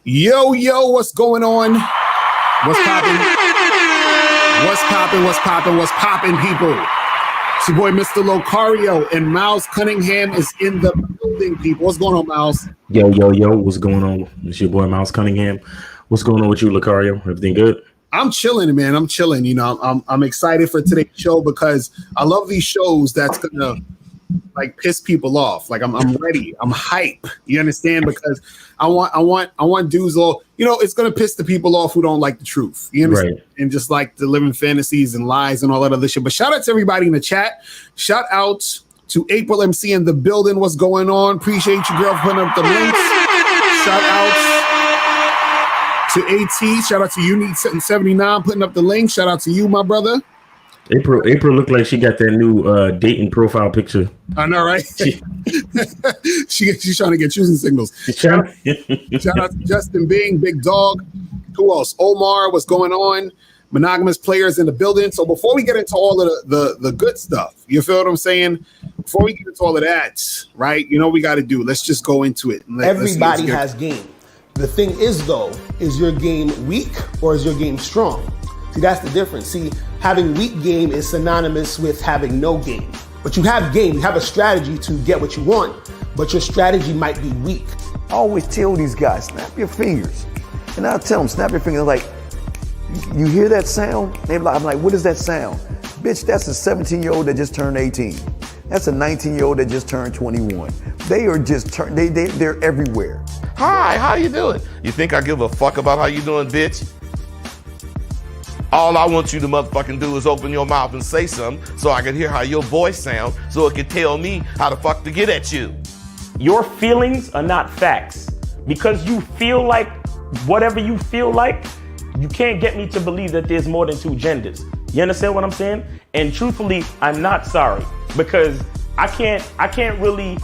Yo, what's going on? What's popping? What's popping? What's popping? What's popping, people? It's your boy, Mr. Locario, and Miles Cunningham is in the building, people. What's going on, Miles? Yo, what's going on? It's your boy, Miles Cunningham. What's going on with you, Locario? Everything good? I'm chilling, man. I'm chilling. You know, I'm excited for today's show because I love these shows that's gonna like piss people off. Like I'm ready. I'm hype. You understand? Because I want dudes all, you know, it's gonna piss the people off who don't like the truth. You understand? Right. And just like the living fantasies and lies and all that other shit. But shout out to everybody in the chat. Shout out to April MC in the building. What's going on? Appreciate you, girl, for putting up the links. Shout out to AT. Shout out to Unique 79 putting up the link. Shout out to you, my brother. April looked like she got that new dating profile picture. I know, right? She's trying to get choosing signals. Shout out to Justin Bing, Big Dog. Who else? Omar, what's going on? Monogamous players in the building. So before we get into all of the good stuff, you feel what I'm saying? Before we get into all of that, right? You know what we got to do? Let's just go into it. Everybody has game. The thing is, though, is your game weak or is your game strong? See, that's the difference. See, having weak game is synonymous with having no game. But you have game, you have a strategy to get what you want, but your strategy might be weak. I always tell these guys, snap your fingers. And I'll tell them, snap your fingers. Like, you hear that sound? I'm like, what is that sound? Bitch, that's a 17-year-old that just turned 18. That's a 19-year-old that just turned 21. They are just, they're everywhere. Hi, how you doing? You think I give a fuck about how you doing, bitch? All I want you to motherfucking do is open your mouth and say something so I can hear how your voice sounds so it can tell me how the fuck to get at you. Your feelings are not facts. Because you feel like whatever you feel like, you can't get me to believe that there's more than two genders. You understand what I'm saying? And truthfully, I'm not sorry because I can't really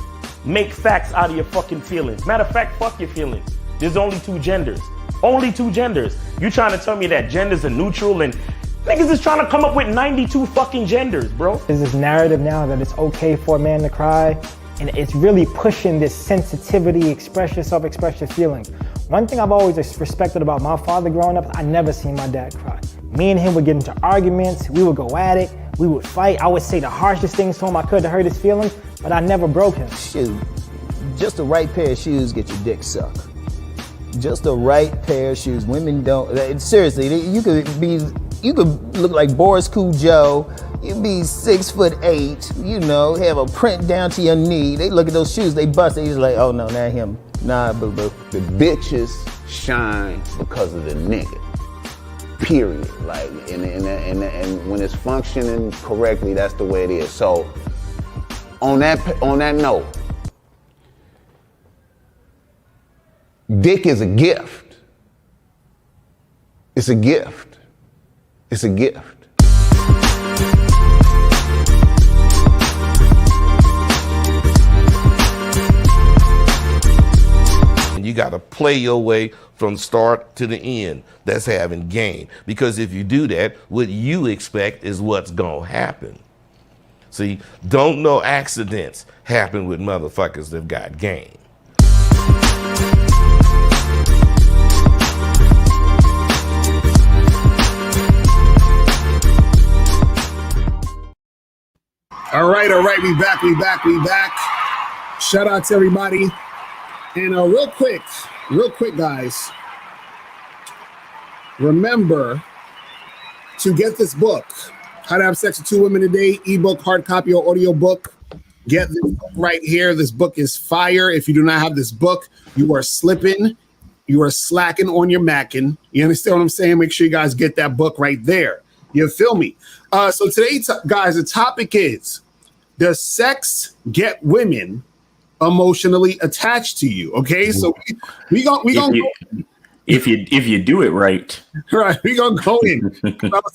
make facts out of your fucking feelings. Matter of fact, fuck your feelings. There's only two genders. Only two genders. You trying to tell me that genders are neutral and niggas is trying to come up with 92 fucking genders, bro. There's this narrative now that it's okay for a man to cry, and it's really pushing this sensitivity, express yourself, express your feelings. One thing I've always respected about my father growing up, I never seen my dad cry. Me and him would get into arguments, we would go at it, we would fight. I would say the harshest things to him I could to hurt his feelings, but I never broke him. Shoot, just the right pair of shoes get your dick sucked. Just the right pair of shoes. Women don't, seriously, you could look like Boris Joe. You'd be 6'8", you know, have a print down to your knee. They look at those shoes, they bust, they just like, oh no, not him. Nah, boo-boo. The bitches shine because of the nigga. Period. Like, and when it's functioning correctly, that's the way it is. So, on that note, dick is a gift. It's a gift. It's a gift. You got to play your way from start to the end. That's having game. Because if you do that, what you expect is what's going to happen. See, don't no accidents happen with motherfuckers that got game. All right. We back. Shout out to everybody. And real quick, guys, remember to get this book, How to Have Sex with Two Women a Day, ebook, hard copy, or audio book. Get this book right here. This book is fire. If you do not have this book, you are slipping. You are slacking on your macking. You understand what I'm saying? Make sure you guys get that book right there. You feel me? So today, guys, the topic is, does sex get women emotionally attached to you? Okay, so we gonna if you do it right, we gonna go in.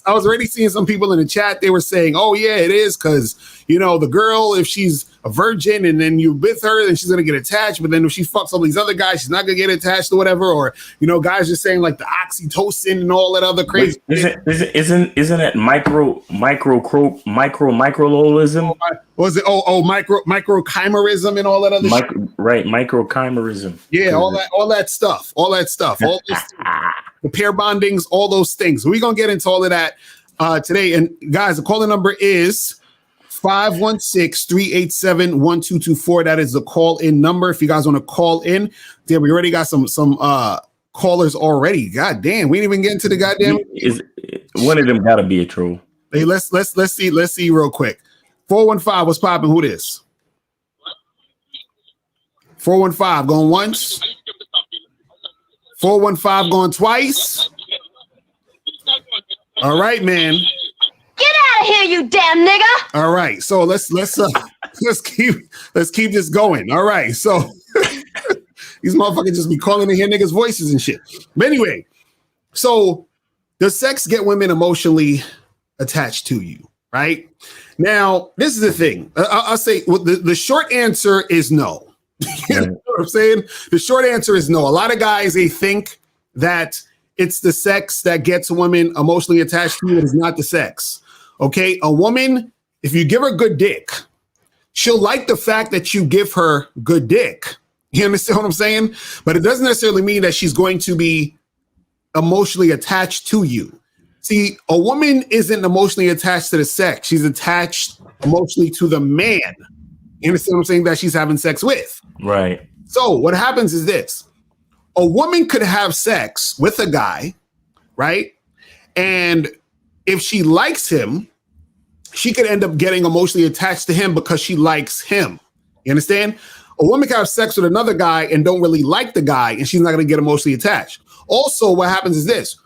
I was already seeing some people in the chat. They were saying, "Oh yeah, it is," because you know the girl, if she's a virgin, and then you're with her, and she's gonna get attached. But then if she fucks all these other guys, she's not gonna get attached or whatever. Or guys are saying like the oxytocin and all that other crazy. Isn't it microchimerism? Was it microchimerism and all that other shit? Right, microchimerism. Yeah, all that stuff. All those the pair bondings, all those things. We're gonna get into all of that today. And guys, the calling number is 516-387-1224. That is the call-in number. If you guys want to call in, damn, we already got some callers already. God damn, we didn't even get into the goddamn. One of them gotta be a troll. Hey, let's see real quick. 415, what's popping? Who this? 415 going once. 415 going twice. All right, man. Get out of here, you damn nigga! All right, so let's keep this going. All right, so these motherfuckers just be calling to hear niggas' voices and shit. But anyway, so does sex get women emotionally attached to you? Right now, this is the thing. I'll say the short answer is no. You know what I'm saying? The short answer is no. A lot of guys, they think that it's the sex that gets women emotionally attached to you. It is not the sex. Okay, a woman, if you give her good dick, she'll like the fact that you give her good dick. You understand what I'm saying? But it doesn't necessarily mean that she's going to be emotionally attached to you. See, a woman isn't emotionally attached to the sex. She's attached emotionally to the man. You understand what I'm saying? That she's having sex with. Right. So what happens is this. A woman could have sex with a guy, right? And if she likes him, she could end up getting emotionally attached to him because she likes him. You understand? A woman can have sex with another guy and don't really like the guy, and she's not going to get emotionally attached. Also, what happens is this.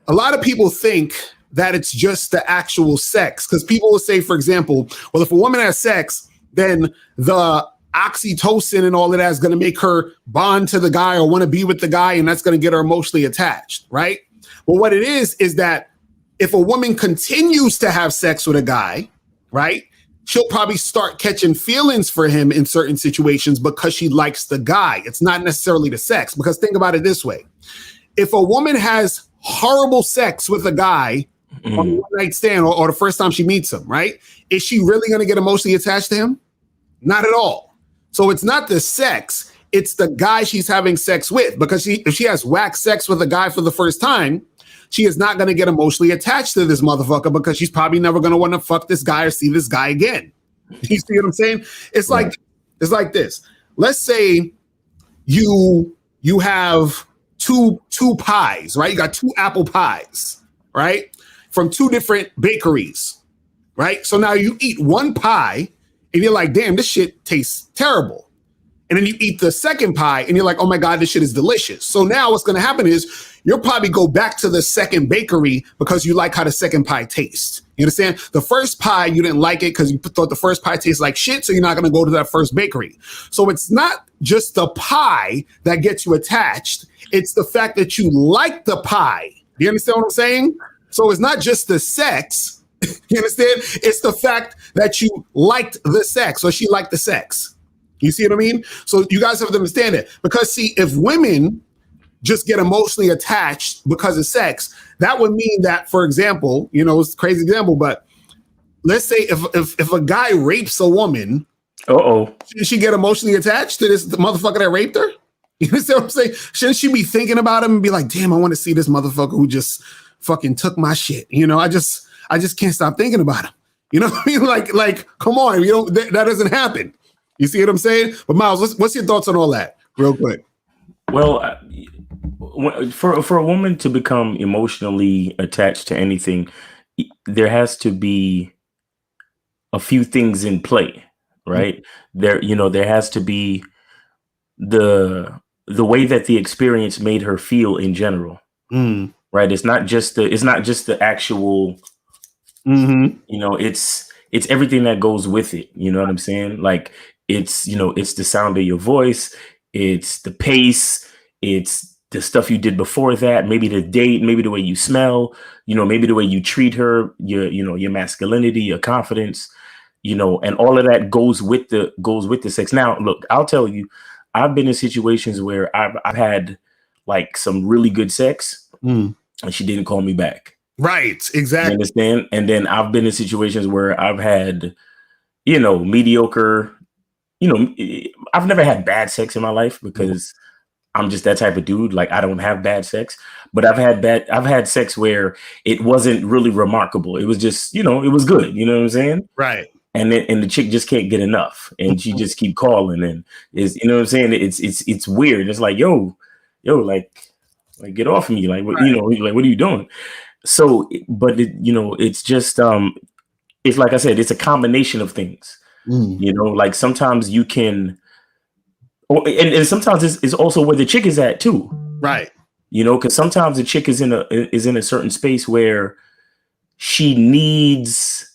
A lot of people think that it's just the actual sex, because people will say, for example, well, if a woman has sex, then the oxytocin and all of that is going to make her bond to the guy or want to be with the guy, and that's going to get her emotionally attached, right? Well, what it is that if a woman continues to have sex with a guy, right, she'll probably start catching feelings for him in certain situations because she likes the guy. It's not necessarily the sex, because think about it this way. If a woman has horrible sex with a guy on a one-night stand or the first time she meets him, right, is she really going to get emotionally attached to him? Not at all. So it's not the sex, it's the guy she's having sex with, because if she has whack sex with a guy for the first time, she is not going to get emotionally attached to this motherfucker because she's probably never going to want to fuck this guy or see this guy again. You see what I'm saying? It's like this. Let's say you have two pies, right? You got 2 apple pies, right? From 2 different bakeries, right? So now you eat one pie and you're like, damn, this shit tastes terrible. And then you eat the second pie and you're like, oh my God, this shit is delicious. So now what's going to happen is you'll probably go back to the second bakery because you like how the second pie tastes. You understand? The first pie, you didn't like it because you thought the first pie tastes like shit. So you're not going to go to that first bakery. So it's not just the pie that gets you attached. It's the fact that you like the pie. Do you understand what I'm saying? So it's not just the sex. You understand? It's the fact that you liked the sex or she liked the sex. You see what I mean? So you guys have to understand it. Because see, if women just get emotionally attached because of sex, that would mean that, for example, it's a crazy example, but let's say if a guy rapes a woman, should she get emotionally attached to this motherfucker that raped her? You understand what I'm saying? Shouldn't she be thinking about him and be like, damn, I want to see this motherfucker who just fucking took my shit. I just can't stop thinking about him. You know what I mean? Like, come on, that doesn't happen. You see what I'm saying? But Miles, what's your thoughts on all that, real quick? Well, for a woman to become emotionally attached to anything, there has to be a few things in play, right? Mm-hmm. There has to be the way that the experience made her feel in general, right? It's not just the actual, it's everything that goes with it. You know what I'm saying? Like, it's the sound of your voice, it's the pace, it's the stuff you did before that, maybe the date, maybe the way you smell, maybe the way you treat her, your masculinity, your confidence, and all of that goes with the sex. Now, look, I'll tell you, I've been in situations where I've had like some really good sex, and she didn't call me back. Right, exactly. You understand? And then I've been in situations where I've had, mediocre. I've never had bad sex in my life because I'm just that type of dude. Like, I don't have bad sex, but I've had sex where it wasn't really remarkable. It was just, it was good. You know what I'm saying? Right. And the chick just can't get enough, and she just keep calling, and is, you know what I'm saying? It's weird. It's like, yo, like get off of me. Like, what, like, what are you doing? So, but it's just, it's like I said, it's a combination of things, like sometimes you can, and sometimes it's also where the chick is at too. Right. Because sometimes the chick is in a certain space where she needs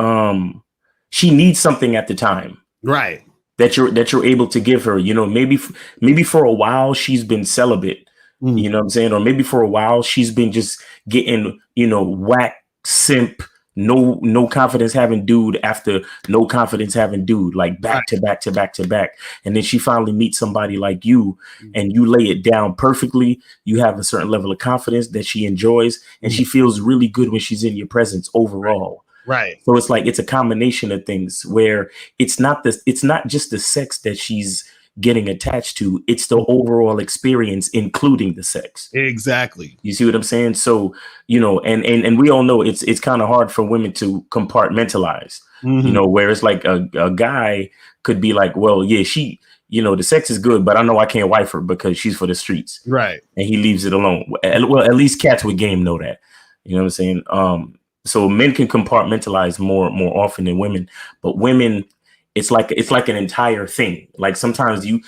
something at the time. Right. That you're able to give her, maybe for a while she's been celibate, you know what I'm saying? Or maybe for a while she's been just getting, whack simp, no confidence having dude after no confidence having dude, like back to back to back to back. And then she finally meets somebody like you, and you lay it down perfectly. You have a certain level of confidence that she enjoys, and she feels really good when she's in your presence overall. Right. So it's like, it's a combination of things where it's not just the sex that she's getting attached to, it's the overall experience, including the sex. Exactly. You see what I'm saying? So, and we all know it's kind of hard for women to compartmentalize, where it's like a guy could be like, well, yeah, she, the sex is good, but I know I can't wife her because she's for the streets. Right. And he leaves it alone. Well, at least cats with game know that. You know what I'm saying? So men can compartmentalize more often than women, but women, it's like an entire thing. Like sometimes you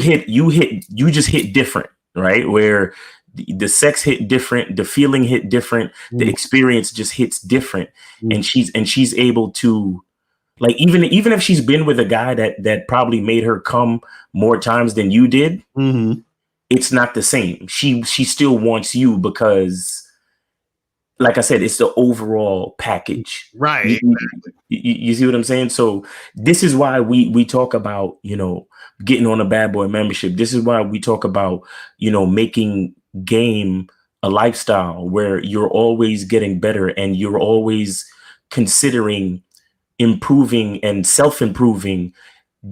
just hit different, right? Where the sex hit different, the feeling hit different, the experience just hits different, and she's able to, like, even if she's been with a guy that probably made her come more times than you did, it's not the same. She still wants you because, like I said, it's the overall package. Right. You see what I'm saying? So this is why we talk about, getting on a bad boy membership. This is why we talk about, making game a lifestyle where you're always getting better and you're always considering improving and self-improving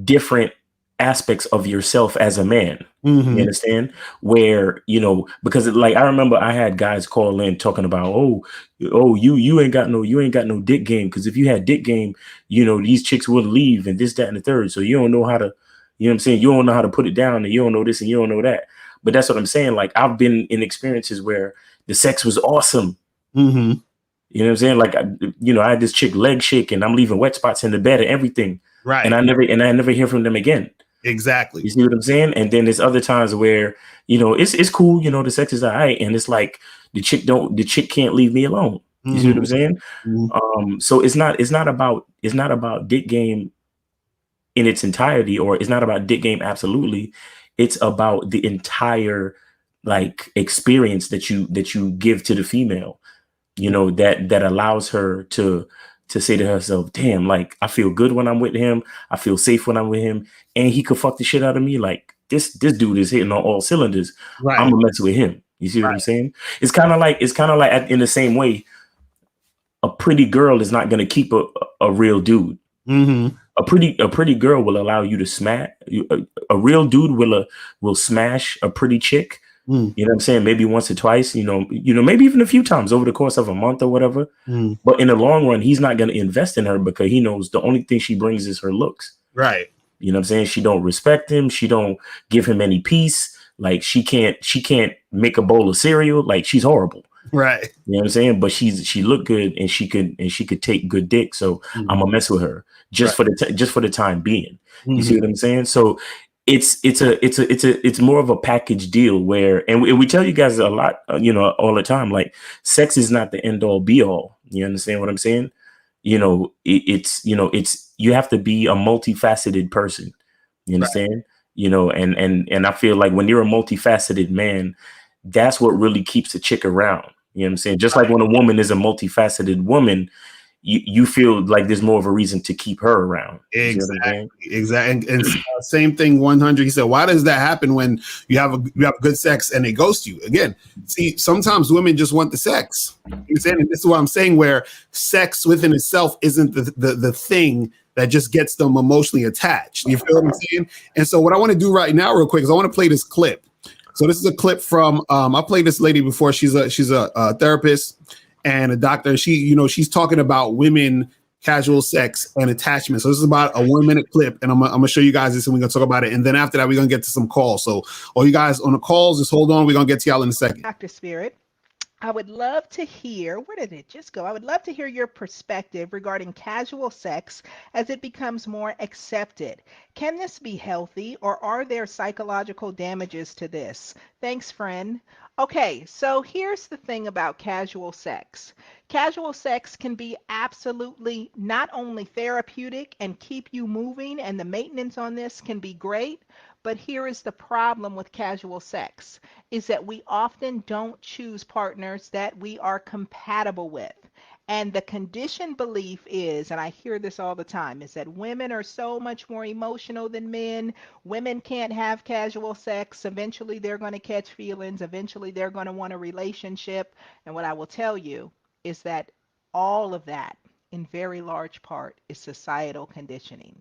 different aspects of yourself as a man. You understand? Where, because like I remember I had guys call in talking about, oh, you ain't got no dick game, because if you had dick game, these chicks would leave and this, that, and the third. So you don't know how to, you know what I'm saying? You don't know how to put it down, and you don't know this and you don't know that. But that's what I'm saying. Like, I've been in experiences where the sex was awesome. You know what I'm saying? Like, I had this chick leg shake and I'm leaving wet spots in the bed and everything. Right. And I never hear from them again. Exactly. You see what I'm saying? And then there's other times where, it's cool, the sex is all right. And it's like the chick can't leave me alone. You see what I'm saying? So it's not about dick game in its entirety, or it's not about dick game absolutely. It's about the entire, like, experience that you give to the female, that allows her to say to herself, damn, like, I feel good when I'm with him. I feel safe when I'm with him. And he could fuck the shit out of me. Like, this dude is hitting on all cylinders. Right. I'm gonna mess with him. You see what I'm saying? It's kind of like in the same way, a pretty girl is not gonna keep a real dude. A pretty girl will allow you to smash. A real dude will smash a pretty chick. You know what I'm saying? Maybe once or twice, maybe even a few times over the course of a month or whatever. But in the long run, he's not going to invest in her because he knows the only thing she brings is her looks. Right. You know what I'm saying? She don't respect him. She don't give him any peace. Like, she can't make a bowl of cereal. Like, she's horrible. Right. You know what I'm saying? But she looked good and she could take good dick. So I'm gonna mess with her just for the time being. You see what I'm saying? So it's more of a package deal where, and we tell you guys a lot, all the time, like, sex is not the end all be all. You understand what I'm saying? It's you have to be a multifaceted person. You understand? Right. And I feel like when you're a multifaceted man, that's what really keeps a chick around. You know what I'm saying? Just like when a woman is a multifaceted woman, you feel like there's more of a reason to keep her around. Exactly. And same thing. 100. He said, why does that happen when you have good sex and they ghost you? Again, see, sometimes women just want the sex. And this is what I'm saying, where sex within itself isn't the thing that just gets them emotionally attached. You feel what I'm saying? And so what I want to do right now, real quick, is I want to play this clip. So this is a clip from I played this lady before. She's a therapist and a doctor. She's talking about women, casual sex, and attachment. So this is about a 1 minute clip, and I'm gonna show you guys this, and we're gonna talk about it. And then after that, we're gonna get to some calls. So all you guys on the calls, just hold on. We're gonna get to y'all in a second. Dr. Spirit, I would love to hear, where did it just go? I would love to hear your perspective regarding casual sex as it becomes more accepted. Can this be healthy, or are there psychological damages to this? Thanks, friend. Okay, so here's the thing about casual sex. Casual sex can be absolutely not only therapeutic and keep you moving, and the maintenance on this can be great, but here is the problem with casual sex, is that we often don't choose partners that we are compatible with. And the conditioned belief is, and I hear this all the time, is that women are so much more emotional than men. Women can't have casual sex. Eventually they're going to catch feelings. Eventually they're going to want a relationship. And what I will tell you is that all of that, in very large part, is societal conditioning.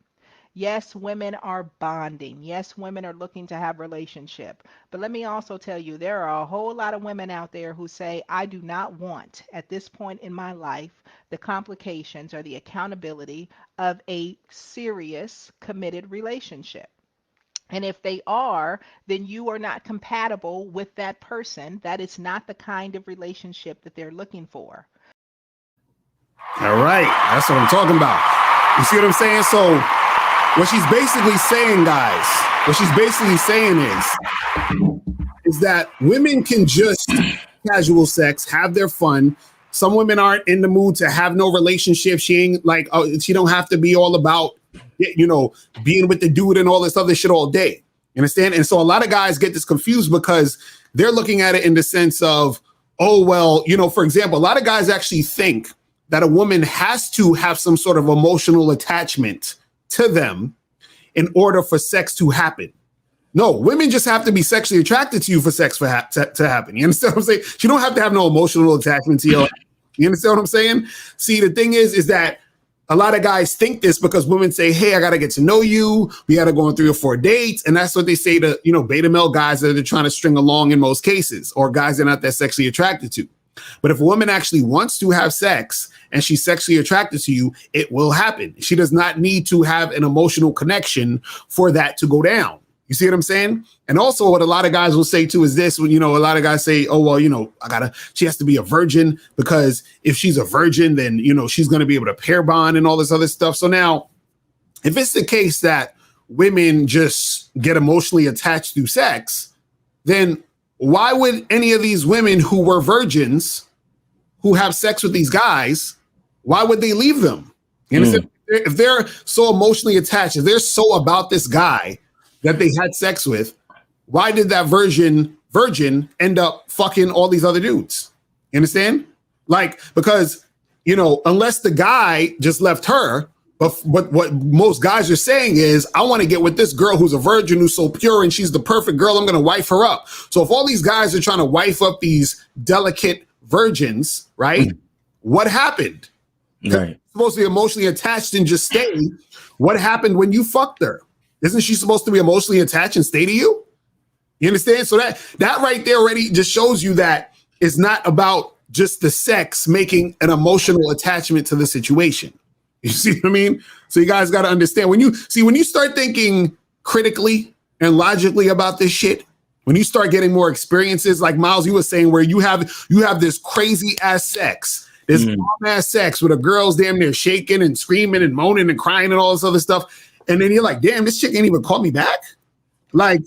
Yes, women are bonding. Yes, women are looking to have relationship. But let me also tell you, there are a whole lot of women out there who say, I do not want, at this point in my life, the complications or the accountability of a serious, committed relationship. And if they are, then you are not compatible with that person. That is not the kind of relationship that they're looking for. All right. That's what I'm talking about. You see what I'm saying? So what she's basically saying, guys, is that women can just casual sex, have their fun. Some women aren't in the mood to have no relationship. She ain't like, she don't have to be all about, being with the dude and all this other shit all day. You understand? And so a lot of guys get this confused because they're looking at it in the sense of, oh, well, for example, a lot of guys actually think that a woman has to have some sort of emotional attachment to them in order for sex to happen. No, women just have to be sexually attracted to you for sex to happen. You understand what I'm saying? You don't have to have no emotional attachment to you. You understand what I'm saying? See, the thing is that a lot of guys think this because women say, hey, I got to get to know you. We got to go on 3 or 4 dates. And that's what they say to, beta male guys that they're trying to string along in most cases, or guys they're not that sexually attracted to. But if a woman actually wants to have sex and she's sexually attracted to you, it will happen. She does not need to have an emotional connection for that to go down. You see what I'm saying? And also what a lot of guys will say too is this, when, a lot of guys say, oh, well, she has to be a virgin, because if she's a virgin, then, she's going to be able to pair bond and all this other stuff. So now, if it's the case that women just get emotionally attached through sex, then why would any of these women who were virgins, who have sex with these guys, why would they leave them? You understand? If they're so emotionally attached, if they're so about this guy that they had sex with, why did that virgin end up fucking all these other dudes? You understand? Like, because, unless the guy just left her, but what most guys are saying is, I want to get with this girl who's a virgin, who's so pure, and she's the perfect girl. I'm going to wife her up. So if all these guys are trying to wife up these delicate virgins, right? What happened? Right. Supposed to be emotionally attached and just stay. What happened when you fucked her? Isn't she supposed to be emotionally attached and stay to you? You understand? So that right there already just shows you that it's not about just the sex making an emotional attachment to the situation. You see what I mean? So you guys got to understand, when you start thinking critically and logically about this shit, when you start getting more experiences, like Miles, you were saying, where you have this crazy ass sex, this bomb ass sex with a girl's damn near shaking and screaming and moaning and crying and all this other stuff. And then you're like, damn, this chick ain't even call me back. Like,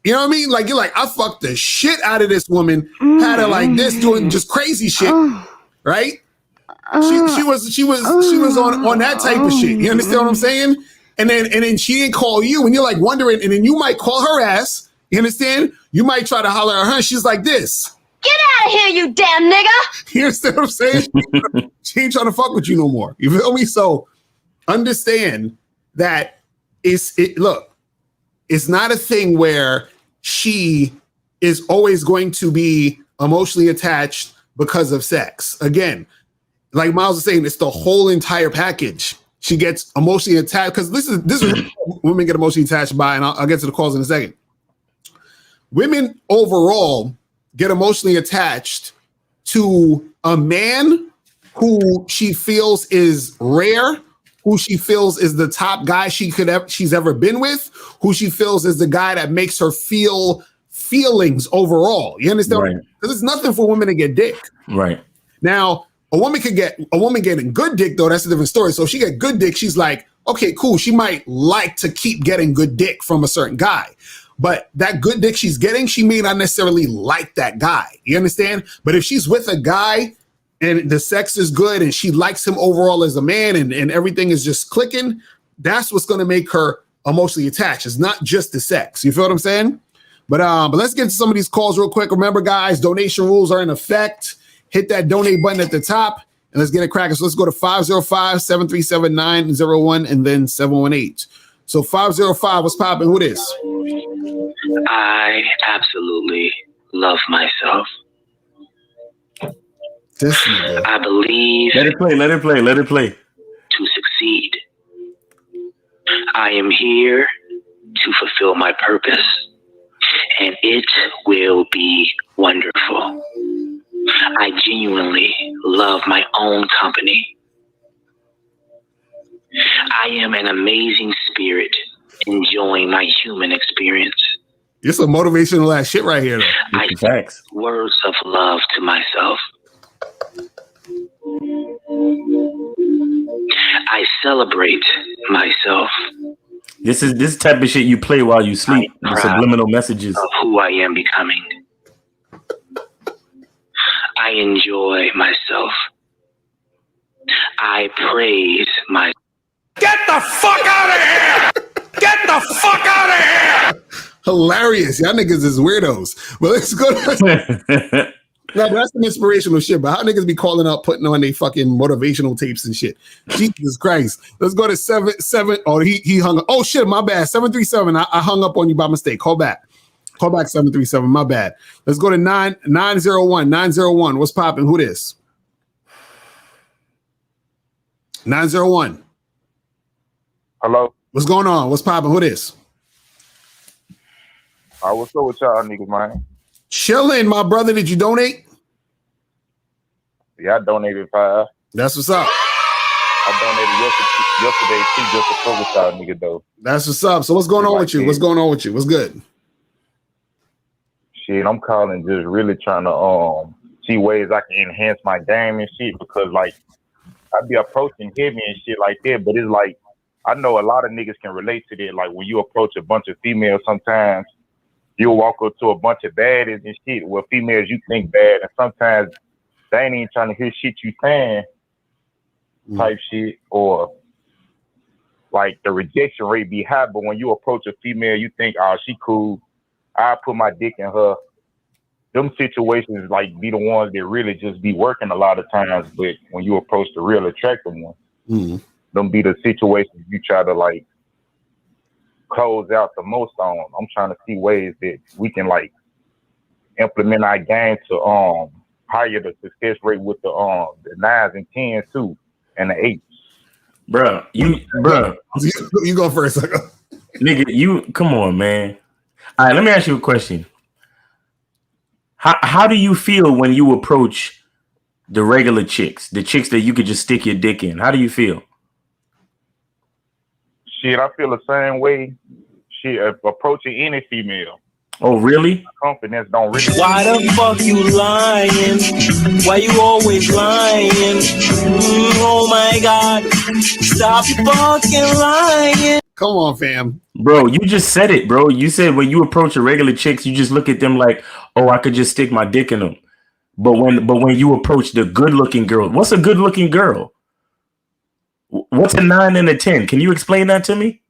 you know what I mean? Like, you're like, I fucked the shit out of this woman, had her like this, doing just crazy shit, right? She was on that type of shit. You understand what I'm saying? And then she didn't call you, and you're like wondering, and then you might call her ass. You understand? You might try to holler at her, and she's like this. Get out of here, you damn nigga! You understand what I'm saying? She ain't trying to fuck with you no more. You feel me? So understand that look, it's not a thing where she is always going to be emotionally attached because of sex. Again, like Miles was saying, it's the whole entire package. She gets emotionally attached because this is women get emotionally attached by, and I'll get to the calls in a second. Women overall get emotionally attached to a man who she feels is rare, who she feels is the top guy she's ever been with, who she feels is the guy that makes her feel feelings overall. You understand? Right. Because it's nothing for women to get dick. Right. Now, a woman getting good dick though. That's a different story. So if she get good dick, she's like, okay, cool. She might like to keep getting good dick from a certain guy. But that good dick she's getting, she may not necessarily like that guy. You understand? But if she's with a guy and the sex is good and she likes him overall as a man and everything is just clicking, that's what's going to make her emotionally attached. It's not just the sex. You feel what I'm saying? But let's get to some of these calls real quick. Remember, guys, donation rules are in effect. Hit that donate button at the top and let's get it cracking. So let's go to 505-737-901 and then 718. So 505, what's popping? Who this? I absolutely love myself. I believe. Let it play. Let it play. Let it play. To succeed. I am here to fulfill my purpose, and it will be wonderful. I genuinely love my own company. I am an amazing spirit enjoying my human experience. It's some motivational ass shit right here, though. I speak words of love to myself. I celebrate myself. This is this type of shit you play while you sleep. The subliminal messages of who I am becoming. I enjoy myself. I praise myself. Get the fuck out of here! Get the fuck out of here! Hilarious. Y'all niggas is weirdos. But let's go to... No, but that's some inspirational shit. But how niggas be calling up, putting on their fucking motivational tapes and shit? Jesus Christ. Let's go to 7. Oh, he hung up. Oh, shit, my bad. 737. I hung up on you by mistake. Call back. Call back 737. My bad. Let's go to 901. 901. What's popping? Who this? 901. Hello. What's going on? What's popping? Who this? What's up with y'all niggas, man? Chilling, my brother. Did you donate? Yeah, I donated 5. That's what's up. I donated yesterday too, just to fuck with y'all niggas though. That's what's up. So what's going on with you? What's going on with you? What's good? Shit, I'm calling just really trying to see ways I can enhance my game and shit because like I be approaching heavy and shit like that, but it's like I know a lot of niggas can relate to that. Like when you approach a bunch of females, sometimes you'll walk up to a bunch of baddies and shit. Well, females you think bad, and sometimes they ain't even trying to hear shit you saying, type shit, or like the rejection rate be high. But when you approach a female, you think, oh, she cool. I put my dick in her. Them situations like be the ones that really just be working a lot of times. But when you approach the real attractive one, them be the situations you try to like close out the most on. I'm trying to see ways that we can like implement our game to higher the success rate with the 9s and 10s too, and the 8s. Bruh, you go first. Nigga, you come on, man. All right, let me ask you a question. How do you feel when you approach the regular chicks, the chicks that you could just stick your dick in? How do you feel? Shit, I feel the same way. Shit, approaching any female. Oh, really? Confidence don't really. Why the fuck you lying? Why you always lying? Oh my God. Stop fucking lying. Come on, fam. Bro, you just said it, bro. You said when you approach a regular chicks, you just look at them like, oh, I could just stick my dick in them. But when you approach the good-looking girl, what's a good-looking girl? What's a 9 and a 10? Can you explain that to me?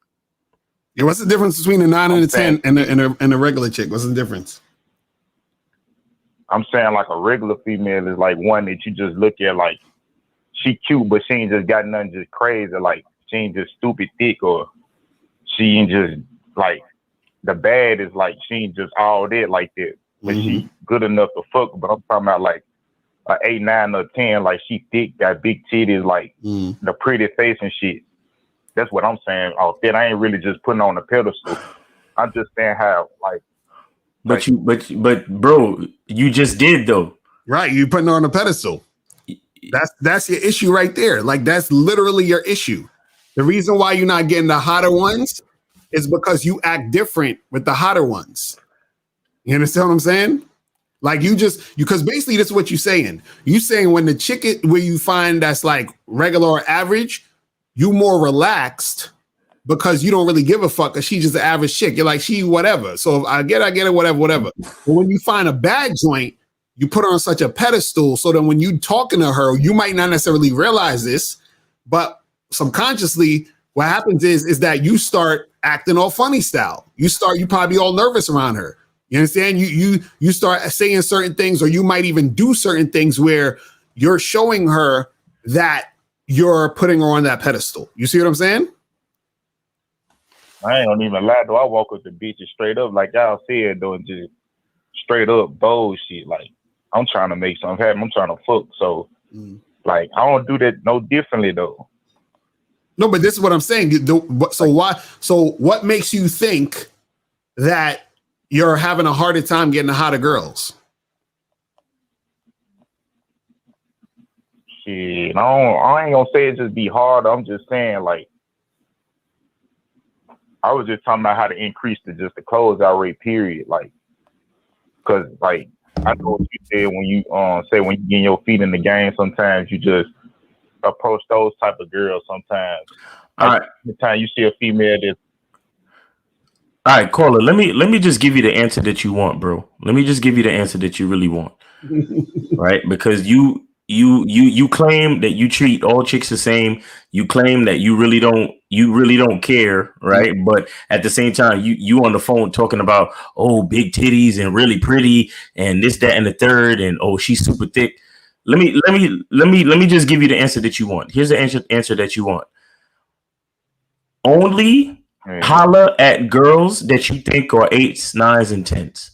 Yeah, what's the difference between a 9 and a 10 and a regular chick? What's the difference? I'm saying like a regular female is like one that you just look at like she cute, but she ain't just got nothing just crazy. Like she ain't just stupid thick, or she ain't just like the bad is like she ain't just all that like that. But she good enough to fuck. But I'm talking about like a 8, 9, or 10. Like she thick, got big titties, like the pretty face and shit. That's what I'm saying. Oh, that I ain't really just putting on a pedestal. I'm just saying how like. But bro, you just did though. Right, you putting her on a pedestal. That's your issue right there. Like that's literally your issue. The reason why you're not getting the hotter ones is because you act different with the hotter ones. You understand what I'm saying? Like because basically this is what you're saying. You saying when the chick where you find that's like regular or average, you more relaxed because you don't really give a fuck because she's just an average chick. You're like, she whatever. So if I get it, whatever. But when you find a bad joint, you put her on such a pedestal so that when you talking to her, you might not necessarily realize this, but subconsciously what happens is that you start acting all funny style. You probably all nervous around her. You understand? You start saying certain things, or you might even do certain things where you're showing her that you're putting her on that pedestal. You see what I'm saying? I ain't gonna even lie though. I walk with the bitches straight up, like y'all said though, and just straight up bullshit. Like I'm trying to make something happen. I'm trying to fuck. So like I don't do that no differently though. No, but this is what I'm saying. So what makes you think that you're having a harder time getting the hotter girls? Shit, I ain't gonna say it just be hard. I'm just saying like I was just talking about how to increase the closeout rate, period. Like, cause like I know what you said when you say when you get your feet in the game. Sometimes you just approach those type of girls. Sometimes, all right. The time you see a female that's all right, caller. Let me just give you the answer that you want, bro. Let me just give you the answer that you really want, right? Because you claim that you treat all chicks the same. You claim that you really don't care, right? But at the same time, you on the phone talking about big titties and really pretty and this, that, and the third, and she's super thick. Let me just give you the answer that you want. Here's the answer that you want. Only holler at girls that you think are 8s, 9s, and 10s,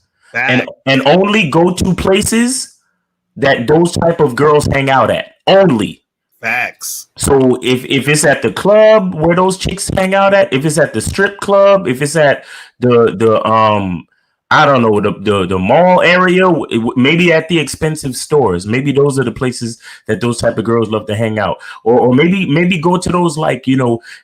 and only go to places that those type of girls hang out at. Only. Facts. So if it's at the club where those chicks hang out at, if it's at the strip club, if it's at the I don't know, the mall area, maybe at the expensive stores, maybe those are the places that those type of girls love to hang out, or maybe go to those like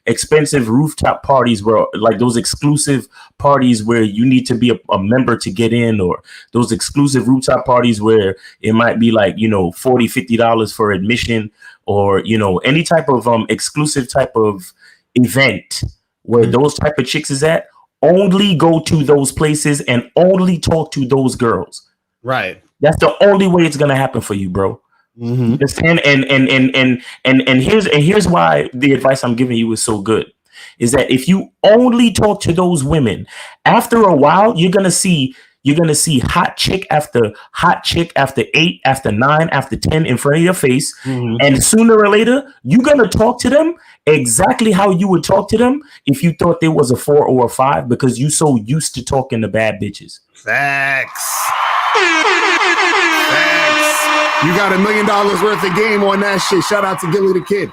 expensive rooftop parties where like those exclusive parties where you need to be a member to get in, or those exclusive rooftop parties where it might be like $40-$50 for admission, or any type of exclusive type of event where those type of chicks is at. Only go to those places and only talk to those girls. Right. That's the only way it's gonna happen for you, bro. Understand? And here's why the advice I'm giving you is so good. Is that if you only talk to those women, after a while, you're gonna see hot chick after 8, after 9, after 10 in front of your face. And sooner or later, you're gonna talk to them exactly how you would talk to them if you thought there was a 4 or a 5, because you so used to talking to bad bitches. Facts. You got $1 million worth of game on that shit. Shout out to Gilly the Kid.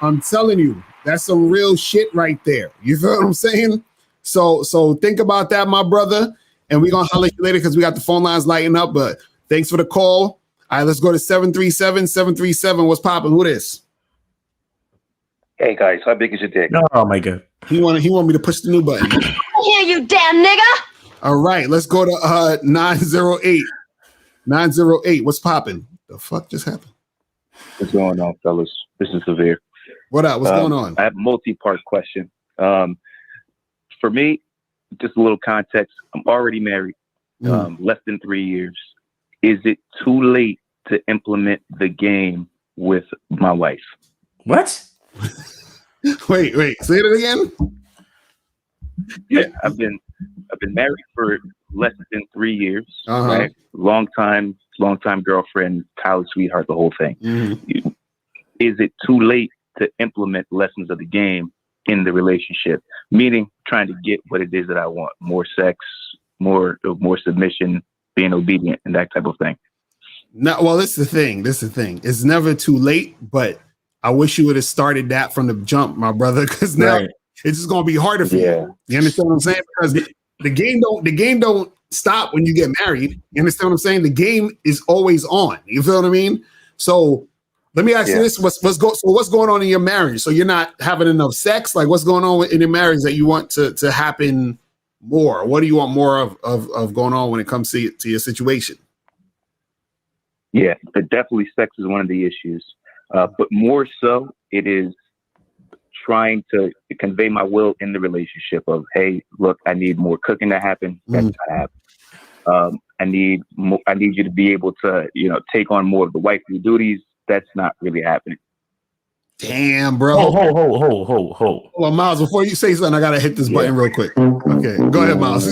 I'm telling you, that's some real shit right there. You feel what I'm saying? So think about that, my brother. And we're going to holler at you later because we got the phone lines lighting up. But thanks for the call. All right, let's go to 737-737. What's popping? Who this? Hey, guys. How big is your dick? Oh, my God. He want me to push the new button. I hear you, damn nigga. All right, let's go to 908. 908. What's popping? The fuck just happened? What's going on, fellas? This is Severe. What up? What's going on? I have a multi-part question. For me, just a little context. I'm already married, less than 3 years. Is it too late to implement the game with my wife? What? Wait. Say it again. Yeah, I've been married for less than 3 years. Right? Long time longtime girlfriend, college sweetheart, the whole thing. Is it too late to implement lessons of the game in the relationship? Meaning trying to get what it is that I want: more sex, more submission, being obedient, and that type of thing. No, well, this is the thing. It's never too late, but I wish you would have started that from the jump, my brother, because now it's just gonna be harder for you. You understand what I'm saying? Because the game don't stop when you get married. You understand what I'm saying? The game is always on. You feel what I mean? So let me ask you this: what's going on in your marriage? So you're not having enough sex? Like, what's going on in your marriage that you want to happen more? What do you want more of going on when it comes to your situation? Yeah, definitely sex is one of the issues. But more so, it is trying to convey my will in the relationship of, hey, look, I need more cooking to happen. That's not happening. I need you to be able to, take on more of the wifely duties. That's not really happening. Damn, bro. Hold on, Miles, before you say something, I gotta hit this button real quick. Okay, go ahead, Miles.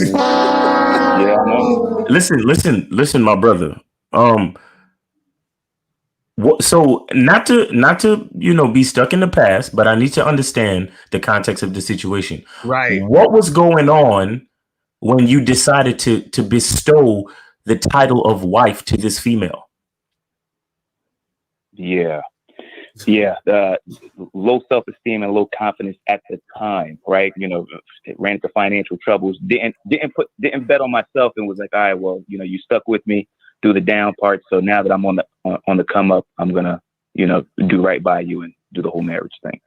Listen, my brother. So not to be stuck in the past, but I need to understand the context of the situation. Right. What was going on when you decided to bestow the title of wife to this female? Low self-esteem and low confidence at the time, right? Ran into financial troubles. Didn't bet on myself and was like, all right, well, you stuck with me through the down part. So now that I'm on the come up, I'm gonna, do right by you and do the whole marriage thing.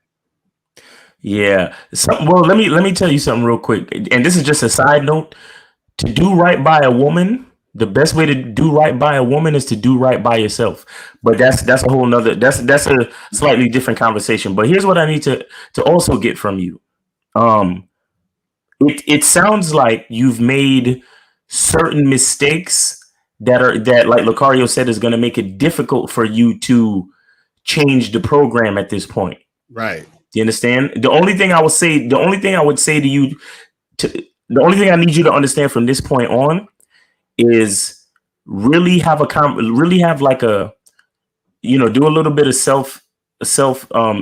Yeah. Well, let me tell you something real quick. And this is just a side note. To do right by a woman, the best way to do right by a woman is to do right by yourself. But that's a whole nother, that's a slightly different conversation. But here's what I need to also get from you. It sounds like you've made certain mistakes that like Locario said, is going to make it difficult for you to change the program at this point. Right. Do you understand? The only thing I would say to you, the only thing I need you to understand from this point on is really have like a, do a little bit of self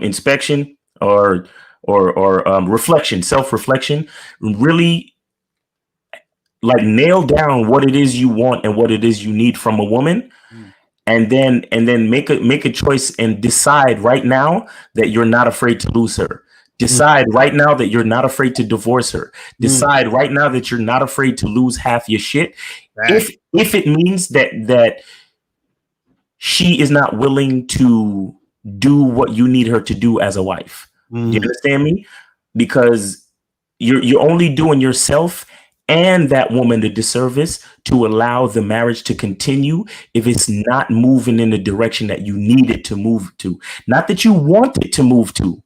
inspection or reflection, self-reflection, really like nail down what it is you want and what it is you need from a woman. And then make a choice and decide right now that you're not afraid to lose her. Decide right now that you're not afraid to divorce her. Decide right now that you're not afraid to lose half your shit. Right. If it means that she is not willing to do what you need her to do as a wife. You understand me? Because you're only doing yourself and that woman the disservice to allow the marriage to continue if it's not moving in the direction that you need it to move to. Not that you want it to move to,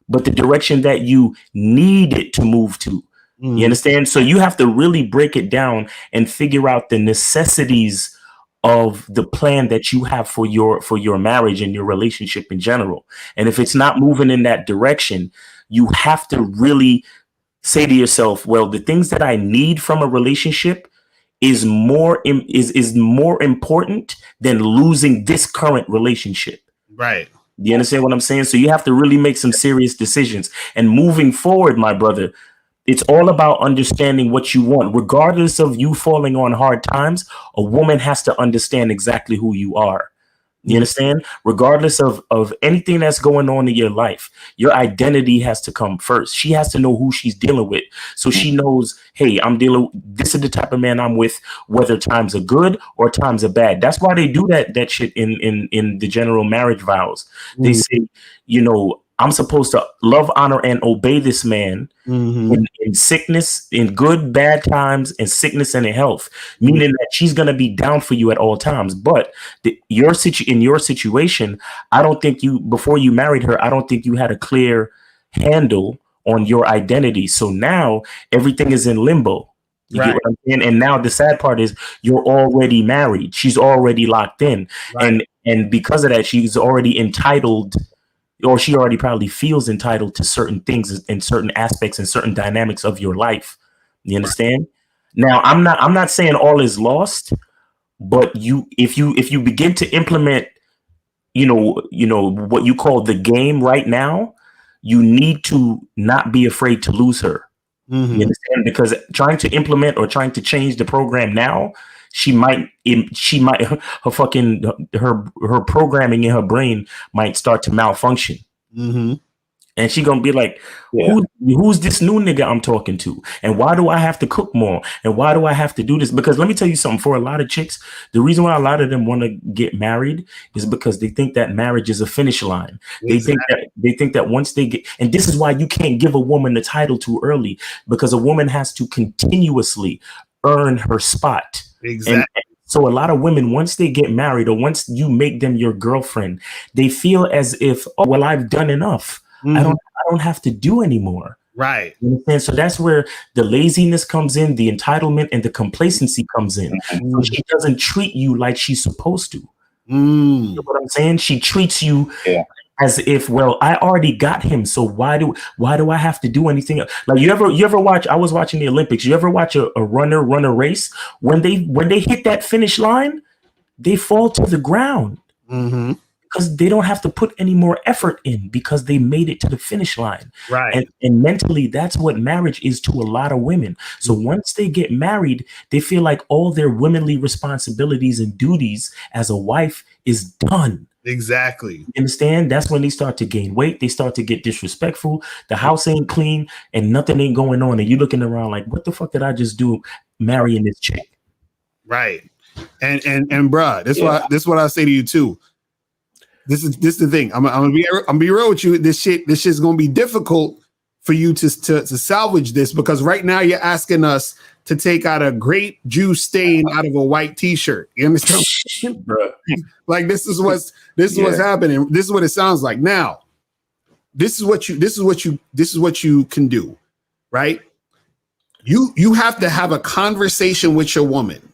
but the direction that you need it to move to. You understand? So you have to really break it down and figure out the necessities of the plan that you have for your marriage and your relationship in general. And if it's not moving in that direction, you have to really say to yourself, well, the things that I need from a relationship is more important than losing this current relationship. Right. Do you understand what I'm saying? So you have to really make some serious decisions. And moving forward, my brother, it's all about understanding what you want. Regardless of you falling on hard times, a woman has to understand exactly who you are. You understand? Regardless of anything that's going on in your life, your identity has to come first. She has to know who she's dealing with. So she knows, hey, this is the type of man I'm with, whether times are good or times are bad. That's why they do that shit in the general marriage vows. They say, I'm supposed to love, honor, and obey this man in sickness, in good, bad times, in sickness and in health, meaning that she's going to be down for you at all times. But in your situation, I don't think before you married her, I don't think you had a clear handle on your identity. So now everything is in limbo. You get what I'm saying? And now the sad part is you're already married. She's already locked in. Right. And because of that, she's already entitled, or she already probably feels entitled to certain things and certain aspects and certain dynamics of your life. You understand? Now, I'm not saying all is lost, but if you begin to implement, what you call the game right now, you need to not be afraid to lose her. Mm-hmm. You understand? Because trying to implement or trying to change the program now, she might her programming in her brain might start to malfunction. Mm-hmm. And she gonna be like, who's this new nigga I'm talking to? And why do I have to cook more? And why do I have to do this? Because let me tell you something, for a lot of chicks, the reason why a lot of them want to get married is because they think that marriage is a finish line. Exactly. They think that once they get, and this is why you can't give a woman the title too early, because a woman has to continuously earn her spot. Exactly. And so a lot of women, once they get married or once you make them your girlfriend, they feel as if, oh, well, I've done enough. Mm-hmm. I don't have to do anymore. Right. You understand? So that's where the laziness comes in, the entitlement and the complacency comes in. Mm-hmm. So she doesn't treat you like she's supposed to. Mm. You know what I'm saying? She treats you as if, well, I already got him, so why do I have to do anything else? Like you ever watch? I was watching the Olympics. You ever watch a runner run a race? When they hit that finish line, they fall to the ground. Mm-hmm. Because they don't have to put any more effort in because they made it to the finish line. Right. And mentally, that's what marriage is to a lot of women. So once they get married, they feel like all their womanly responsibilities and duties as a wife is done. Exactly. You understand? That's when they start to gain weight. They start to get disrespectful. The house ain't clean and nothing ain't going on. And you looking around like, what the fuck did I just do marrying this chick? Right. And bruh, this is what I say to you too. This is the thing. I'm gonna be real with you. This shit's gonna be difficult for you to salvage this, because right now you're asking us to take out a grape juice stain out of a white t-shirt. You understand? Like this is what's happening. This is what it sounds like. Now, this is what you can do, right? You have to have a conversation with your woman,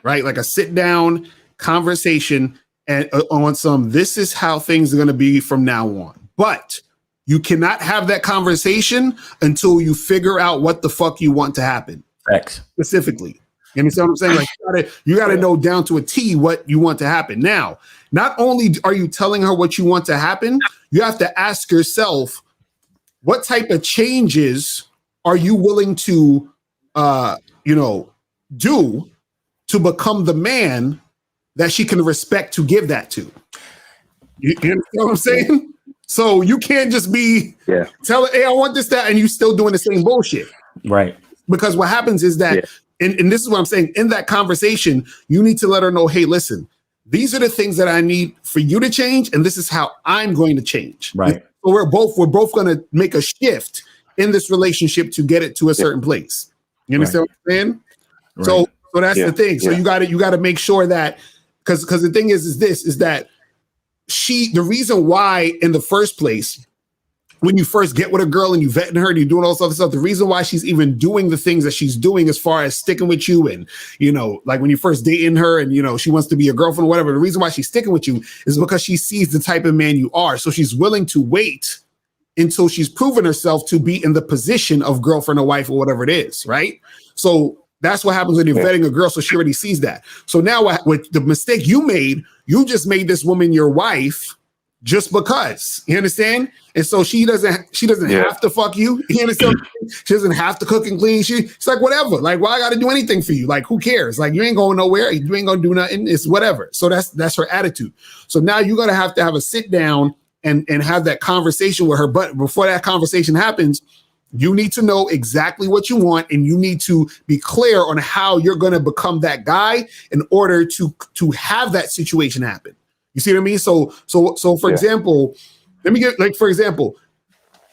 right? Like a sit down conversation. And on some, this is how things are going to be from now on. But you cannot have that conversation until you figure out what the fuck you want to happen. Facts. Specifically. You understand what I'm saying? Like you gotta know down to a T what you want to happen. Now, not only are you telling her what you want to happen, you have to ask yourself, what type of changes are you willing to do to become the man that she can respect to give that to? You understand what I'm saying? So you can't just be tell her, hey, I want this, that, and you still doing the same bullshit. Right. Because what happens is that, and this is what I'm saying, in that conversation, you need to let her know, hey, listen, these are the things that I need for you to change, and this is how I'm going to change. Right. So we're both going to make a shift in this relationship to get it to a certain place. You understand what I'm saying? Right. So that's the thing. So you got to make sure that, because the thing is that the reason why in the first place, when you first get with a girl and you vetting her and you're doing all this other stuff, the reason why she's even doing the things that she's doing as far as sticking with you and, like when you first dating her and, she wants to be your girlfriend or whatever, the reason why she's sticking with you is because she sees the type of man you are. So she's willing to wait until she's proven herself to be in the position of girlfriend or wife or whatever it is, right? So that's what happens when you're vetting a girl. So she already sees that. So now with the mistake you made, you just made this woman your wife just because, you understand? And so she doesn't have to fuck you. You understand? She doesn't have to cook and clean. She's like, whatever. Like, why I got to do anything for you? Like, who cares? Like, you ain't going nowhere. You ain't going to do nothing. It's whatever. So that's her attitude. So now you're going to have a sit down and have that conversation with her. But before that conversation happens, you need to know exactly what you want, and you need to be clear on how you're going to become that guy in order to have that situation happen. You see what I mean? So for example, let me get for example,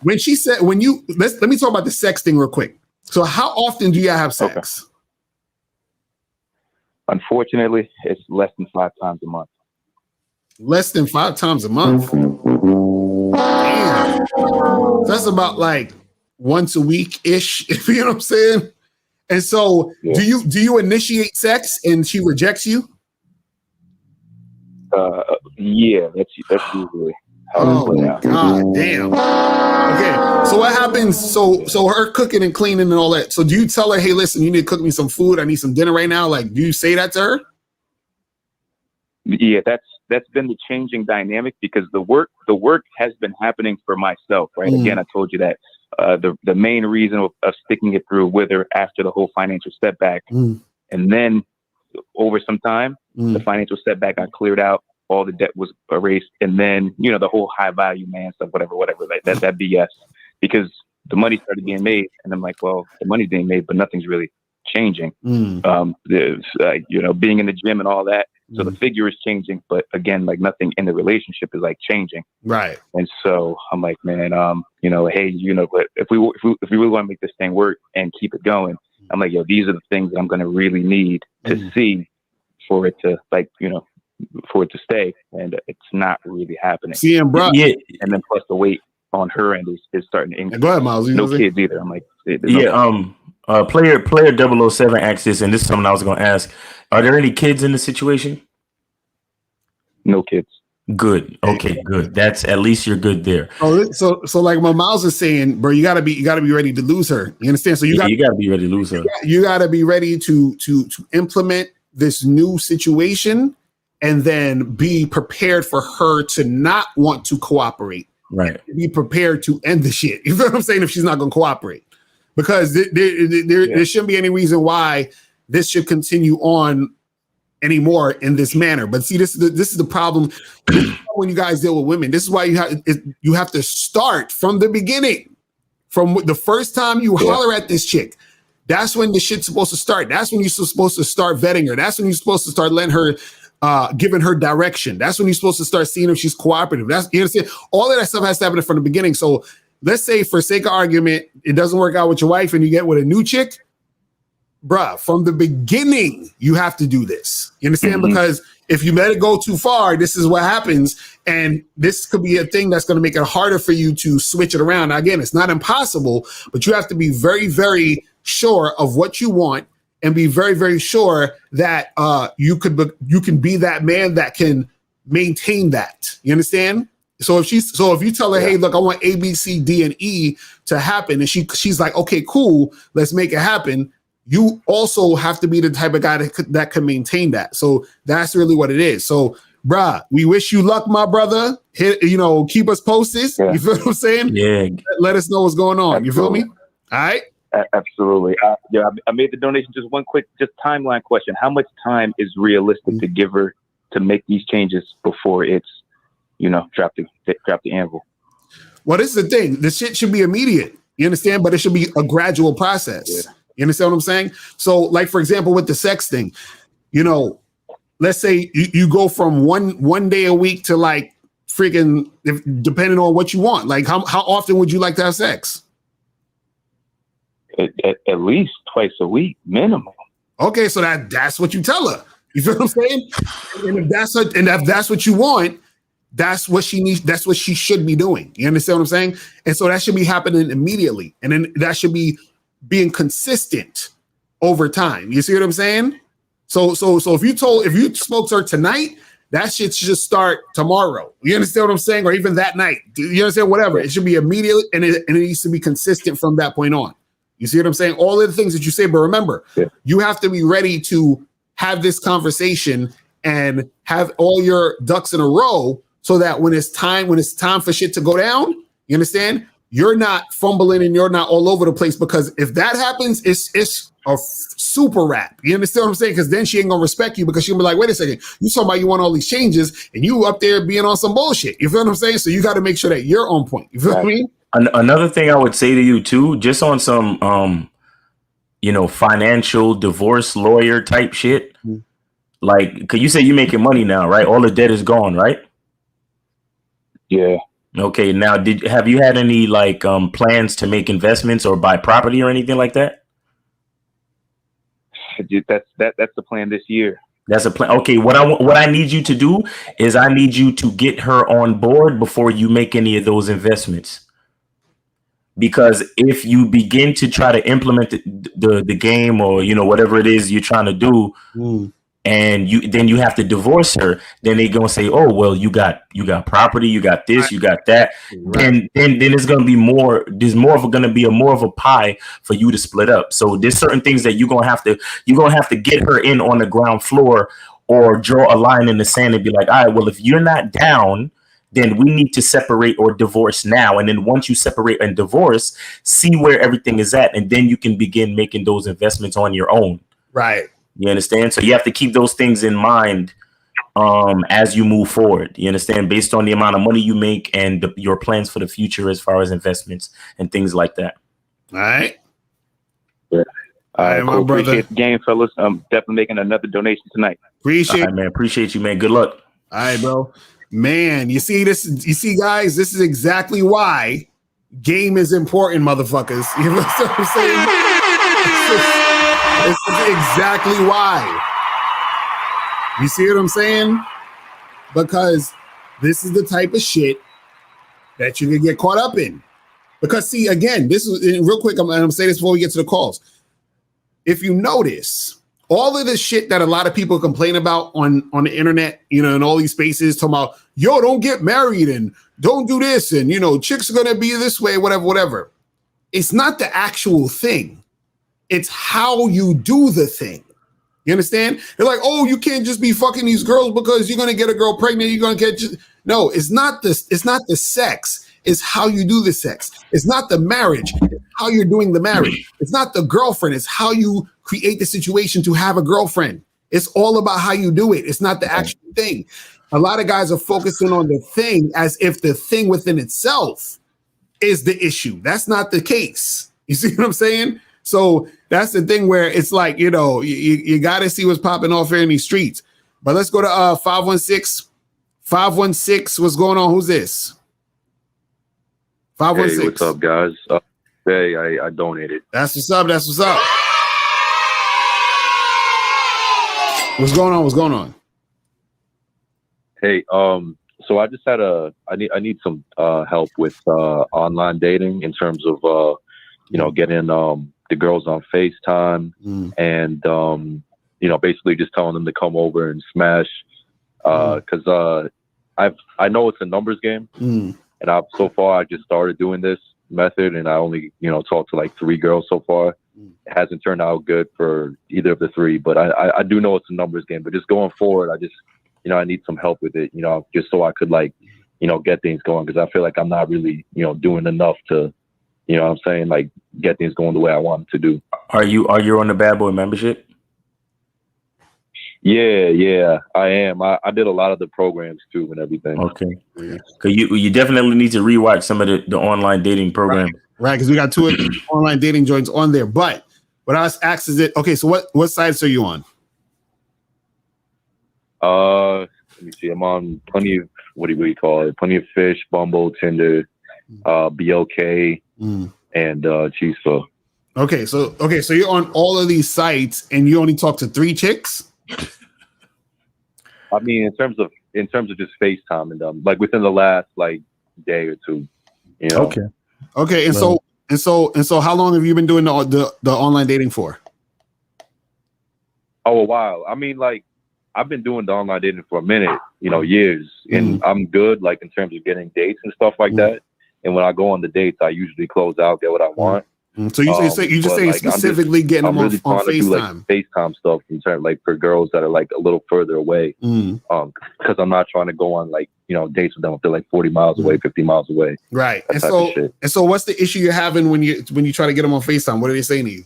when she said, let me talk about the sex thing real quick. So how often do you have sex? Okay. Unfortunately, it's less than 5 times a month. Less than 5 times a month? Damn. That's about like once a week-ish, if you know what I'm saying? And so do you initiate sex and she rejects you? Yeah, that's usually how it out. God damn. Okay, so what happens? So her cooking and cleaning and all that. So do you tell her, hey, listen, you need to cook me some food. I need some dinner right now. Like, do you say that to her? Yeah, that's been the changing dynamic, because the work has been happening for myself, right? Again, I told you that the main reason of sticking it through with her after the whole financial setback, and then over some time, the financial setback got cleared out, all the debt was erased, and then the whole high value man stuff, whatever, like that BS, because the money started being made, and I'm like, well, the money's being made, but nothing's really changing. There's being in the gym and all that. So the figure is changing, but again, like nothing in the relationship is like changing. Right. And so I'm like, man, hey, but if we really want to make this thing work and keep it going, I'm like, yo, these are the things that I'm going to really need to see for it to for it to stay. And it's not really happening. Bro. Yeah. And then plus the weight on her end is starting to increase. Go ahead, Miles. No kids either. I'm like, Player 007 asked this, and this is something I was going to ask. Are there any kids in the situation? No kids. Good. Okay, good. That's at least you're good there. So like what Miles is saying, bro, you gotta be ready to lose her. You understand? So you gotta be ready to lose her. You gotta be ready to implement this new situation, and then be prepared for her to not want to cooperate. Right. Be prepared to end the shit. You feel what I'm saying? If she's not gonna cooperate. Because there shouldn't be any reason why this should continue on anymore in this manner. But see, this is the problem when you guys deal with women. This is why you have to start from the beginning, from the first time you holler at this chick. That's when the shit's supposed to start. That's when you're supposed to start vetting her. That's when you're supposed to start letting her, giving her direction. That's when you're supposed to start seeing if she's cooperative. You understand? All of that stuff has to happen from the beginning. So let's say, for sake of argument, it doesn't work out with your wife and you get with a new chick. Bruh, from the beginning, you have to do this. You understand? Because if you let it go too far, this is what happens. And this could be a thing that's going to make it harder for you to switch it around. Now, again, it's not impossible, but you have to be very, very sure of what you want, and be very, very sure that you can be that man that can maintain that. You understand? So if you tell her, hey, look, I want A, B, C, D, and E to happen, and she's like, okay, cool, let's make it happen. You also have to be the type of guy that can maintain that. So that's really what it is. So, bruh, we wish you luck, my brother. Keep us posted. Yeah. You feel what I'm saying? Yeah. Let us know what's going on. Absolutely. You feel me? All right. Absolutely. I made the donation. Just one quick, timeline question. How much time is realistic to give her to make these changes before it's, drop the anvil? Well, this is the thing. The shit should be immediate. You understand? But it should be a gradual process. Yeah. You understand what I'm saying? So, like, for example, with the sex thing, let's say you go from one day a week to like freaking, depending on what you want. Like, how often would you like to have sex? At least twice a week, minimum. Okay, so that's what you tell her. You feel what I'm saying? And if that's what you want, that's what she needs. That's what she should be doing. You understand what I'm saying? And so that should be happening immediately, and then that should be being consistent over time. You see what I'm saying? So if you spoke to her tonight, that shit should just start tomorrow. You understand what I'm saying? Or even that night. You understand? Whatever. It should be immediate, and it needs to be consistent from that point on. You see what I'm saying? All of the things that you say, but remember, you have to be ready to have this conversation and have all your ducks in a row, so that when it's time for shit to go down, you understand? You're not fumbling and you're not all over the place, because if that happens, it's a super wrap. You understand what I'm saying? Because then she ain't gonna respect you, because she'll be like, wait a second, you talking about you want all these changes and you up there being on some bullshit. You feel what I'm saying? So you got to make sure that you're on point. You feel what I mean? Another thing I would say to you too, just on some financial divorce lawyer type shit, like, because you say you're making money now, right? All the debt is gone, right? Yeah. Okay. Now, have you had any plans to make investments or buy property or anything like that? That's the plan this year. That's a plan. Okay. What I need you to do is I need you to get her on board before you make any of those investments. Because if you begin to try to implement the game, or whatever it is you're trying to do, and you have to divorce her, then they're gonna say, oh well, you got property, you got this, you got that, and then it's gonna be more. There's more of a pie for you to split up. So there's certain things that you're gonna have to get her in on the ground floor, or draw a line in the sand and be like, all right, well, if you're not down, then we need to separate or divorce now. And then once you separate and divorce, see where everything is at. And then you can begin making those investments on your own. Right. You understand? So you have to keep those things in mind as you move forward. You understand? Based on the amount of money you make and your plans for the future as far as investments and things like that. All right. Yeah. All right, my cool. brother. Appreciate the game, fellas. I'm definitely making another donation tonight. Appreciate man. Appreciate you, man. Good luck. All right, bro. Man, you see this? You see, guys, this is exactly why game is important, motherfuckers. You know what I'm saying? This is exactly why. You see what I'm saying? Because this is the type of shit that you can get caught up in. Because see, again, this is real quick. I'm gonna say this before we get to the calls. If you notice, all of this shit that a lot of people complain about on the internet, you know, in all these spaces, talking about, yo, don't get married and don't do this, and you know, chicks are gonna be this way, whatever. It's not the actual thing. It's how you do the thing. You understand? They're like, oh, you can't just be fucking these girls because you're gonna get a girl pregnant. You're gonna get no. It's not this. It's not the sex. It's how you do the sex. It's not the marriage. It's how you're doing the marriage. It's not the girlfriend. It's how you create the situation to have a girlfriend. It's all about how you do it. It's not the actual thing. A lot of guys are focusing on the thing as if the thing within itself is the issue. That's not the case. You see what I'm saying? So that's the thing where it's like, you know, you got to see what's popping off here in these streets. But let's go to 516. 516, what's going on? Who's this? 516. Hey, what's up, guys? Hey, I donated. That's what's up. That's what's up. What's going on? What's going on? Hey, so I just had I need some help with online dating in terms of you know, getting the girls on FaceTime and you know, basically just telling them to come over and smash because I know it's a numbers game and so far I just started doing this method and I only, you know, talked to like 3 girls so far. It hasn't turned out good for either of the 3, but I do know it's a numbers game. But just going forward, I just, you know, I need some help with it, you know, just so I could like, you know, get things going because I feel like I'm not really, you know, doing enough to, you know what I'm saying, like get things going the way I want them to do. Are you on the Bad Boy membership? Yeah, I am. I did a lot of the programs too and everything. Okay. Because you definitely need to rewatch some of the online dating programs. Right, because we got 2 online dating joints on there. But what I was asked is it okay, so what sites are you on? Let me see. I'm on plenty of what do you call it? Plenty of Fish, Bumble, Tinder, BOK, and Chispa. Okay, so you're on all of these sites and you only talk to 3 chicks? I mean, in terms of just FaceTime and like within the last like day or 2, you know. Okay, and so how long have you been doing the online dating for? Oh, a while. I mean, like I've been doing the online dating for a minute, you know, years, and I'm good like in terms of getting dates and stuff like that. And when I go on the dates, I usually close out, get what I want. So you just saying like, specifically getting them really on FaceTime. To do, like, FaceTime stuff in terms like for girls that are like a little further away. Because I'm not trying to go on like, you know, dates with them if they're like 40 miles away, 50 miles away. Right. And so what's the issue you're having when you try to get them on FaceTime? What are they saying to you?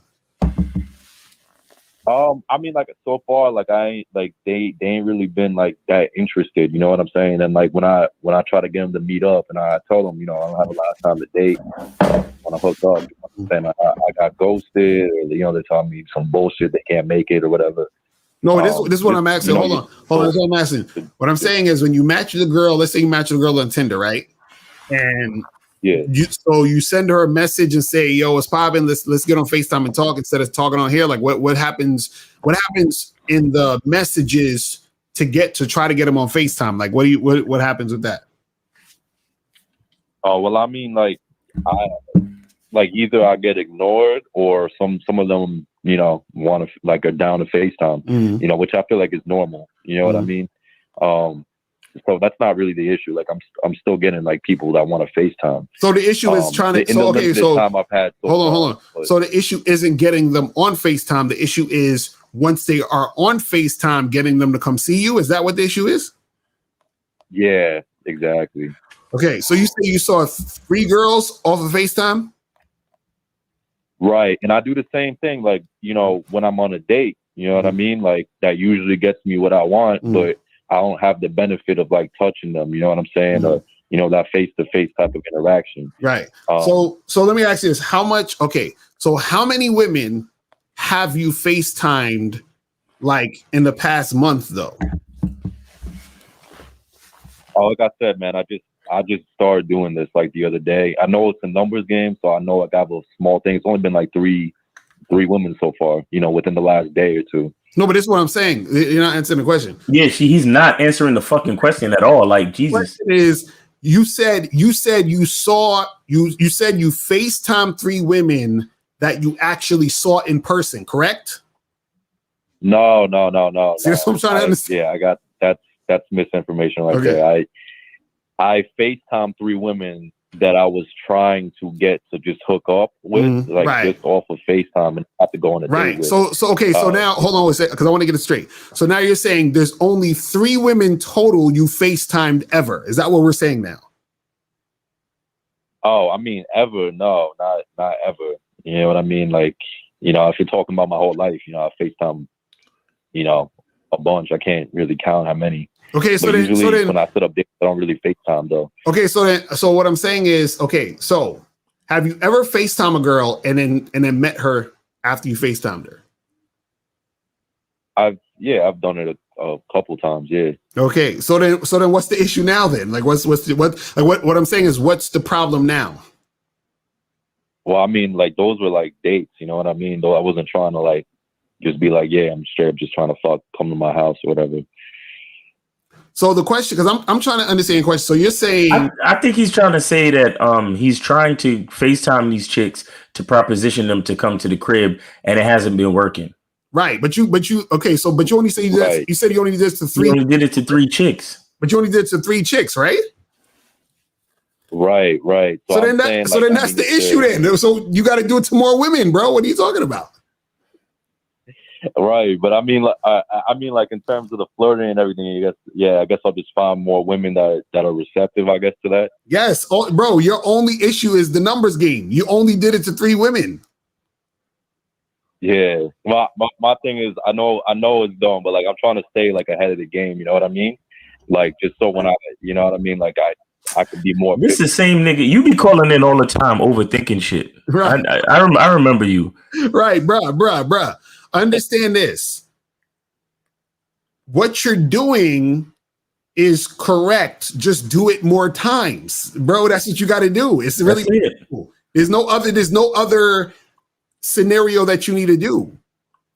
I mean, like so far, like I ain't like they ain't really been like that interested. You know what I'm saying? And like when I try to get them to meet up, and I tell them, you know, I don't have a lot of time to date. When I hook up, then I got ghosted, or you know, they tell me some bullshit, they can't make it or whatever. No, this is what I'm asking. Hold on. That's what I'm asking. What I'm saying is when you match the girl, let's say you match the girl on Tinder, right? And you send her a message and say, "Yo, it's popping. Let's get on FaceTime and talk instead of talking on here." Like, what happens? What happens in the messages to try to get them on FaceTime? Like, what happens with that? Oh well, I mean, like, either I get ignored or some of them, you know, want to like are down to FaceTime, you know, which I feel like is normal. You know what I mean? So that's not really the issue. Like I'm still getting like people that want to FaceTime. So the issue is trying to. So time I've had. Hold on. So the issue isn't getting them on FaceTime. The issue is once they are on FaceTime, getting them to come see you? Is that what the issue is? Yeah, exactly. Okay, so you say you saw 3 girls off of FaceTime? Right. And I do the same thing, like, you know, when I'm on a date, you know what I mean? Like, that usually gets me what I want, but I don't have the benefit of like touching them, you know what I'm saying? Or, you know, that face-to-face type of interaction. Right. So let me ask you this. How many women have you FaceTimed like in the past month though? Oh, like I said, man, I just started doing this like the other day. I know it's a numbers game, so I know I got a small thing. It's only been like three women so far, you know, within the last day or two. No, but this is what I'm saying. You're not answering the question. Yeah, he's not answering the fucking question at all. Like, Jesus. The question is, you said you FaceTime 3 women that you actually saw in person, correct? No. See, that's what I'm trying to understand. Yeah, I got that's misinformation right there. I FaceTime 3 women that I was trying to get to just hook up with, just off of FaceTime, and have to go on a date with. So now hold on a second, because I want to get it straight. So now you're saying there's only 3 women total you FaceTimed ever. Is that what we're saying now? Oh, I mean, ever? No, not ever. You know what I mean? Like, you know, if you're talking about my whole life, you know, I FaceTime, you know, a bunch. I can't really count how many. Okay, so then when I set up dates, I don't really FaceTime though. Okay, so what I'm saying is, okay, so have you ever FaceTime a girl and then met her after you FaceTimed her? I've done it a couple times, yeah. Okay, so then what's the issue now then? Like what I'm saying is, what's the problem now? Well, I mean, like those were like dates, you know what I mean? Though I wasn't trying to like just be like, yeah, I'm straight up just trying to fuck, come to my house or whatever. So the question, because I'm trying to understand your question. So you're saying, I think he's trying to say that he's trying to FaceTime these chicks to proposition them to come to the crib, and it hasn't been working. Right, but you okay. So but you only say you said you only did it to 3. You only did it to 3 chicks. But you only did it to 3 chicks, right? Right. So then that's the issue then. So you got to do it to more women, bro. What are you talking about? Right, but I mean, like in terms of the flirting and everything, I guess I'll just find more women that are receptive, I guess, to that. Yes, bro. Your only issue is the numbers game. You only did it to 3 women. Yeah, my thing is, I know it's dumb, but like I'm trying to stay like ahead of the game. You know what I mean? Like just so when you know what I mean? Like I could be more. This is the same nigga. You be calling in all the time, overthinking shit. Right. I remember you. Right, bruh. Understand this. What you're doing is correct. Just do it more times, bro. That's what you got to do. It's really cool. There's no other scenario that you need to do.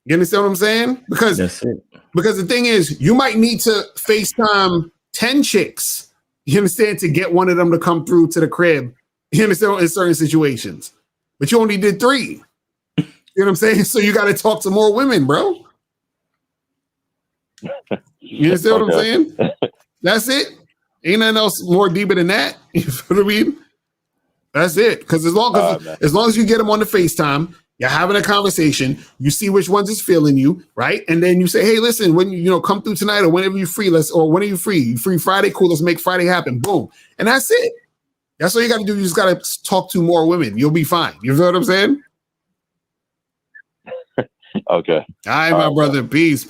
You understand what I'm saying? Because the thing is, you might need to FaceTime 10 chicks. You understand, to get one of them to come through to the crib. You understand, in certain situations, but you only did 3. You know what I'm saying? So you got to talk to more women, bro. You understand what I'm saying? That's it. Ain't nothing else more deeper than that. You know what I mean? That's it. Because as long as you get them on the FaceTime, you're having a conversation, you see which ones is feeling you, right? And then you say, hey, listen, when you come through tonight or whenever you're free, when are you free? You free Friday? Cool, let's make Friday happen. Boom. And that's it. That's all you got to do. You just got to talk to more women. You'll be fine. You know what I'm saying? Okay. All right, my brother. Peace.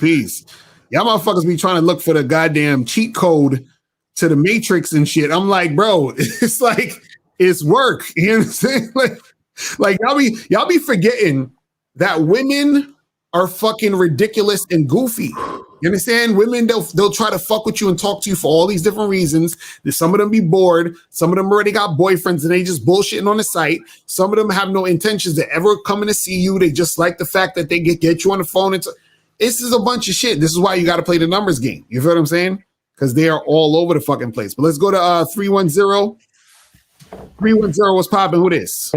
Y'all motherfuckers be trying to look for the goddamn cheat code to the Matrix and shit. I'm like, bro, it's like, it's work. You understand? Like y'all be forgetting that women are fucking ridiculous and goofy. You understand? Women, they'll try to fuck with you and talk to you for all these different reasons. Some of them be bored. Some of them already got boyfriends and they just bullshitting on the site. Some of them have no intentions to ever coming to see you. They just like the fact that they get you on the phone. This is a bunch of shit. This is why you got to play the numbers game. You feel what I'm saying? Because they are all over the fucking place. But let's go to 310. 310, what's popping? Who this?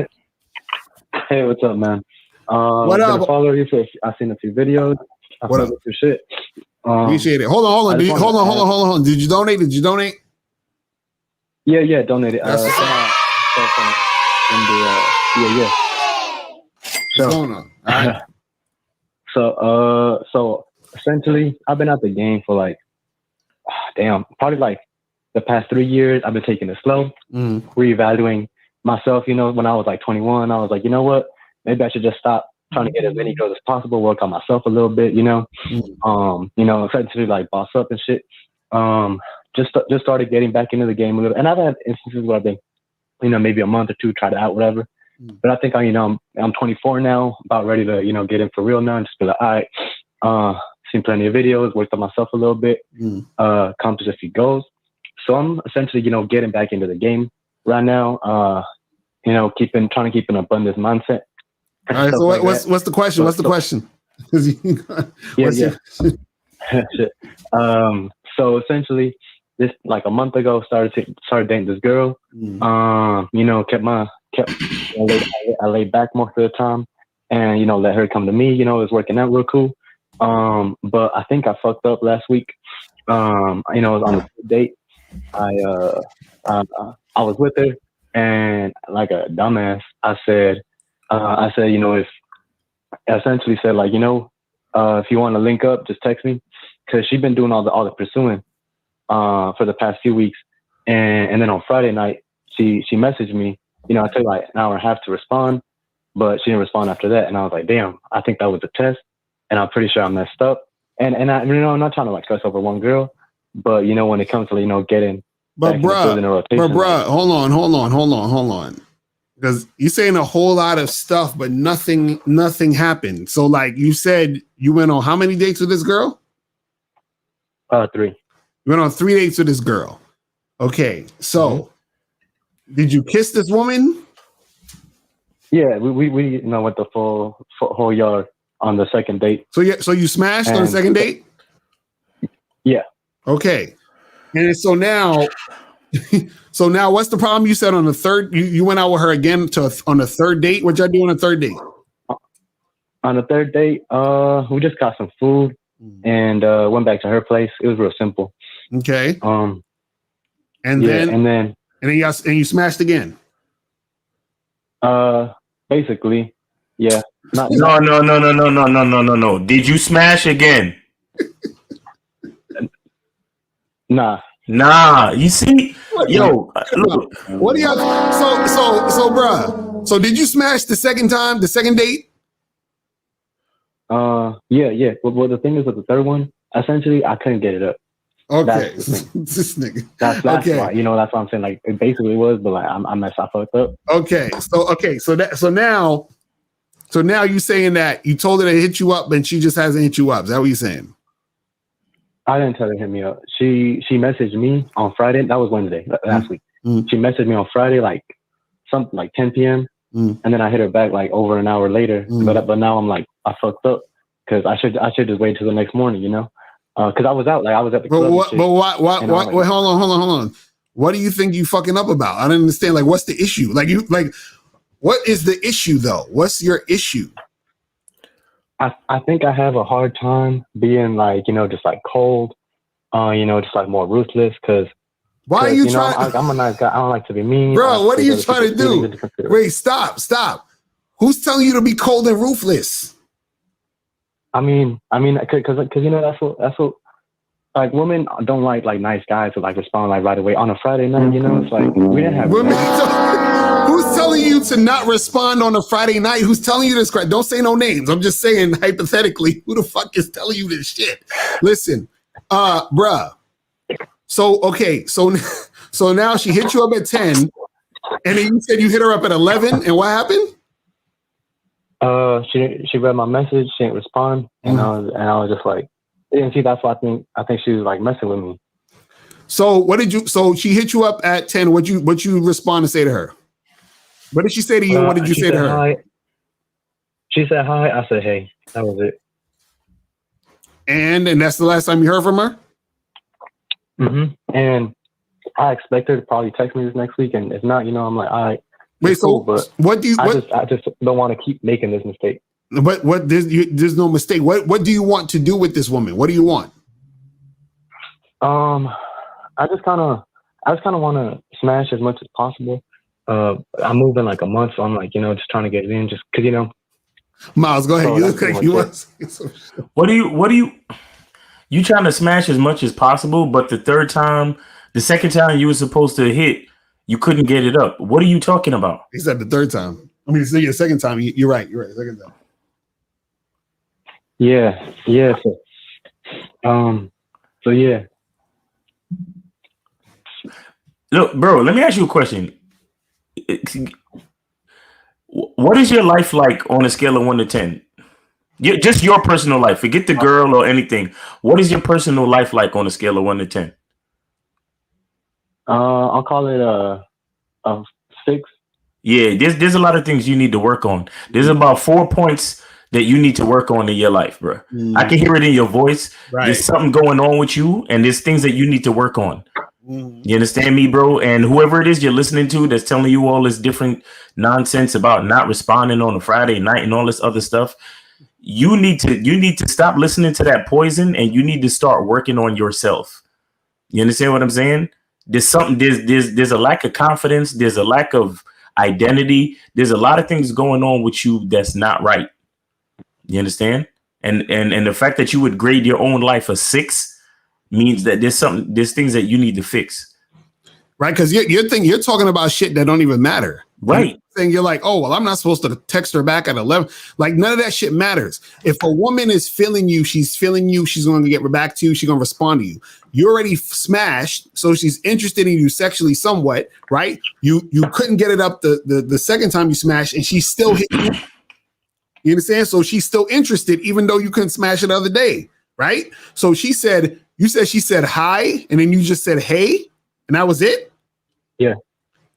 Hey, what's up, man? What up? I follow you for. I've seen a few videos. What up? Your shit. Appreciate it. Hold on. Hold on. Did you donate? Yeah, donated. That's yeah. what's going on. All right. So essentially, I've been at the game for like, probably like the past 3 years. I've been taking it slow, reevaluating myself. You know, when I was like 21, I was like, you know what? Maybe I should just stop trying to get as many girls as possible, work on myself a little bit. You know, essentially like boss up and shit. Just started getting back into the game a little, and I've had instances where I've been, maybe a month or two, try it out, whatever. But I think I'm 24 now, about ready to, get in for real now and just be like, all right, seen plenty of videos, worked on myself a little bit, accomplished a few goals. So I'm essentially, getting back into the game right now, trying to keep an abundance mindset. All right, so what's the question? What's the question? So essentially, this like a month ago, started dating this girl. I laid back most of the time, and let her come to me. It was working out real cool. But I think I fucked up last week. It was on a date. I was with her, and like a dumbass, I said, if essentially said like, if you want to link up, just text me, because she'd been doing all the pursuing for the past few weeks, and then on Friday night she messaged me. I took like an hour and a half to respond, but she didn't respond after that, and I was like, damn, I think that was a test, and I'm pretty sure I messed up. And I, I'm not trying to like stress over one girl, but when it comes to getting. But bruh, hold on. Because you're saying a whole lot of stuff, but nothing happened. So like you said, you went on how many dates with this girl? 3. You went on 3 dates with this girl. Okay, so did you kiss this woman? Yeah, we went the full whole yard on the second date. So you smashed on the second date? Yeah. Okay. And so now what's the problem? You said on the third, you went out with her again on the third date. What y'all do on the third date? On the third date, we just got some food and went back to her place. It was real simple. Okay. And yeah, then you smashed again. Basically, yeah. No. Did you smash again? Nah, you see, yo, look. What do y'all? So, bruh. So, did you smash the second time, the second date? Yeah. Well, the thing is with the third one, essentially, I couldn't get it up. Okay, this nigga. That's okay. why. That's what I'm saying. Like, it basically was, but like, I fucked up. Okay, so now you saying that you told her to hit you up, and she just hasn't hit you up. Is that what you're saying? I didn't tell her to hit me up. She messaged me on Friday. That was Wednesday last week. She messaged me on Friday, like something like 10 p.m. And then I hit her back like over an hour later. But now I'm like, I fucked up, because I should just wait till the next morning, because I was out, like I was at the club. But what? Hold on. What do you think you fucking up about? I don't understand. Like, what's the issue? What is the issue though? What's your issue? I think I have a hard time being like, just like cold, just like more ruthless. Because why are you trying? I'm a nice guy. I don't like to be mean. Bro, what are you trying to do? Wait, stop. Who's telling you to be cold and ruthless? I mean, because that's what like women don't like nice guys to like respond like right away on a Friday night. It's like we didn't have. Who's telling you to not respond on a Friday night? Who's telling you this crap? Don't say no names. I'm just saying hypothetically, who the fuck is telling you this shit? Listen, bruh. So okay, so now she hit you up at 10, and then you said you hit her up at 11, and what happened? She read my message, she didn't respond, and I was just like, and see, that's why I think she was like messing with me. So so she hit you up at 10. What you respond and say to her? What did she say to you? What did you say to her? Hi. She said hi. I said hey. That was it. And that's the last time you heard from her? And I expect her to probably text me this next week, and if not, I'm like, all right. Wait, so cool, but what do you? I just don't want to keep making this mistake. What? There's no mistake. What do you want to do with this woman? What do you want? I just kind of want to smash as much as possible. I'm moving like a month, so I'm like, just trying to get it in, just because Miles, go ahead. So You that's look like pretty you much want to say some shit. What do you trying to smash as much as possible, but the second time you were supposed to hit, you couldn't get it up. What are you talking about? He said the third time. I mean, the second time. You're right. You're right. Second time. Yeah. So yeah. Look, bro, let me ask you a question. What is your life like on a scale of 1 to 10? Just your personal life. Forget the girl or anything. What is your personal life like on a scale of 1 to 10? I'll call it a 6. Yeah, there's a lot of things you need to work on. There's about 4 points that you need to work on in your life, bro. I can hear it in your voice. Right. There's something going on with you, and there's things that you need to work on. You understand me, bro? And whoever it is you're listening to that's telling you all this different nonsense about not responding on a Friday night and all this other stuff, you need to stop listening to that poison, and you need to start working on yourself. You understand what I'm saying? There's a lack of confidence. There's a lack of identity. There's a lot of things going on with you that's not right. You understand? And the fact that you would grade your own life a 6 means that there's things that you need to fix. Right, because you're talking about shit that don't even matter. Right. You're like, oh, well, I'm not supposed to text her back at 11. Like, none of that shit matters. If a woman is feeling you, she's going to get back to you. She's going to respond to you. You already smashed, so she's interested in you sexually somewhat, right? You couldn't get it up the second time you smashed, and she still hit you. You understand? So she's still interested, even though you couldn't smash it the other day, right? So she said hi, and then you just said hey, and that was it? Yeah.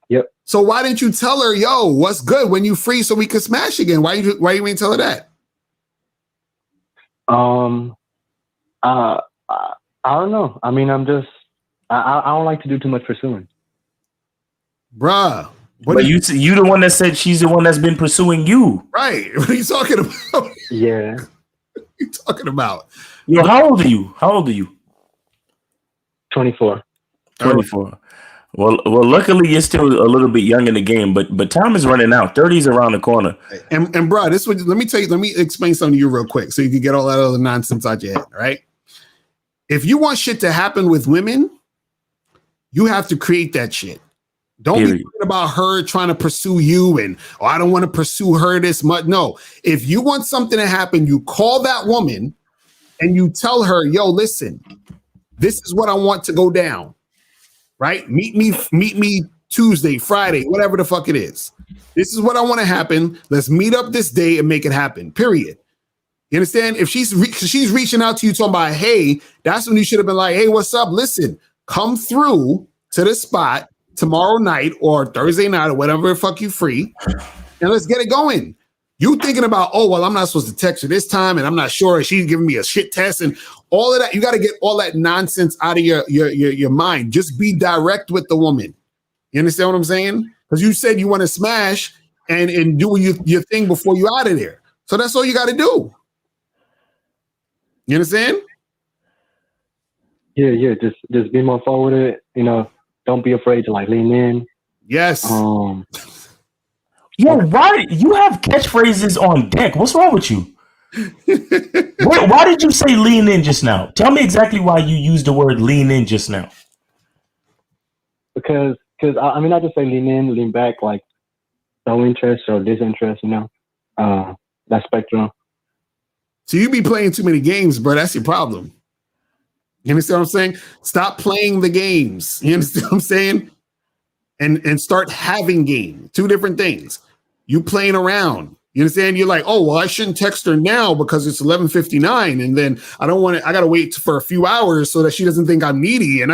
Yep. So why didn't you tell her, yo, what's good when you free so we could smash again? Why you didn't tell her that? I don't know. I mean, I don't like to do too much pursuing. Bruh. But you the one that said she's the one that's been pursuing you. Right. What are you talking about? Yeah. What are you talking about? Yo, how old are you? 24. 24. Well, luckily you're still a little bit young in the game, but time is running out. 30 is around the corner. And bro, let me explain something to you real quick so you can get all that other nonsense out your head, right? If you want shit to happen with women, you have to create that shit. Don't be thinking about her trying to pursue you and, I don't want to pursue her this much. No, if you want something to happen, you call that woman and you tell her, yo, listen, this is what I want to go down, right? Meet me Tuesday, Friday, whatever the fuck it is. This is what I want to happen. Let's meet up this day and make it happen, period. You understand? If she's reaching out to you talking about, hey, that's when you should have been like, hey, what's up? Listen, come through to the spot tomorrow night or Thursday night or whatever the fuck you free, and let's get it going. You thinking about, oh, well, I'm not supposed to text her this time, and I'm not sure she's giving me a shit test and all of that. You got to get all that nonsense out of your mind. Just be direct with the woman. You understand what I'm saying? Because you said you want to smash and do your thing before you out of there. So that's all you got to do. You understand? Yeah. Just be more forward with it. You know, don't be afraid to like lean in. Yes. Yo, why you have catchphrases on deck? What's wrong with you? Why did you say lean in just now? Tell me exactly why you used the word lean in just now. Because I mean, I just say lean in, lean back, like no interest or disinterest, you know, that spectrum. So you be playing too many games, bro. That's your problem. You understand what I'm saying? Stop playing the games. You understand what I'm saying? And start having game. Two different things. You playing around. You understand? You're like, oh, well, I shouldn't text her now because it's 11:59. And then I got to wait for a few hours so that she doesn't think I'm needy. And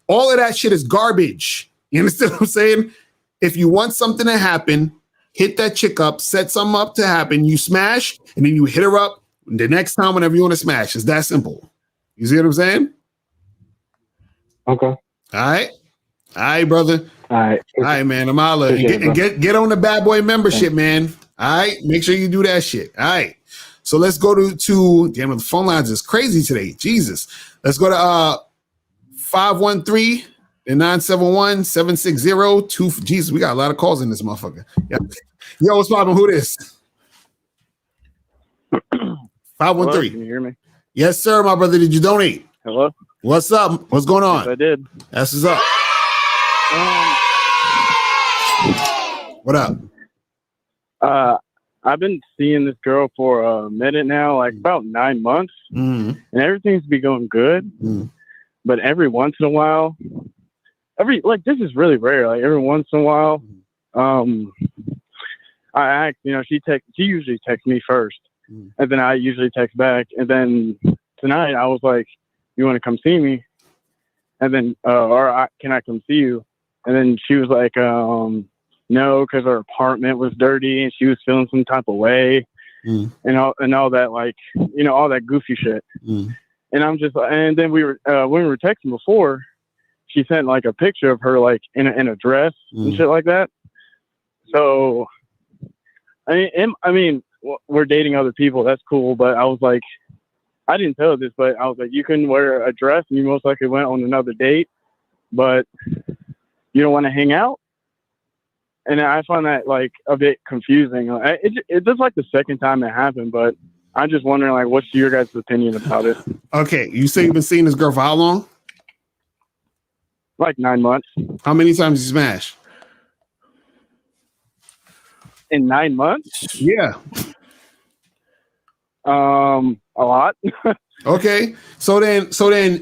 all of that shit is garbage. You understand what I'm saying? If you want something to happen, hit that chick up, set something up to happen. You smash, and then you hit her up the next time whenever you want to smash. It's that simple. You see what I'm saying? Okay. All right, brother. All right, man. I'm holla. Get on the bad boy membership, man. All right. Make sure you do that shit. All right. So let's go to damn, the phone lines is crazy today. Jesus. Let's go to 513 and 971-760-2. Jesus, we got a lot of calls in this motherfucker. Yeah. Yo, what's poppin'? Who this? 513. Can you hear me? Yes, sir, my brother. Did you donate? Hello? What's up? What's going on? Yes, I did. That's what's up. What up? I've been seeing this girl for a minute now, like about 9 months, and everything's been going good. But every once in a while, this is really rare. Like every once in a while, I act, she usually texts me first, and then I usually text back. And then tonight I was like, "You want to come see me?" And then, can I come see you? And then she was like, no, because her apartment was dirty and she was feeling some type of way, and all that, like, all that goofy shit. And I'm just, and then when we were texting before, she sent like a picture of her like in a dress and shit like that. So, I mean, we're dating other people. That's cool. But I was like, I didn't tell her this, but I was like, you couldn't wear a dress and you most likely went on another date, but you don't want to hang out. And I find that like a bit confusing. It's just like the second time it happened, but I'm just wondering, like, what's your guys' opinion about it? Okay, you say you've been seeing this girl for how long? Like 9 months. How many times you smash? In 9 months? Yeah. A lot. Okay. So then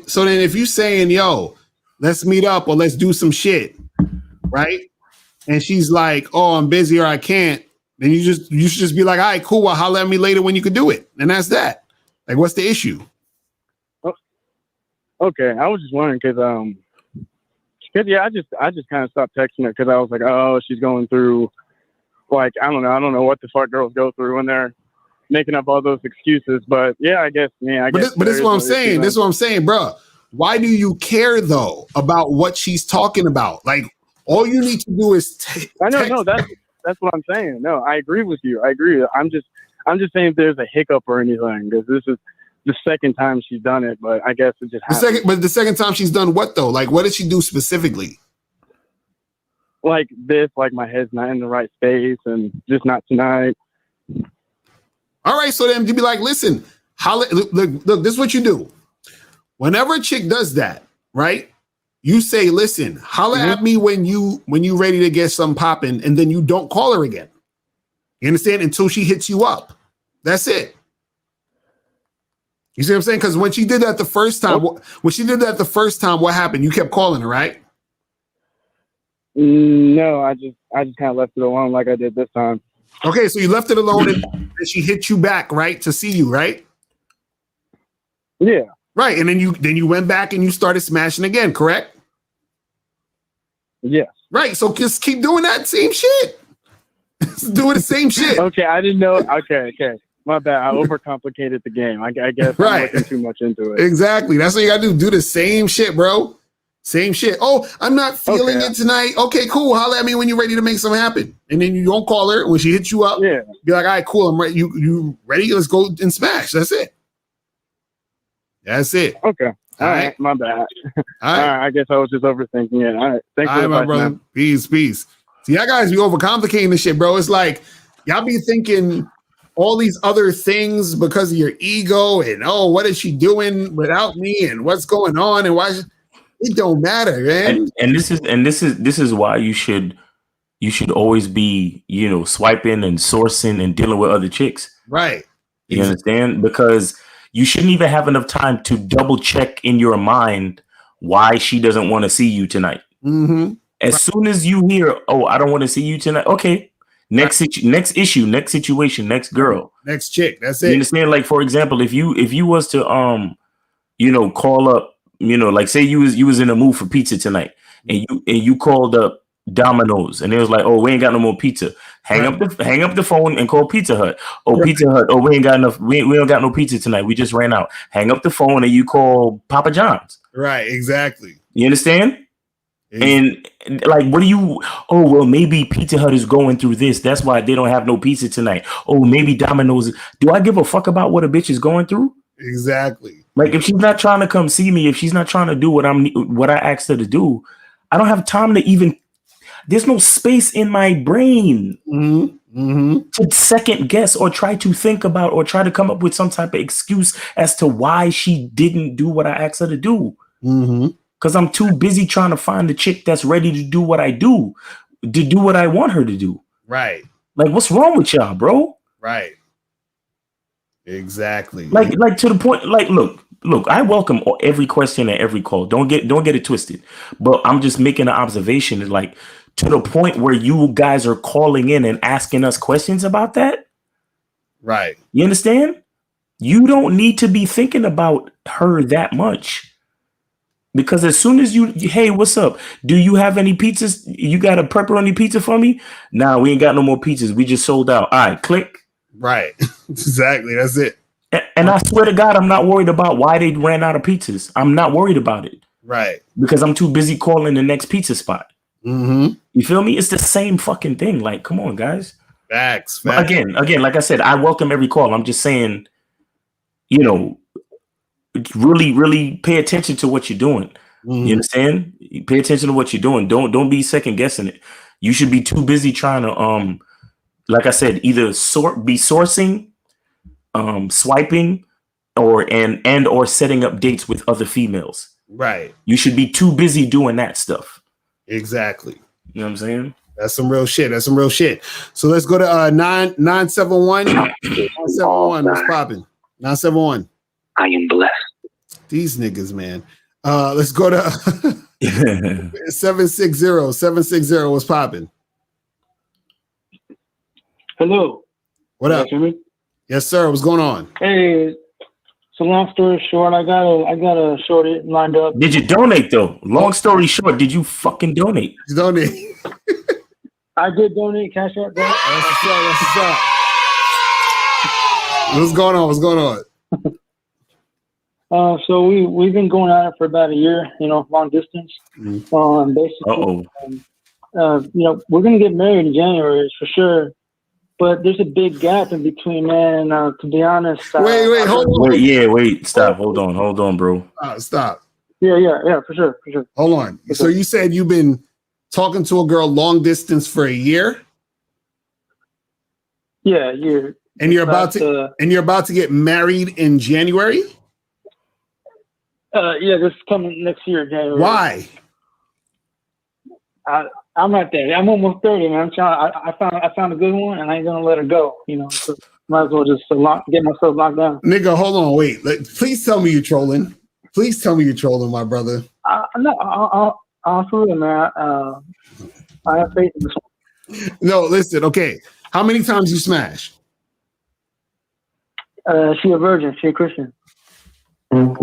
if you saying, yo, let's meet up or let's do some shit, right? And she's like, oh, I'm busy or I can't, then you should just be like, all right, cool. Well, holler at me later when you can do it. And that's that. Like, what's the issue? Okay. I was just wondering because yeah, I just kind of stopped texting her because I was like, oh, she's going through, like, I don't know what the fuck girls go through when they're making up all those excuses. But yeah, I guess. But this is what I'm saying. This is what I'm saying, bro. Why do you care though about what she's talking about? Like, all you need to do is no, that's what I'm saying. No, I agree with you. I agree. I'm just saying if there's a hiccup or anything, because this is the second time she's done it, but I guess it just happened. The second time she's done what though? Like, what did she do specifically? Like this, like my head's not in the right space and just not tonight. All right, so then you be like, listen, look, this is what you do. Whenever a chick does that, right? You say, listen, holler at me when you ready to get something popping, and then you don't call her again. You understand? Until she hits you up. That's it. You see what I'm saying? Because when she did that the first time, what happened? You kept calling her, right? No, I just kind of left it alone like I did this time. Okay, so you left it alone and she hit you back, right? To see you, right? Yeah. Right, and then you went back and you started smashing again, correct? Yes. Right, so just keep doing that same shit. Doing the same shit. Okay, I didn't know. Okay. My bad. I overcomplicated the game. I guess I'm looking too much into it. Exactly. That's what you gotta do. Do the same shit, bro. Same shit. Oh, I'm not feeling it tonight. Okay, cool. Holler at me when you're ready to make something happen. And then you don't call her. When she hits you up, be like, all right, cool. I'm ready. You ready? Let's go and smash. That's it. That's it. Okay. All right. My bad. All right. I guess I was just overthinking it. All right. Thanks for the my brother. Man. Peace. See, y'all guys be overcomplicating this shit, bro. It's like y'all be thinking all these other things because of your ego and what is she doing without me and what's going on and why it don't matter, man. And this is why you should always be, swiping and sourcing and dealing with other chicks. Right. You understand? Because you shouldn't even have enough time to double check in your mind why she doesn't want to see you tonight. Mm-hmm. As soon as you hear, oh, I don't want to see you tonight. Okay. Next issue, next situation, next girl. Next chick. That's it. You understand? Like, for example, if you was to call up, like say you was in a mood for pizza tonight and you called up Domino's and it was like, oh, we ain't got no more pizza. Hang up the phone and call Pizza Hut. Oh, Pizza Hut. Oh, we ain't got enough. We don't got no pizza tonight. We just ran out. Hang up the phone and you call Papa John's. Right. Exactly. You understand? And like, what do you? Oh, well, maybe Pizza Hut is going through this. That's why they don't have no pizza tonight. Oh, maybe Domino's. Do I give a fuck about what a bitch is going through? Exactly. Like, if she's not trying to come see me, if she's not trying to do what I asked her to do, I don't have time to even. There's no space in my brain to second guess or try to think about or try to come up with some type of excuse as to why she didn't do what I asked her to do. Because I'm too busy trying to find the chick that's ready to do what I do, to do what I want her to do. Right. Like, what's wrong with y'all, bro? Right. Exactly. Like to the point. Like, look. I welcome every question and every call. Don't get it twisted. But I'm just making an observation. Like, to the point where you guys are calling in and asking us questions about that. Right. You understand? You don't need to be thinking about her that much. Because as soon as hey, what's up? Do you have any pizzas? You got a pepperoni pizza for me? Nah, we ain't got no more pizzas. We just sold out. All right, click. Right. Exactly. That's it. And I swear to God, I'm not worried about why they ran out of pizzas. I'm not worried about it. Right. Because I'm too busy calling the next pizza spot. You feel me? It's the same fucking thing. Like, come on, guys. Facts. Again, like I said, I welcome every call. I'm just saying, really, really pay attention to what you're doing. You understand? Pay attention to what you're doing. Don't be second guessing it. You should be too busy trying to like I said, either be sourcing, swiping, or setting up dates with other females. Right. You should be too busy doing that stuff. Exactly. You know what I'm saying? That's some real shit. So let's go to 971. 971. What's popping? 971. I am blessed. These niggas, man. Let's go to 760. 760. What's popping? Hello. What up? Yes, sir. What's going on? Hey. So long story short, I got a shorty lined up. Did you donate though? Long story short, did you fucking donate? You donate. I did donate. Cash out. That's what's up. What's going on? So we've been going at it for about a year. Long distance. Basically, we're gonna get married in January for sure. But there's a big gap in between, man. And to be honest, wait, hold on. Wait, stop. Hold on, bro. Stop. Yeah, for sure. Hold on. So you said you've been talking to a girl long distance for a year? Yeah, a year. And you're about to get married in January? Yeah, this is coming next year, January. Why? I'm not there. I'm almost 30, man. I found a good one, and I ain't gonna let her go. So might as well just get myself locked down. Nigga, hold on, wait. Please tell me you're trolling. Please tell me you're trolling, my brother. No, I'm for real, man. I have faith in this one. No, listen. Okay, how many times you smash? She a virgin. She a Christian. Like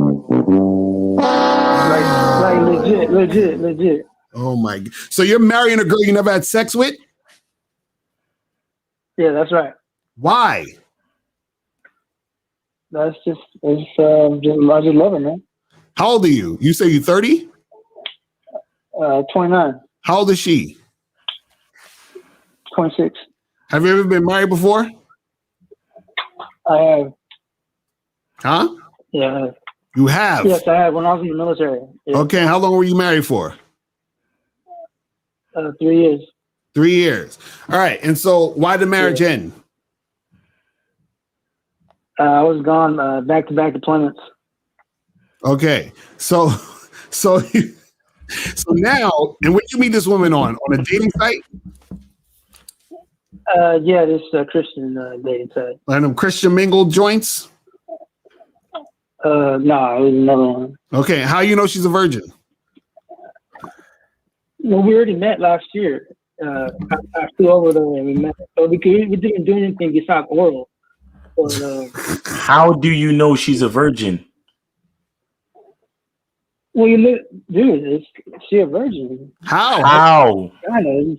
legit. Oh my God. So you're marrying a girl you never had sex with? Yeah, that's right. Why? I just love her, man. How old are you? You say you're 30? 29. How old is she? 26. Have you ever been married before? I have. Huh? Yeah, I have. You have? Yes, I have. When I was in the military. Yeah. Okay, how long were you married for? 3 years. 3 years. All right. And so why the marriage end? I was gone back-to-back deployments. Okay. So now, and what you meet this woman on a dating site? Yeah, this Christian dating site. And them Christian mingled joints? No, it was another one. Okay. How you know she's a virgin? Well, we already met last year. I flew over there and we met. So we didn't do anything besides oral. But, how do you know she's a virgin? Well, dude, she a virgin. How? I know.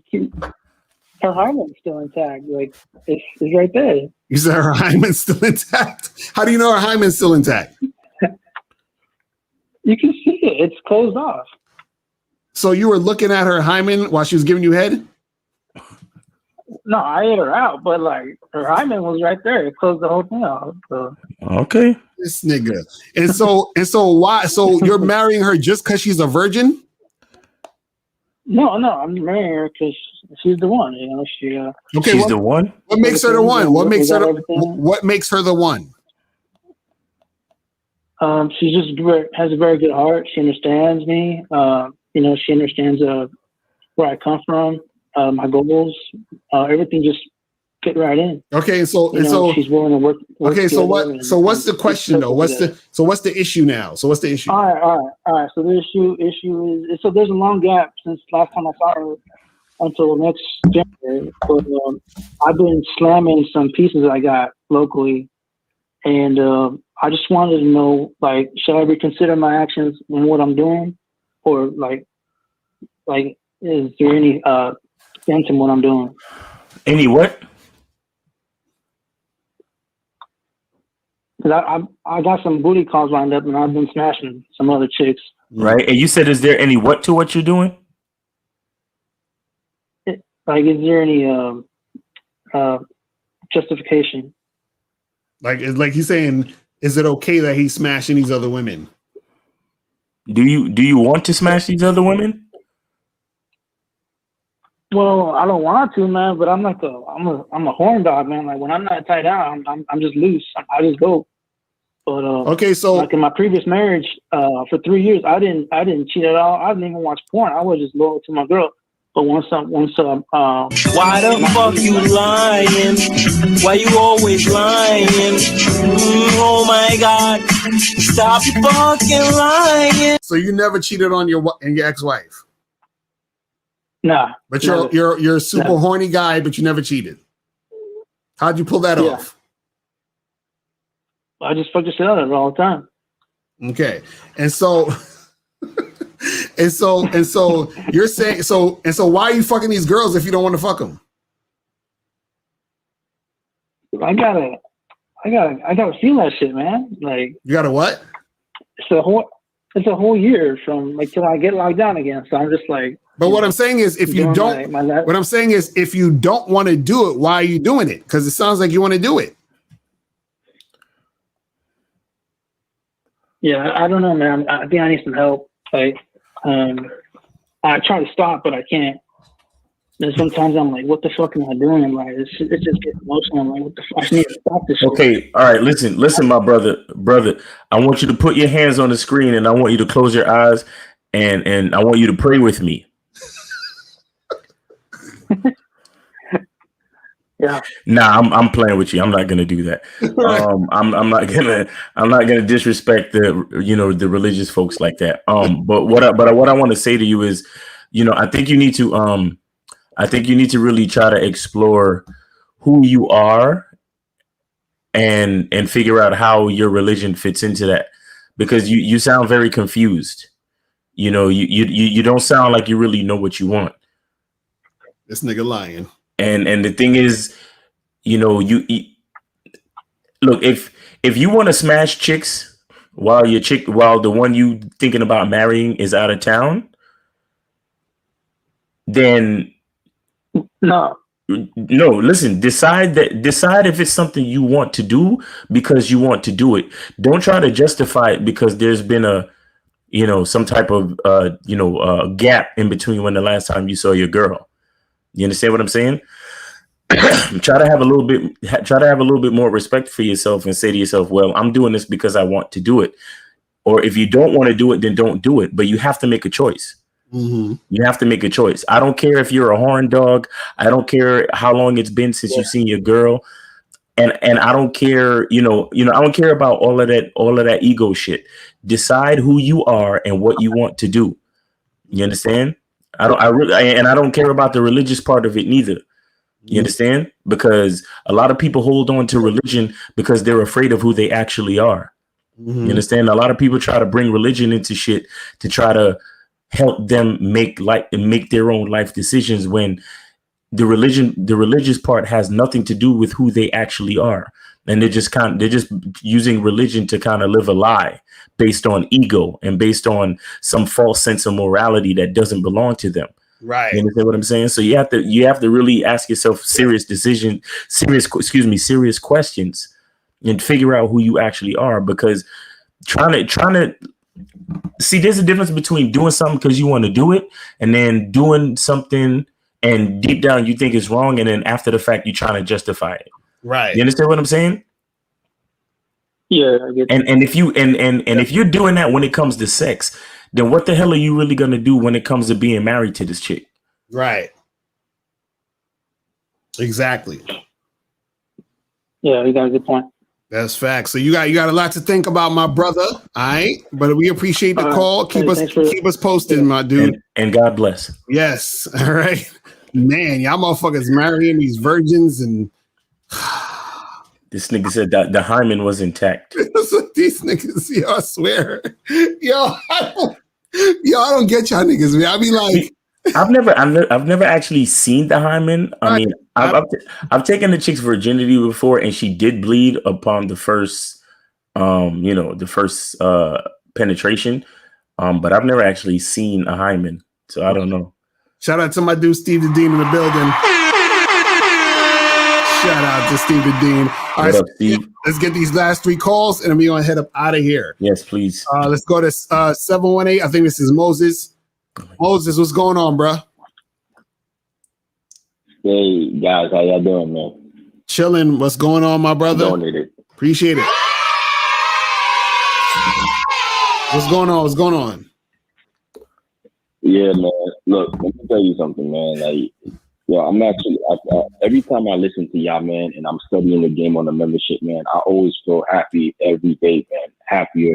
Her hymen's still intact. Like it's right there. You said her hymen's still intact? How do you know her hymen's still intact? You can see it. It's closed off. So you were looking at her hymen while she was giving you head? No, I ate her out, but like her hymen was right there. It closed the whole thing off. So. Okay. This nigga. And so why? So you're marrying her just because she's a virgin? No, I'm marrying her because she's the one. You know, Okay, She's the one. What makes her the one? What makes her? What makes her the one? She just has a very good heart. She understands me. You know, she understands where I come from, my goals. Everything just fit right in. Okay, so she's willing to work okay, so together what? So what's the question though? What's the issue now? So what's the issue? All right. So the issue is so there's a long gap since last time I saw her until next January. But I've been slamming some pieces I got locally, and I just wanted to know, like, should I reconsider my actions and what I'm doing, or like is there any sense in what I'm doing? Any what? Because I got some booty calls lined up, and I've been smashing some other chicks. Right. And you said, is there any what to what you're doing? Like, is there any justification? Like he's saying, is it okay that he's smashing these other women? Do you want to smash these other women? Well, I don't want to, man. But I'm like I'm a horn dog, man. Like when I'm not tied down, I'm just loose. I just go. But okay, so like in my previous marriage, for 3 years, I didn't cheat at all. I didn't even watch porn. I was just loyal to my girl. But once why the fuck you lying? Why you always lying? Oh my God! Stop fucking lying. So you never cheated on your ex-wife? Nah. But you're a super horny guy, but you never cheated. How'd you pull that off? I just fuck the shit out of her all the time. Okay, and so you're saying so why are you fucking these girls if you don't want to fuck them? I gotta feel that shit, man. Like, you gotta what? It's a whole year from like till I get locked down again. So I'm just like. But what I'm saying is, if you don't, what I'm saying is, if you don't want to do it, why are you doing it? Because it sounds like you want to do it. Yeah, I don't know, man. I think I need some help. Like, I try to stop, but I can't. And sometimes I'm like, what the fuck am I doing? I'm like, it's just getting emotional. I'm like, what the fuck? I need to stop this shit. Okay, all right, listen, my brother. I want you to put your hands on the screen, and I want you to close your eyes, and I want you to pray with me. Yeah. Nah, I'm playing with you. I'm not gonna do that. I'm not gonna disrespect the religious folks like that. But what I want to say to you is, I think you need to really try to explore who you are and figure out how your religion fits into that, because you sound very confused. You don't sound like you really know what you want. This nigga lying. And the thing is, look, if you want to smash chicks while the one you thinking about marrying is out of town, then no, listen, decide if it's something you want to do because you want to do it. Don't try to justify it because there's been some type of gap in between when the last time you saw your girl. You understand what I'm saying? Try to have a little bit more respect for yourself and say to yourself, well, I'm doing this because I want to do it. Or if you don't want to do it, then don't do it. But you have to make a choice. Mm-hmm. You have to make a choice. I don't care if you're a horn dog. I don't care how long it's been since you've seen your girl. And I don't care, I don't care about all of that ego shit. Decide who you are and what you want to do. You understand? I don't care about the religious part of it neither. You understand? Because a lot of people hold on to religion because they're afraid of who they actually are. Mm-hmm. You understand? A lot of people try to bring religion into shit to try to help them make their own life decisions, when the religious part has nothing to do with who they actually are. And they're just using religion to kind of live a lie based on ego and based on some false sense of morality that doesn't belong to them. Right. You understand what I'm saying? So you have to really ask yourself serious questions and figure out who you actually are, because trying to See, there's a difference between doing something because you want to do it and then doing something and deep down you think it's wrong, and then after the fact you're trying to justify it. Right. You understand what I'm saying? Yeah, I get and if you and if you're doing that when it comes to sex, then what the hell are you really gonna do when it comes to being married to this chick? Right. Exactly. Yeah, you got a good point. That's facts. So you got a lot to think about, my brother. All right, but we appreciate the call. Keep us posted, my dude. And God bless. Yes. All right, man. Y'all motherfuckers marrying these virgins, and this nigga said that the hymen was intact. These niggas, yo, I swear, yo, I don't get y'all niggas, man. I be like, I've never actually seen the hymen. I mean, I've taken the chick's virginity before, and she did bleed upon the first, penetration. But I've never actually seen a hymen, so I don't know. Shout out to my dude Steve the Dean in the building. Shout out to Steve the Dean. All right, What up, Steve? let's get these last 3 calls, and then we're gonna head up out of here. Yes, please. Let's go to 718. I think this is Moses. Moses, what's going on, bro? Hey guys, how y'all doing, man? Chilling. What's going on, my brother? Appreciate it. What's going on? What's going on? Yeah, man. Look, let me tell you something, man. Like, I'm actually every time I listen to y'all, man, and I'm studying the game on the membership, man, I always feel happy every day, man. Happy,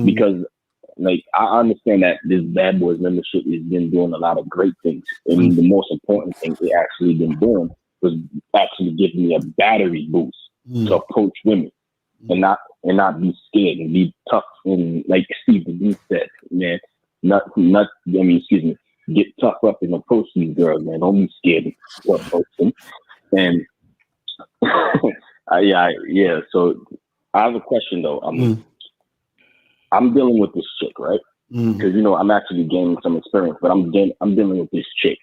because. Like, I understand that this Bad Boys membership has been doing a lot of great things. And the most important thing it actually been doing was actually giving me a battery boost to approach women and not be scared and be tough. And like Steve D said, man, get tough up and approach these girls, man. Don't be scared to approach them. And so I have a question though. I'm dealing with this chick, right? Because I'm actually gaining some experience, but I'm dealing with this chick.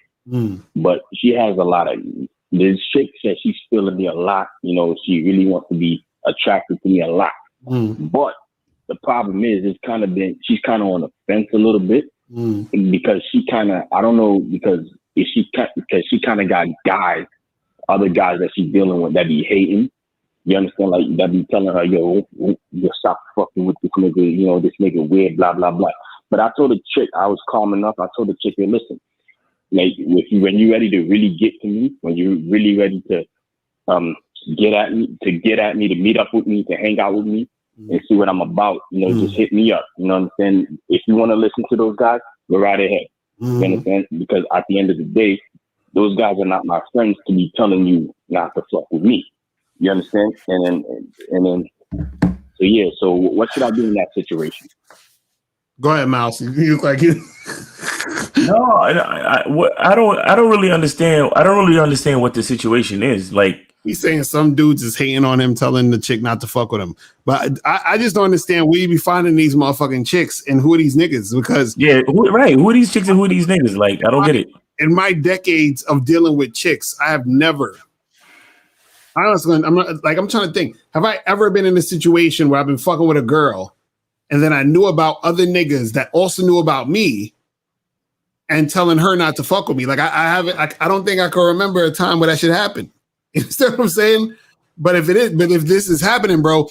But she has a lot of this chick says she's feeling me a lot. She really wants to be attracted to me a lot. But the problem is, she's kind of on the fence a little bit because she kind of she kind of got other guys that she's dealing with that be hating. You understand? Like, that be telling her, yo, stop fucking with this nigga, this nigga weird, blah, blah, blah. But I told the chick, I was calm enough. I told the chick, hey, listen, like, when you're ready to really get to me, when you're really ready to get at me, to meet up with me, to hang out with me and see what I'm about, just hit me up. You know what I'm saying? If you want to listen to those guys, go right ahead. You understand? Because at the end of the day, those guys are not my friends to be telling you not to fuck with me. You understand? And then, so what should I do in that situation? Go ahead, Mouse. You look like you. No, I don't really understand. I don't really understand what the situation is. Like, he's saying some dudes is hating on him, telling the chick not to fuck with him. But I just don't understand where you be finding these motherfucking chicks and who are these niggas? Because who are these chicks and who are these niggas? Like, I don't get it. In my decades of dealing with chicks, I have never. Honestly, I'm trying to think. Have I ever been in a situation where I've been fucking with a girl and then I knew about other niggas that also knew about me and telling her not to fuck with me? Like, I haven't. I don't think I can remember a time where that should happen. You understand what I'm saying? But if this is happening, bro,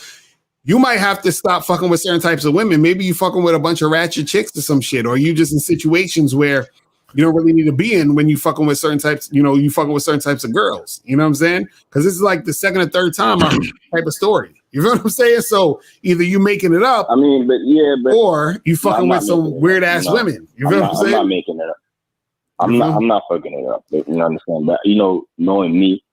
you might have to stop fucking with certain types of women. Maybe you fucking with a bunch of ratchet chicks or some shit, or you just in situations where you don't really need to be in when you fucking with certain types, you fucking with certain types of girls. You know what I'm saying? Because this is like the second or third time I heard this type of story. You know what I'm saying? So either you making it up, or you fucking with some weird ass women. You know what I'm saying? I'm not making it up. I'm not fucking it up. You understand? But knowing me,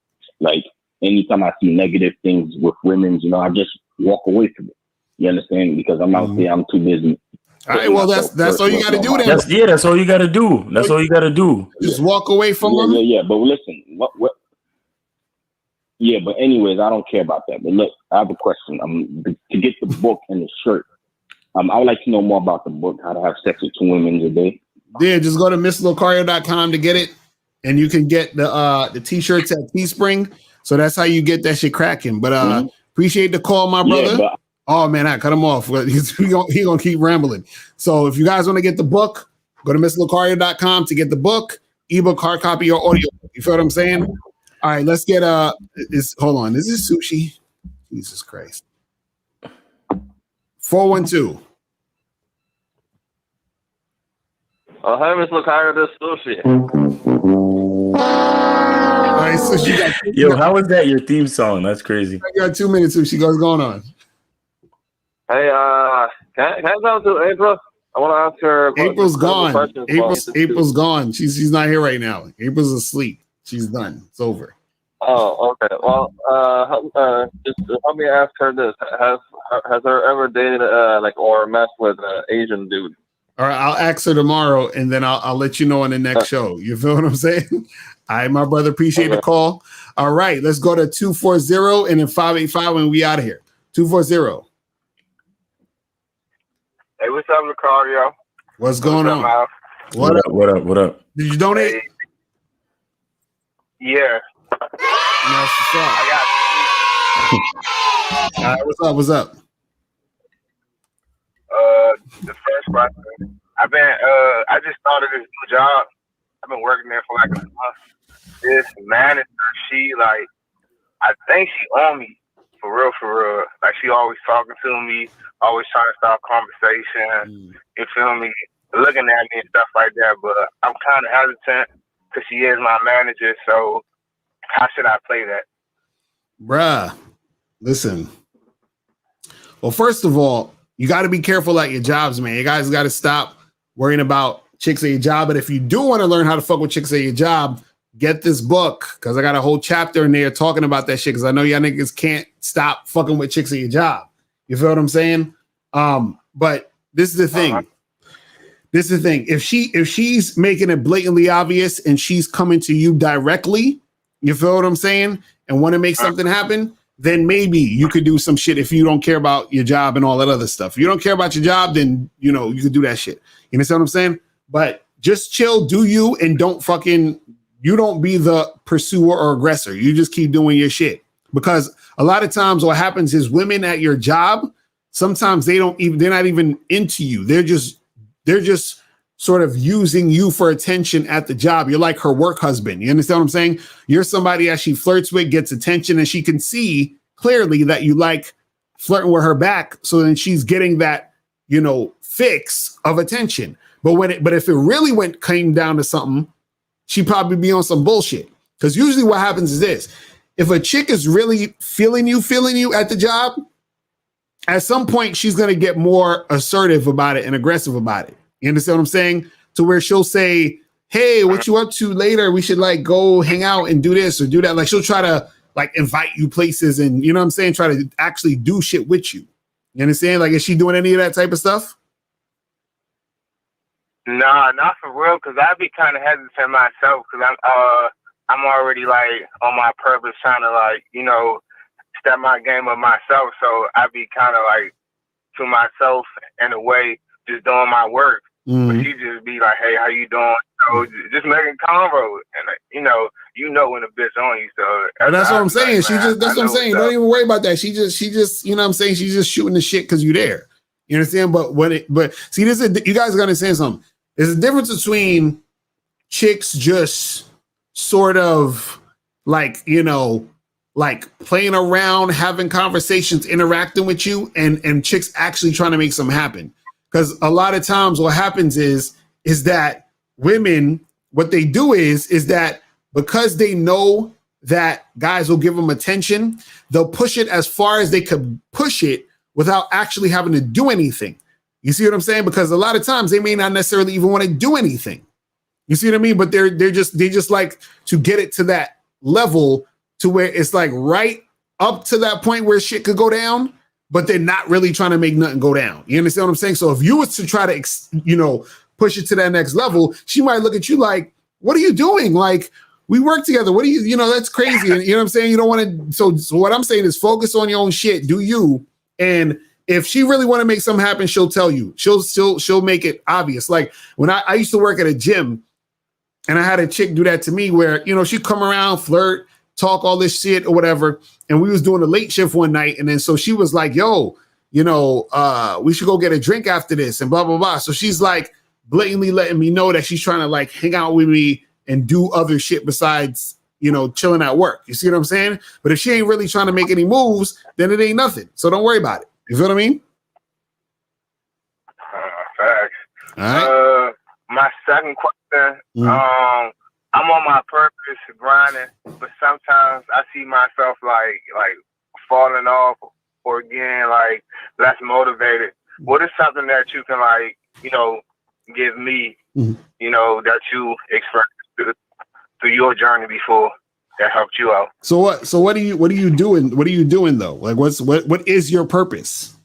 like, anytime I see negative things with women, I just walk away from it. You understand? Because I'm out there, I'm too busy. All right, well, that's all you got to do then. That's all you got to do. That's all you got to do. Just walk away from them. Yeah. But listen, what? Yeah, but anyways, I don't care about that. But look, I have a question. To get the book and the shirt, I would like to know more about the book, How to Have Sex with 2 Women a Day. Yeah, just go to mr.locario.com to get it, and you can get the t-shirts at Teespring. So that's how you get that shit cracking. But appreciate the call, my brother. Oh man, I cut him off. He gonna keep rambling. So if you guys want to get the book, go to mr.locario.com to get the book, ebook, hard copy, or audio. You feel what I'm saying? All right, let's get hold on. Is this sushi? Jesus Christ. 412. Oh, hey, Mr. Locario, this sushi. All right, Sushi. Yo, how is that your theme song? That's crazy. I got 2 minutes, Sushi. What's going on? Hey, can I talk to April? I want to ask her. April's gone. April's gone. She's not here right now. April's asleep. She's done. It's over. Oh, okay. Well, just let me ask her this: Has her ever dated or messed with an Asian dude? All right, I'll ask her tomorrow, and then I'll let you know on the next show. You feel what I'm saying? All right, my brother. Appreciate the call. All right, let's go to 240 and then 585 and we out of here. 240. Hey, what's up, Locario? What's going on? Miles? What up? Did you donate? Hey. Yeah. All right, what's up? The first question. I just started this new job. I've been working there for like a month. This manager, I think she on me for real. Like she always talking to me, always trying to start conversation. You feel me? Looking at me and stuff like that. But I'm kind of hesitant because she is my manager. So how should I play that? Bruh, listen. Well, first of all, you got to be careful at your jobs, man. You guys got to stop worrying about chicks at your job. But if you do want to learn how to fuck with chicks at your job, get this book because I got a whole chapter in there talking about that shit because I know y'all niggas can't stop fucking with chicks at your job. You feel what I'm saying? But this is the thing. This is the thing. If she's making it blatantly obvious and she's coming to you directly, you feel what I'm saying? And want to make something happen, then maybe you could do some shit if you don't care about your job and all that other stuff. If you don't care about your job, then, you could do that shit. You understand what I'm saying? But just chill, do you, and you don't be the pursuer or aggressor. You just keep doing your shit. Because a lot of times what happens is women at your job, sometimes they're not even into you. They're just sort of using you for attention at the job. You're like her work husband. You understand what I'm saying? You're somebody that she flirts with, gets attention, and she can see clearly that you like flirting with her back. So then she's getting that, fix of attention. But if it really came down to something, she'd probably be on some bullshit. Because usually what happens is this. If a chick is really feeling you at the job, at some point she's going to get more assertive about it and aggressive about it. You understand what I'm saying? To where she'll say, hey, what you up to later? We should go hang out and do this or do that. Like she'll try to invite you places and you know what I'm saying? Try to actually do shit with you. You understand? Is she doing any of that type of stuff? Nah, not for real. Cause I'd be kind of hesitant myself. Cause I'm already on my purpose trying to step my game up myself. So I'd be kind of to myself in a way, just doing my work. But she just be like, hey, how you doing? So just making convo. And you know when a bitch on you. So that's what I'm saying. That's what I'm saying. Don't even worry about that. She just, you know what I'm saying? She's just shooting the shit because you're there. You understand? But see, you guys gotta understand something. There's a difference between chicks just sort of playing around, having conversations, interacting with you, and chicks actually trying to make something happen. Because a lot of times what happens is that women, what they do is that because they know that guys will give them attention, they'll push it as far as they could push it without actually having to do anything. You see what I'm saying? Because a lot of times they may not necessarily even want to do anything. You see what I mean? But they just like to get it to that level to where it's right up to that point where shit could go down, but they're not really trying to make nothing go down. You understand what I'm saying? So if you was to try to, push it to that next level, she might look at you like, what are you doing? We work together. What do you, that's crazy. And you know what I'm saying? You don't want to, so what I'm saying is focus on your own shit. Do you? And if she really want to make something happen, she'll tell you. She'll make it obvious. Like when I used to work at a gym and I had a chick do that to me where, she'd come around, flirt, talk all this shit or whatever. And we was doing a late shift one night. And then so she was like, yo, we should go get a drink after this and blah, blah, blah. So she's like blatantly letting me know that she's trying to like hang out with me and do other shit besides, chilling at work. You see what I'm saying? But if she ain't really trying to make any moves, then it ain't nothing. So don't worry about it. You feel what I mean? Facts. All right. My second question, I'm on my purpose grinding, but sometimes I see myself like falling off or getting like less motivated. What is something that you can give me, that you experienced through your journey before that helped you out? So what are you doing? What are you doing though? Like what is your purpose?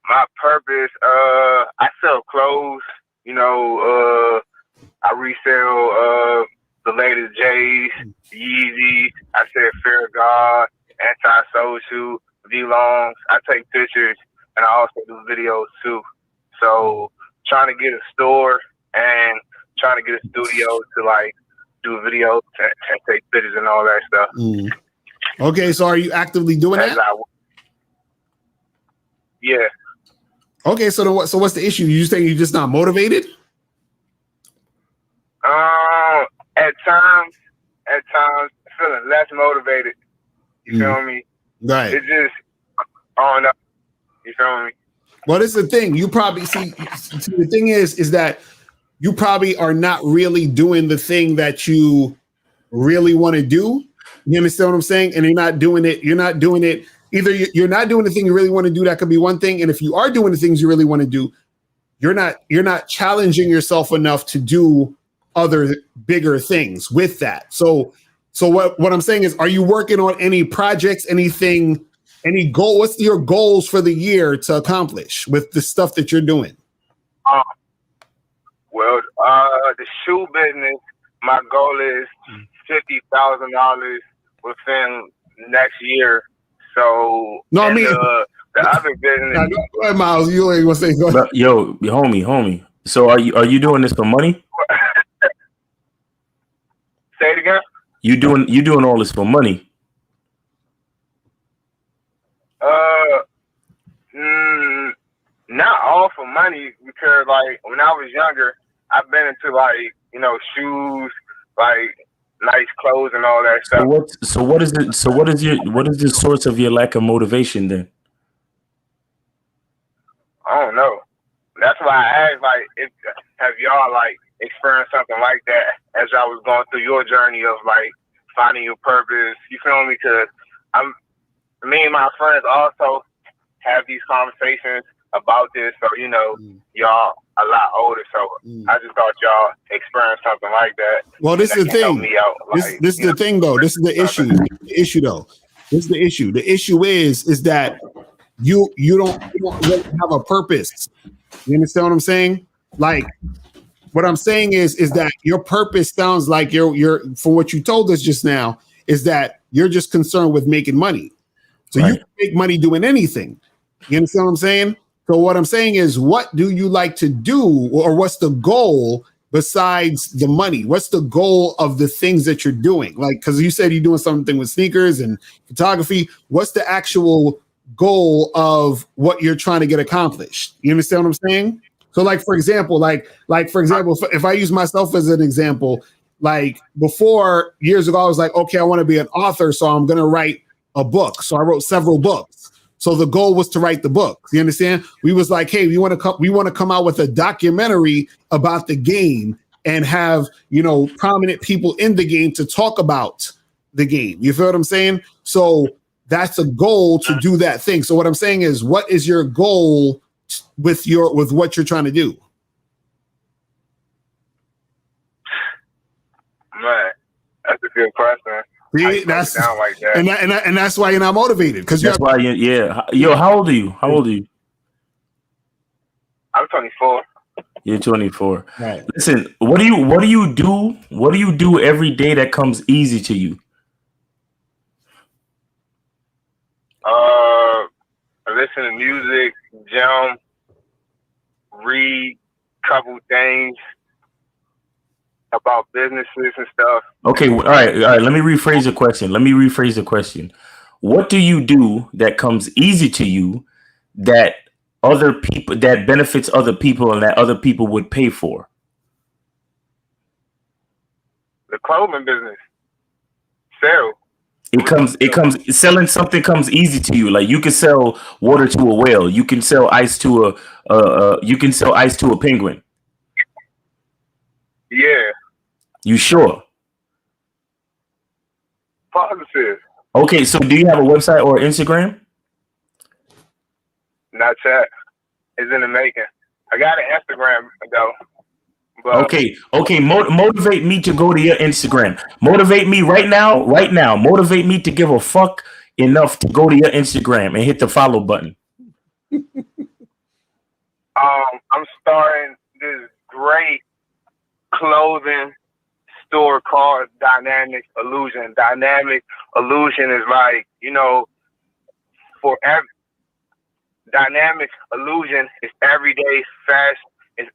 My purpose, I sell clothes, I resell the latest J's, Yeezys, I sell Fear God, Anti-Social, V-Longs. I take pictures and I also do videos too. So trying to get a store and trying to get a studio to do videos and take pictures and all that stuff. Okay, so are you actively doing that? Yeah. Okay, so what's the issue? You saying you're just not motivated? At times feeling less motivated. You feel me? Right. It's just, I don't know. You feel me? Well, this is the thing. You probably see the thing is that you probably are not really doing the thing that you really want to do. You understand what I'm saying? And you're not doing it. Either you're not doing the thing you really want to do. That could be one thing. And if you are doing the things you really want to do, you're not challenging yourself enough to do other bigger things with that. So what I'm saying is, are you working on any projects, anything, any goal? What's your goals for the year to accomplish with the stuff that you're doing? Well, the shoe business, my goal is $50,000 within next year. So no, I mean the other business. Go ahead, Miles. You ain't gonna say. Go ahead. Yo, homie. So are you doing this for money? Say it again. You doing all this for money? Not all for money, because when I was younger, I've been into shoes, nice clothes and all that stuff. So what is the source of your lack of motivation then? I don't know. That's why I asked, have y'all experienced something like that as I was going through your journey of finding your purpose? You feel me? Because me and my friends also have these conversations about this. So y'all a lot older. So I just thought y'all experienced something like that. Well, this is the thing. This is the thing, though. This is the issue. The issue, though. This is the issue. The issue is that you don't really have a purpose. You understand what I'm saying? What I'm saying is that your purpose sounds like you're for what you told us just now is that you're just concerned with making money. So you can make money doing anything. You understand what I'm saying? So what I'm saying is, what do you like to do, or what's the goal besides the money? What's the goal of the things that you're doing? Because you said you're doing something with sneakers and photography. What's the actual goal of what you're trying to get accomplished? You understand what I'm saying? So for example, if I use myself as an example, before years ago, I was like, okay, I want to be an author, so I'm going to write a book. So I wrote several books. So the goal was to write the book. You understand? We was like, hey, we want to come out with a documentary about the game and have, prominent people in the game to talk about the game. You feel what I'm saying? So that's a goal to do that thing. So what I'm saying is, what is your goal with what you're trying to do? Man, that's a good question. See, that's like that. And that's why you're not motivated, because that's why Yo, how old are you? I'm 24. You're 24. Right. Listen, what do you do? What do you do every day that comes easy to you? Listen to music, jump, read a couple things about businesses and stuff. Okay, all right. Let me rephrase the question. What do you do that comes easy to you that other people that benefits other people and that other people would pay for? The clothing business. Sell. It comes selling something comes easy to you. Like you can sell water to a whale. You can sell ice to a penguin. Yeah. You sure? Positive. Okay, so do you have a website or Instagram? Not yet. It's in the making. I got an Instagram though. But Okay. Motivate me to go to your Instagram. Motivate me right now. Motivate me to give a fuck enough to go to your Instagram and hit the follow button. I'm starting this great clothing store called Dynamic Illusion. Dynamic Illusion is like, for every Dynamic Illusion is everyday fashion. Is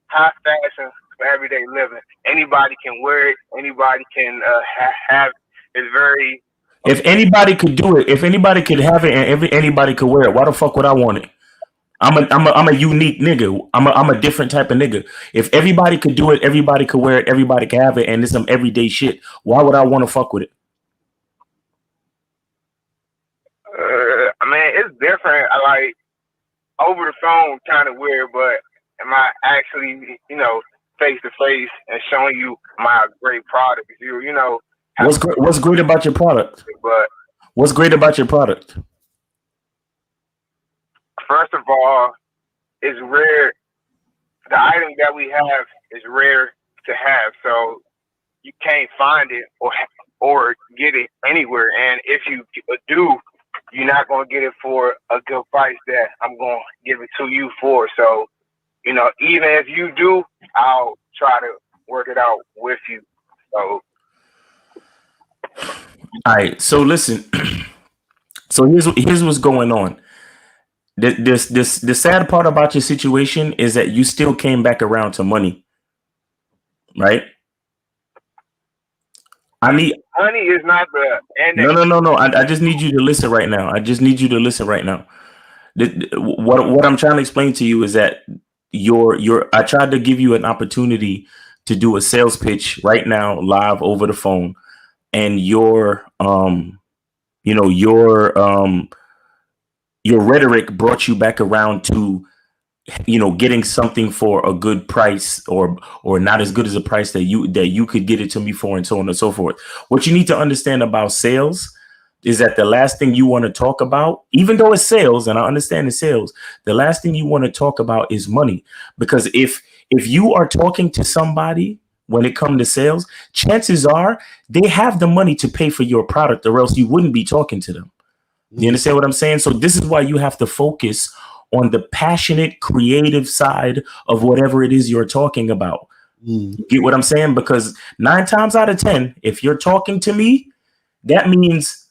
high fashion for everyday living. Anybody can wear it. Anybody can have. It's very. If anybody could do it, if anybody could have it, and anybody could wear it, why the fuck would I want it? I'm a unique nigga. I'm a different type of nigga. If everybody could do it, everybody could wear it, everybody could have it, and it's some everyday shit. Why would I want to fuck with it? I mean, it's different. I like over the phone, kind of weird, but am I actually, face to face and showing you my great product? What's great about your product? But what's great about your product? First of all, it's rare. The item that we have is rare to have, so you can't find it or get it anywhere. And if you do, you're not going to get it for a good price that I'm going to give it to you for. So, even if you do, I'll try to work it out with you. So, all right. So listen. So here's what's going on. The sad part about your situation is that you still came back around to money, right? money is not the end. No. I just need you to listen right now. What I'm trying to explain to you is that I tried to give you an opportunity to do a sales pitch right now live over the phone, and your rhetoric brought you back around to getting something for a good price or not as good as a price that you could get it to me for, and so on and so forth. What you need to understand about sales is that the last thing you want to talk about, even though it's sales, and I understand it's sales, the last thing you want to talk about is money. Because if you are talking to somebody when it comes to sales, chances are they have the money to pay for your product, or else you wouldn't be talking to them. You understand what I'm saying? So this is why you have to focus on the passionate, creative side of whatever it is you're talking about. You get what I'm saying? Because 9 times out of 10, if you're talking to me, that means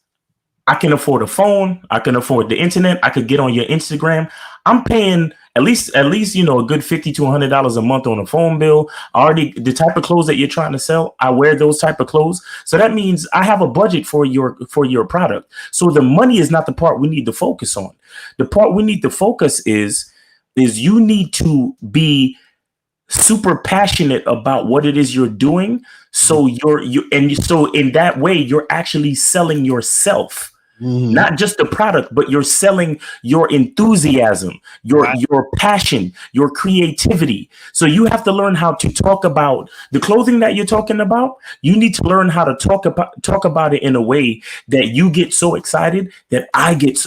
I can afford a phone. I can afford the internet. I could get on your Instagram. I'm paying at least a good $50 to $100 a month on a phone bill. Already, the type of clothes that you're trying to sell, I wear those type of clothes. So that means I have a budget for your product. So the money is not the part we need to focus on. The part we need to focus is you need to be super passionate about what it is you're doing. So so in that way, you're actually selling yourself. Not just the product, but you're selling your enthusiasm, your passion, your creativity. So you have to learn how to talk about the clothing that you're talking about. You need to learn how to talk about it in a way that you get so excited that I get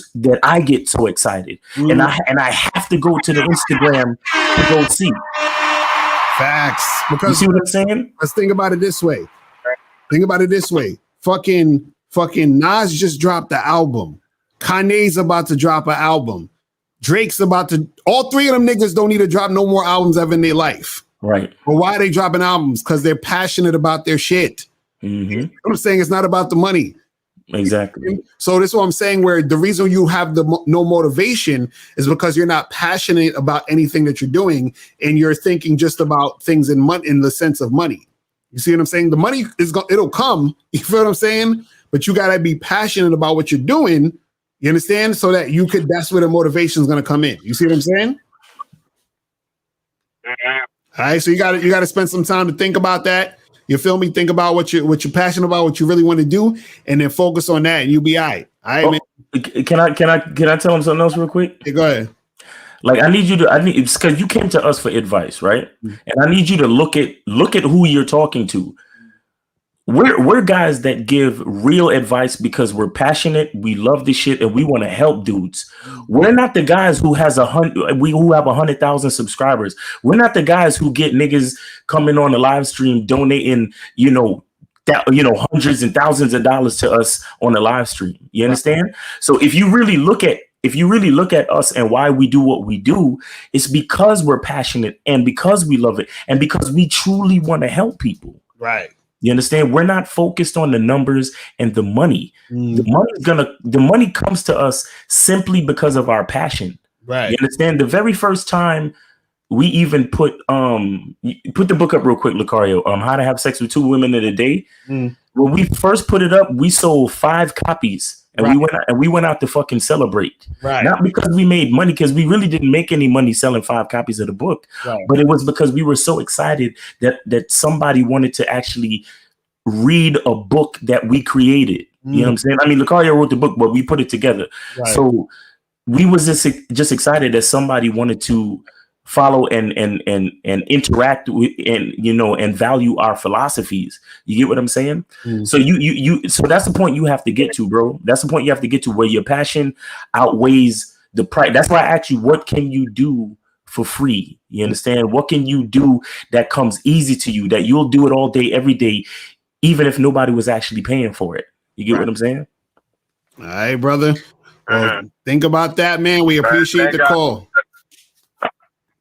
so excited, and I have to go to the Instagram to go see. Facts. Because you see what I'm saying? Let's think about it this way. Fucking Nas just dropped the album. Kanye's about to drop an album. Drake's about to. All three of them niggas don't need to drop no more albums ever in their life. Right. But why are they dropping albums? Because they're passionate about their shit. I'm saying it's not about the money. Exactly. So this is what I'm saying, where the reason you have no motivation is because you're not passionate about anything that you're doing, and you're thinking just about things in the sense of money. You see what I'm saying? The money it'll come. You feel what I'm saying? but you gotta be passionate about what you're doing. You understand? So that you could. That's where the motivation is gonna come in. You see what I'm saying? All right. So you gotta spend some time to think about that. You feel me? Think about what you're passionate about, what you really want to do, and then focus on that, and you'll be all right. All right, man. Can I tell him something else real quick? Yeah, go ahead. Like I need it's because you came to us for advice, right? And I need you to look at who you're talking to. We're guys that give real advice because we're passionate, we love this shit, and we want to help dudes. We're not the guys who have 100,000 subscribers. We're not the guys who get niggas coming on the live stream donating, hundreds and thousands of dollars to us on the live stream. You understand? So if you really look at us and why we do what we do, it's because we're passionate and because we love it and because we truly want to help people. Right. You understand? We're not focused on the numbers and the money. The money comes to us simply because of our passion. Right. You understand? The very first time we even put the book up real quick, Locario, How to Have Sex with 2 Women in a Day. When we first put it up, we sold 5 copies. And we went out to fucking celebrate. Right. Not because we made money, because we really didn't make any money selling 5 copies of the book. Right. But it was because we were so excited that somebody wanted to actually read a book that we created. You know what I'm saying? I mean, Locario wrote the book, but we put it together. Right. So we was just excited that somebody wanted to follow and interact with and value our philosophies. You get what I'm saying? So so that's the point you have to get to, bro. That's the point you have to get to, where your passion outweighs the price. That's why I asked you, what can you do for free? You understand? What can you do that comes easy to you, that you'll do it all day, every day, even if nobody was actually paying for it? You get what I'm saying? All right, brother. Well, think about that, man. We appreciate the call.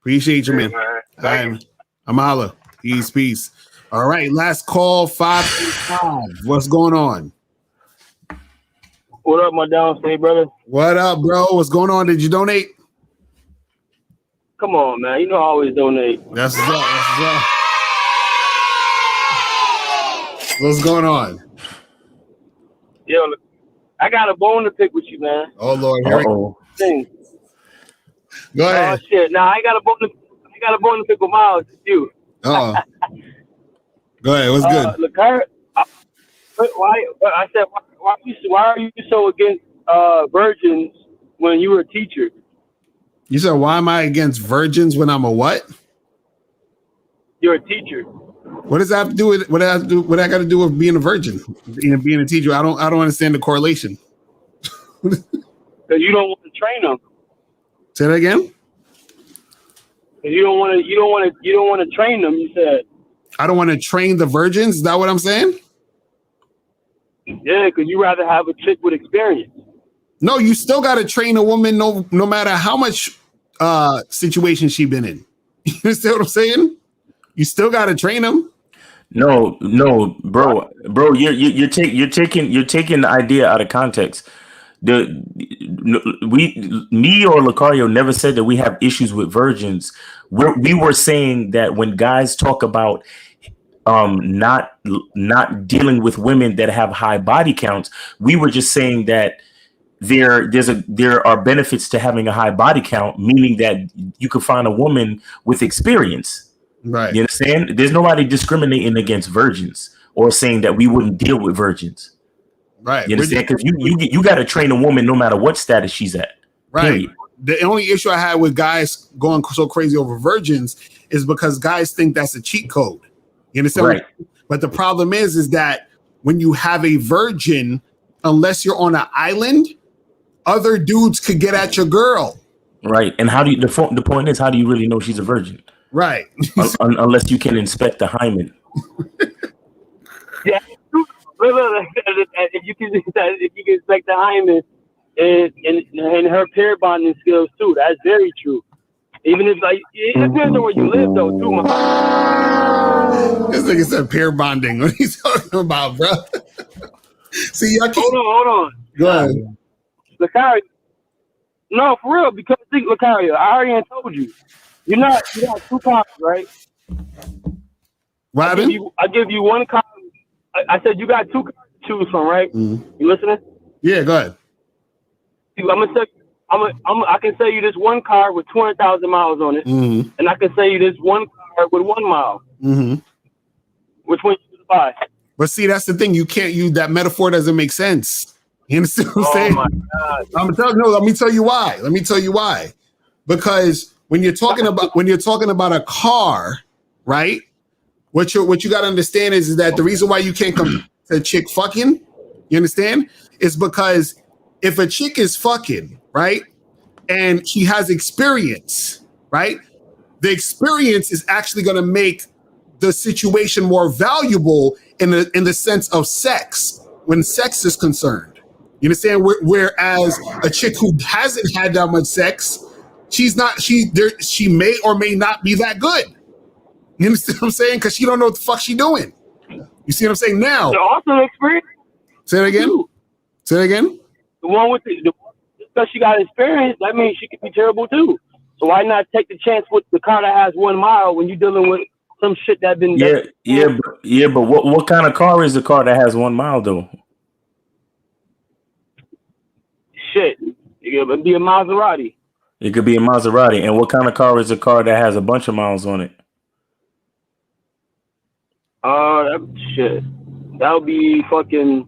Appreciate you, man. All right, I'm holla. Peace. All right, last call, 525. What's going on? What up, my downstate brother? What up, bro? What's going on? Did you donate? Come on, man. You know I always donate. That's what's up. What's going on? Yo, look, I got a bone to pick with you, man. Oh Lord, here we go. Go ahead. Oh shit! Nah, I got a bone to pick with Miles. It's you. Go ahead. What's good? Locario, why are you so against virgins when you were a teacher? You said, why am I against virgins when I'm a what? You're a teacher. What does that have to do with what I got to do with being a virgin? Being a teacher? I don't understand the correlation. Because you don't want to train them. Say that again. You don't want to train them. You said. I don't want to train the virgins. Is that what I'm saying? Yeah, because you rather have a chick with experience. No, you still got to train a woman, no matter how much situation she been in. You understand what I'm saying? You still got to train them. No, bro, you're taking the idea out of context. Me or Locario never said that we have issues with virgins. We were saying that when guys talk about not dealing with women that have high body counts, we were just saying that there are benefits to having a high body count, meaning that you could find a woman with experience. Right. You understand? There's nobody discriminating against virgins or saying that we wouldn't deal with virgins. Right. You understand? Because you got to train a woman no matter what status she's at. Right. Period. The only issue I had with guys going so crazy over virgins is because guys think that's a cheat code. You understand? Right. But the problem is that when you have a virgin, unless you're on an island, other dudes could get at your girl. Right. And how do you, the point is, how do you really know she's a virgin? Right. Unless you can inspect the hymen. Yeah. If you can inspect the hymen and her pair bonding skills too, that's very true. Even if it depends on where you live though too. This nigga said pair bonding. What are you talking about, bro? See, hold on. Go ahead. Locario. No, for real, because Locario, I already told you. You got 2 copies, right? Robin? I give you 1 copy. I said you got 2 choose from, right? You listening? Yeah, go ahead. I can sell you this one car with 200,000 miles on it, and I can sell you this one car with 1 mile. Which one you buy? But see, that's the thing. You can't use that metaphor. Doesn't make sense. You understand what I'm saying? Oh my God! Let me tell you why. Let me tell you why. Because when you're talking about a car, right? What you got to understand is that the reason why you can't come to a chick fucking, you understand, is because if a chick is fucking, right, and she has experience, right, the experience is actually going to make the situation more valuable in the sense of sex when sex is concerned. You understand? Whereas a chick who hasn't had that much sex, she may or may not be that good. You understand what I'm saying? Because she don't know what the fuck she doing. You see what I'm saying? Now, the awesome experience. Say it again. Say it again. The one with because she got experience, that means she could be terrible too. So why not take the chance with the car that has 1 mile when you're dealing with some shit that been But what kind of car is the car that has 1 mile though? Shit, it could be a Maserati. It could be a Maserati. And what kind of car is a car that has a bunch of miles on it? Shit. That would be fucking.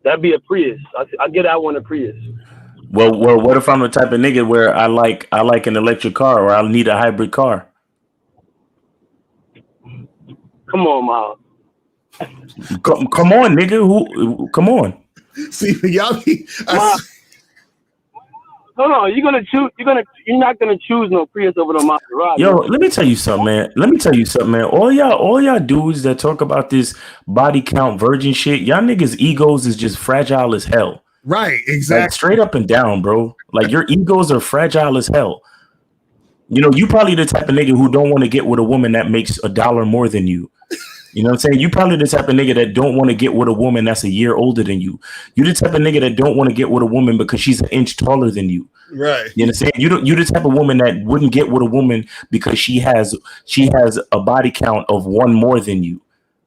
That'd be a Prius. I get that one a Prius. Well, what if I'm the type of nigga where I like an electric car or I need a hybrid car? Come on, Miles. Come on, nigga. Come on. See, y'all be. No, you're not gonna choose no Prius over the Maserati. Yo, let me tell you something, man. All y'all dudes that talk about this body count virgin shit, y'all niggas' egos is just fragile as hell. Right, exactly. Like, straight up and down, bro. Like, your egos are fragile as hell. You know, you probably the type of nigga who don't want to get with a woman that makes $1 more than you. You know what I'm saying? You probably the type of nigga that don't want to get with a woman that's a year older than you. You the type of nigga that don't want to get with a woman because she's an inch taller than you. Right. You understand? You the type of woman that wouldn't get with a woman because she has a body count of 1 more than you.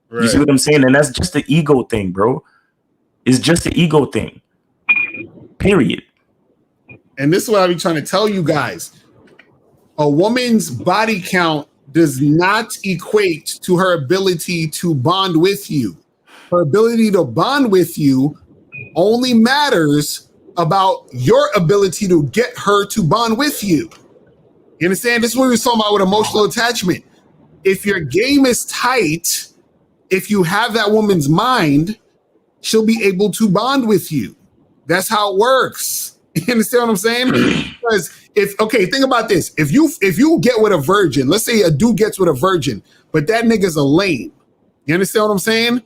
Right. You see what I'm saying? And that's just the ego thing, bro. It's just the ego thing. Period. And this is what I be trying to tell you guys. A woman's body count does not equate to her ability to bond with you. Her ability to bond with you only matters about your ability to get her to bond with you. You understand? This is what we were talking about with emotional attachment. If your game is tight, if you have that woman's mind, she'll be able to bond with you. That's how it works. You understand what I'm saying? Because think about this. If you get with a virgin, let's say a dude gets with a virgin, but that nigga's a lame. You understand what I'm saying?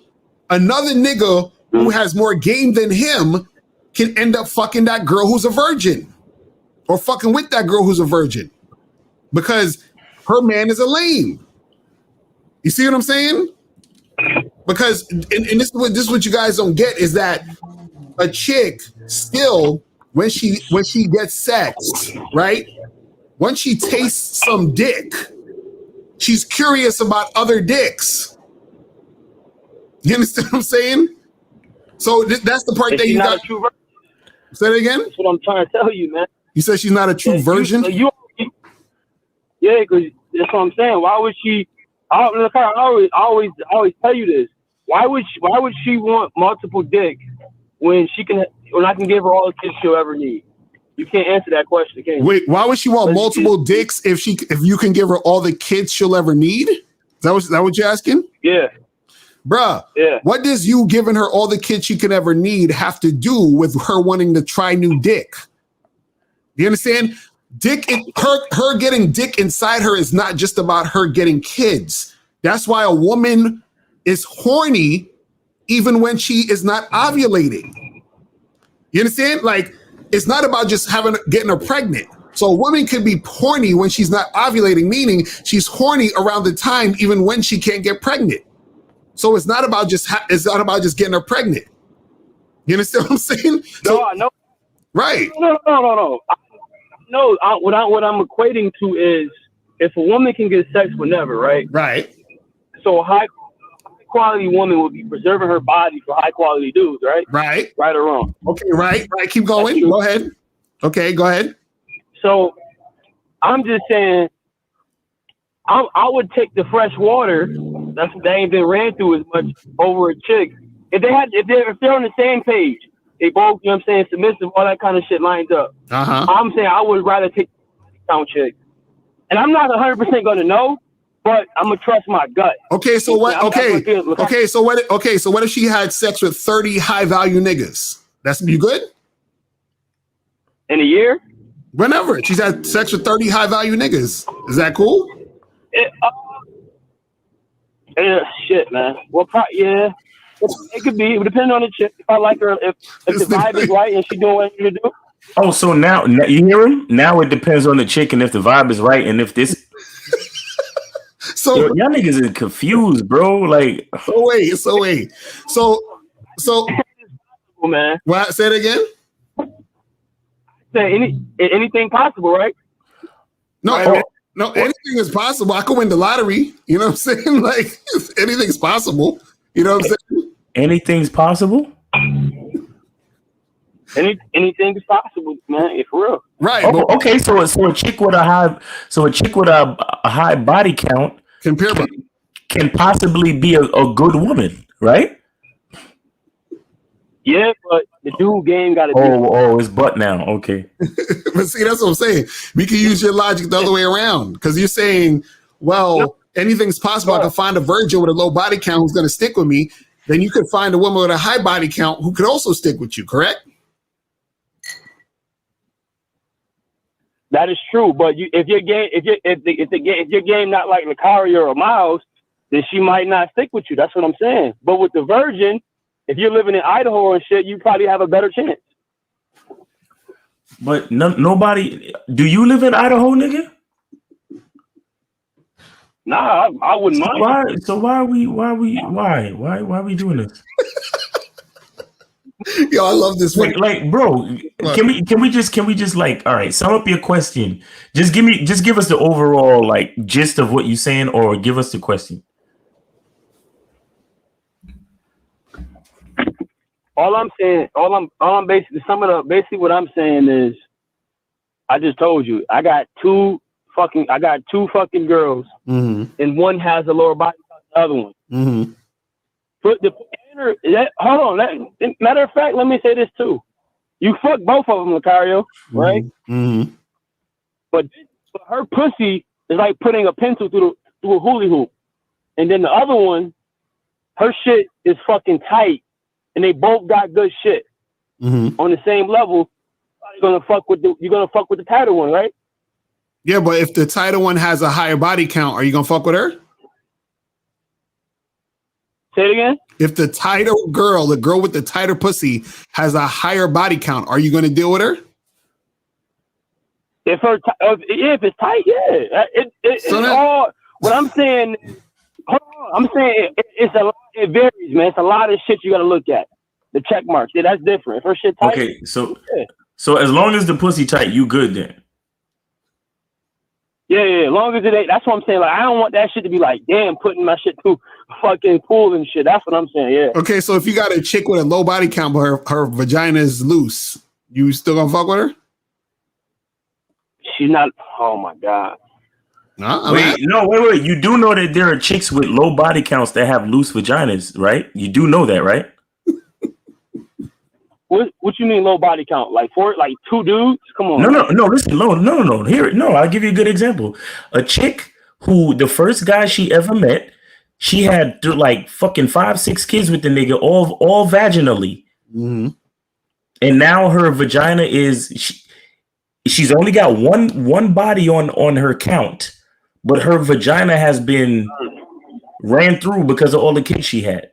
Another nigga who has more game than him can end up fucking that girl who's a virgin, or fucking with that girl who's a virgin, because her man is a lame. You see what I'm saying? Because and this is what you guys don't get is that a chick still, when she gets sex, right? Once she tastes some dick, she's curious about other dicks. You understand what I'm saying? So that's the part that you got. Say it again. That's what I'm trying to tell you, man. You said she's not a true virgin? Yeah, because that's what I'm saying. Why would she? I always tell you this. Why would she want multiple dicks when I can give her all the kids she'll ever need? You can't answer that question, can you? Wait, why would she want multiple dicks if you can give her all the kids she'll ever need? Is that what you're asking? Yeah. Bruh, yeah. What does you giving her all the kids she can ever need have to do with her wanting to try new dick? You understand? Her getting dick inside her is not just about her getting kids. That's why a woman is horny even when she is not ovulating. You understand? Like, it's not about just getting her pregnant. So a woman could be horny when she's not ovulating, meaning she's horny around the time even when she can't get pregnant. So it's not about just getting her pregnant. You understand what I'm saying? No. Right. No. No, what I'm equating to is if a woman can get sex whenever, right? Right. So a high quality woman would be preserving her body for high quality dudes, right? Right. Right or wrong? Okay, right. Keep going. Go ahead. Okay, go ahead. So I'm just saying, I would take the fresh water that ain't been ran through as much over a chick. If they're on the same page, they both, you know what I'm saying, submissive, all that kind of shit lines up. I'm saying I would rather take the count chick. And I'm not 100% going to know, but I'm going to trust my gut. Okay, so what? So what if she had sex with 30 high value niggas? That's you good? In a year? Whenever she's had sex with 30 high value niggas, is that cool? Shit, man. Well, yeah. It could be. It would depend on the chick. If I like her, if the vibe is right and she doing what she do. Oh, so now you hear him? Now it depends on the chick and if the vibe is right and if this. So y'all niggas are confused, bro. Like, So wait. Man. What? Say it again. Say anything possible, right? No, no, anything is possible. I could win the lottery. You know what I'm saying? Like anything's possible. You know what I'm saying? Anything's possible. Anything is possible, man. It's real. Right. Okay. So a chick with a high body count can possibly be a good woman, right? Yeah, but the dude game got to be. Oh, it's butt now. Okay. But see, that's what I'm saying. We can use your logic the other way around because you're saying, well, anything's possible. I can find a virgin with a low body count who's going to stick with me. Then you could find a woman with a high body count who could also stick with you. Correct? That is true, but if your game not like Locario or Miles, then she might not stick with you. That's what I'm saying. But with the virgin, if you're living in Idaho and shit, you probably have a better chance. But nobody. Do you live in Idaho, nigga? Nah, I wouldn't mind. Why are we doing this? Yo, I love this. Like, bro, can we just like, all right, sum up your question. Just give us the overall like gist of what you're saying, or give us the question. All I'm saying, basically what I'm saying is, I just told you, I got two fucking girls, and one has a lower body than the other one. But hold on. Matter of fact, let me say this too. You fuck both of them, Locario, right? But her pussy is like putting a pencil through a hula hoop, and then the other one, her shit is fucking tight, and they both got good shit on the same level. You're gonna fuck with the tighter one, right? Yeah, but if the tighter one has a higher body count, are you gonna fuck with her? Say it again. If the tighter girl, the girl with the tighter pussy, has a higher body count, are you gonna deal with her? If it's tight, yeah. It's all. What I'm saying. Hold on. I'm saying it varies, man. It's a lot of shit you got to look at. The check marks, yeah, that's different. If her shit tight, okay, so as long as the pussy tight, you good then. Yeah. As long as it ain't, that's what I'm saying. Like, I don't want that shit to be like, damn, putting my shit through fucking pool and shit. That's what I'm saying. Yeah. Okay, so if you got a chick with a low body count, but her vagina is loose, you still gonna fuck with her? She's not. Oh my god. Wait. You do know that there are chicks with low body counts that have loose vaginas, right? You do know that, right? What you mean low body count? Like two dudes? Come on. No. Listen, no. I'll give you a good example. A chick who the first guy she ever met, she had like fucking 5-6 kids with the nigga, all vaginally, and now her vagina is she's only got one body on her count, but her vagina has been ran through because of all the kids she had.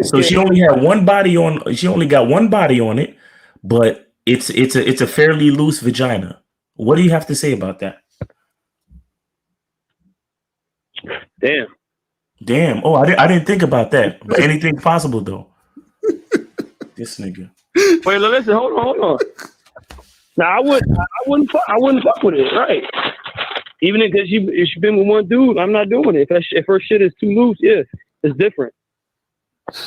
So she only had one body on. She only got one body on it, but it's a fairly loose vagina. What do you have to say about that? Damn. Oh, I didn't think about that. But anything's possible though. This nigga. Wait, listen. Hold on. Now I wouldn't fuck with it, right? Even if she been with one dude, I'm not doing it. If her shit is too loose, yeah, it's different.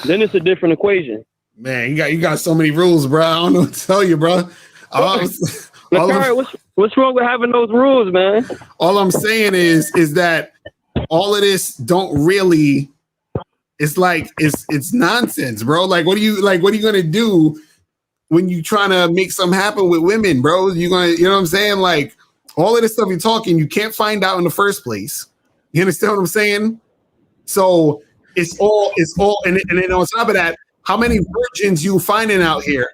Then it's a different equation. Man, you got so many rules, bro. I don't know what to tell you, bro. What's wrong with having those rules, man? All I'm saying is that all of this don't really. It's like it's nonsense, bro. Like, what are you gonna do when you trying to make something happen with women, bro? You know what I'm saying? Like, all of this stuff you're talking, you can't find out in the first place. You understand what I'm saying? So it's all, and then on top of that, how many virgins you finding out here?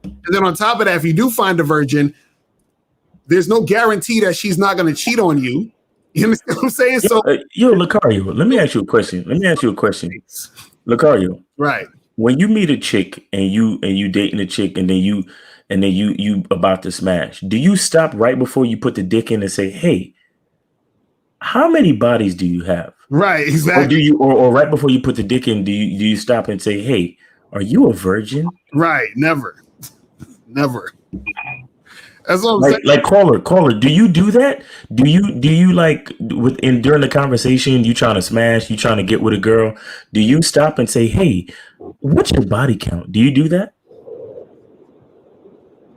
And then on top of that, if you do find a virgin, there's no guarantee that she's not going to cheat on you. You understand what I'm saying? Yo, Locario, let me ask you a question. Locario, right? When you meet a chick and you dating a chick and then you about to smash, do you stop right before you put the dick in and say, "Hey, how many bodies do you have?" Right, exactly. Or do you, or right before you put the dick in, do you stop and say, "Hey, are you a virgin?" Right, never. That's what I'm saying. Like caller, do you do that? Do you like during the conversation, you trying to smash, you trying to get with a girl, do you stop and say, "Hey, what's your body count?" Do you do that?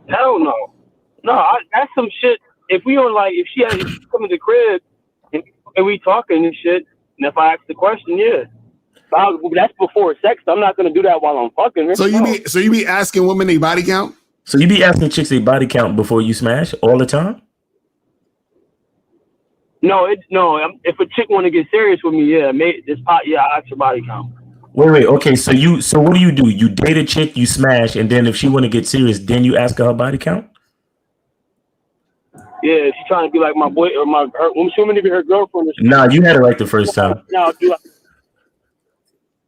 Hell no. That's some shit. If she come to the crib and we talking and shit, and if I ask the question, yeah. That's before sex. I'm not gonna do that while I'm fucking her. So you be asking women their body count? So you be asking chicks their body count before you smash all the time? No. If a chick want to get serious with me, I ask her body count. Wait. Okay, so what do? You date a chick, you smash, and then if she want to get serious, then you ask her body count? Yeah, if she's trying to be like my boy or I'm assuming to be her girlfriend. Nah, you had it right the first time. No,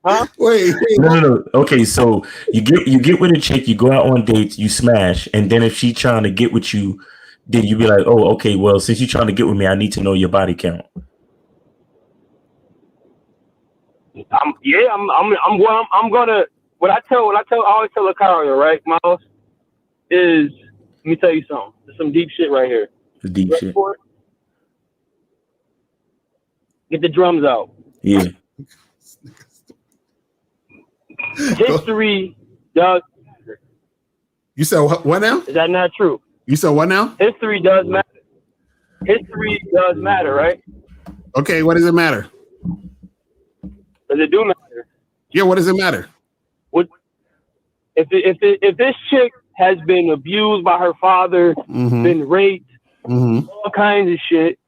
huh? Wait. No. Okay, so you get with a chick, you go out on dates, you smash, and then if she trying to get with you, then you be like, "Oh, okay, well, since you trying to get with me, I need to know your body count." I'm gonna. What I always tell Locario, right, Miles, is let me tell you something. There's some deep shit right here. The deep shit. Get the drums out. Yeah. History does matter. You said what now? Is that not true? You said what now? History does matter. History does matter, right? Okay, what does it matter? Does it do matter? Yeah, what does it matter? If this chick has been abused by her father, been raped, all kinds of shit,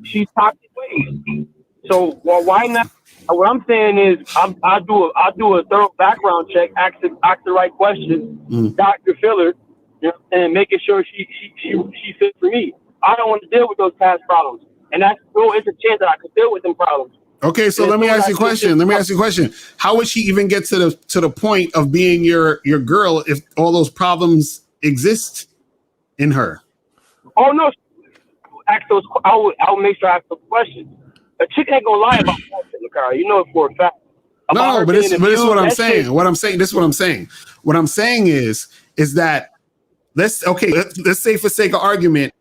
she's toxic ways. So why not? What I'm saying is, I'll do a thorough background check, ask the right questions, Dr. Filler, and making sure she fits for me. I don't want to deal with those past problems, and it's a chance that I could deal with them problems. Okay, so let me ask you a question. How would she even get to the point of being your girl if all those problems exist in her? Oh no, I'll make sure I ask those questions. A chick ain't gonna lie about that, Locario. You know it for a fact. No, but this is what I'm saying. This is what I'm saying. What I'm saying is that let's say for sake of argument,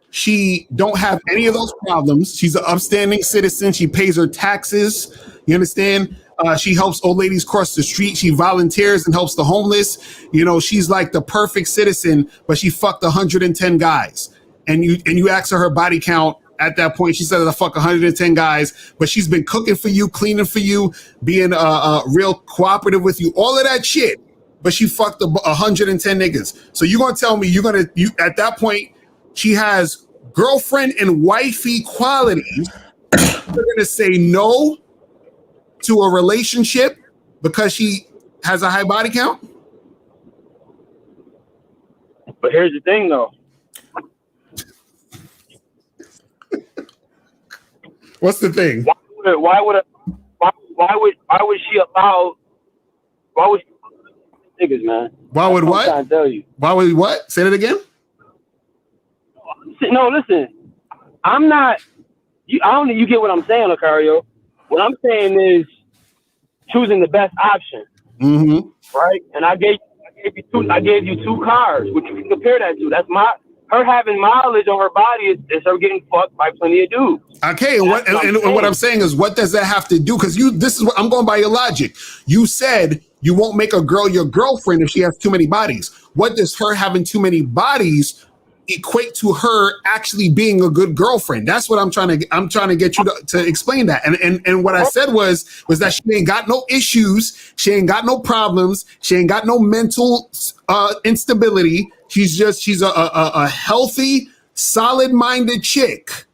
she don't have any of those problems. She's an upstanding citizen. She pays her taxes. You understand? She helps old ladies cross the street. She volunteers and helps the homeless. You know, she's like the perfect citizen, but she fucked 110 guys. And you ask her body count. At that point, she said, "I fuck 110 guys," but she's been cooking for you, cleaning for you, being real cooperative with you, all of that shit. But she fucked 110 niggas. So you gonna tell me you at that point she has girlfriend and wifey qualities? You're gonna say no to a relationship because she has a high body count? But here's the thing, though. What's the thing? Why would she allow? Why would she niggas, man? Why would what? I'm trying to tell you. Why would what? Say that again. No, listen. I'm not. I don't think you get what I'm saying, Locario. What I'm saying is choosing the best option. Right? And I gave you two cars, which you can compare that to. That's her having mileage on her body is her getting fucked by plenty of dudes. Okay, and what I'm saying is, what does that have to do? Because this is what I'm going by your logic. You said you won't make a girl your girlfriend if she has too many bodies. What does her having too many bodies equate to her actually being a good girlfriend? That's what I'm trying to get you to explain that. And what I said was that she ain't got no issues, she ain't got no problems, she ain't got no mental instability. She's a healthy, solid-minded chick,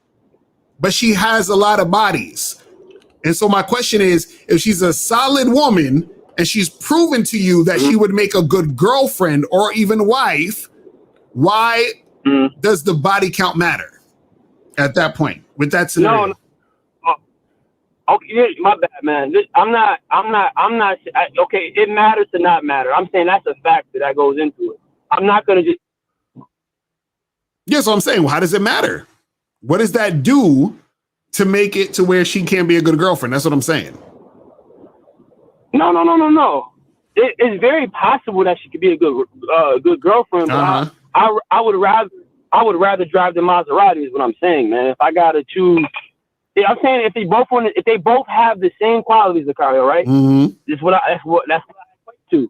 but she has a lot of bodies. And so my question is, if she's a solid woman and she's proven to you that she would make a good girlfriend or even wife, why does the body count matter at that point with that scenario? No. Okay, my bad, man. I'm not. Okay, it matters to not matter. I'm saying that's a factor that goes into it. I'm not gonna just. Yeah, so I'm saying, well, how does it matter? What does that do to make it to where she can't be a good girlfriend? That's what I'm saying. No. It's very possible that she could be a good girlfriend, but I would rather drive the Maserati. Is what I'm saying, man. If I gotta choose, I'm saying if they both have the same qualities, Locario, right? That's what I equate to.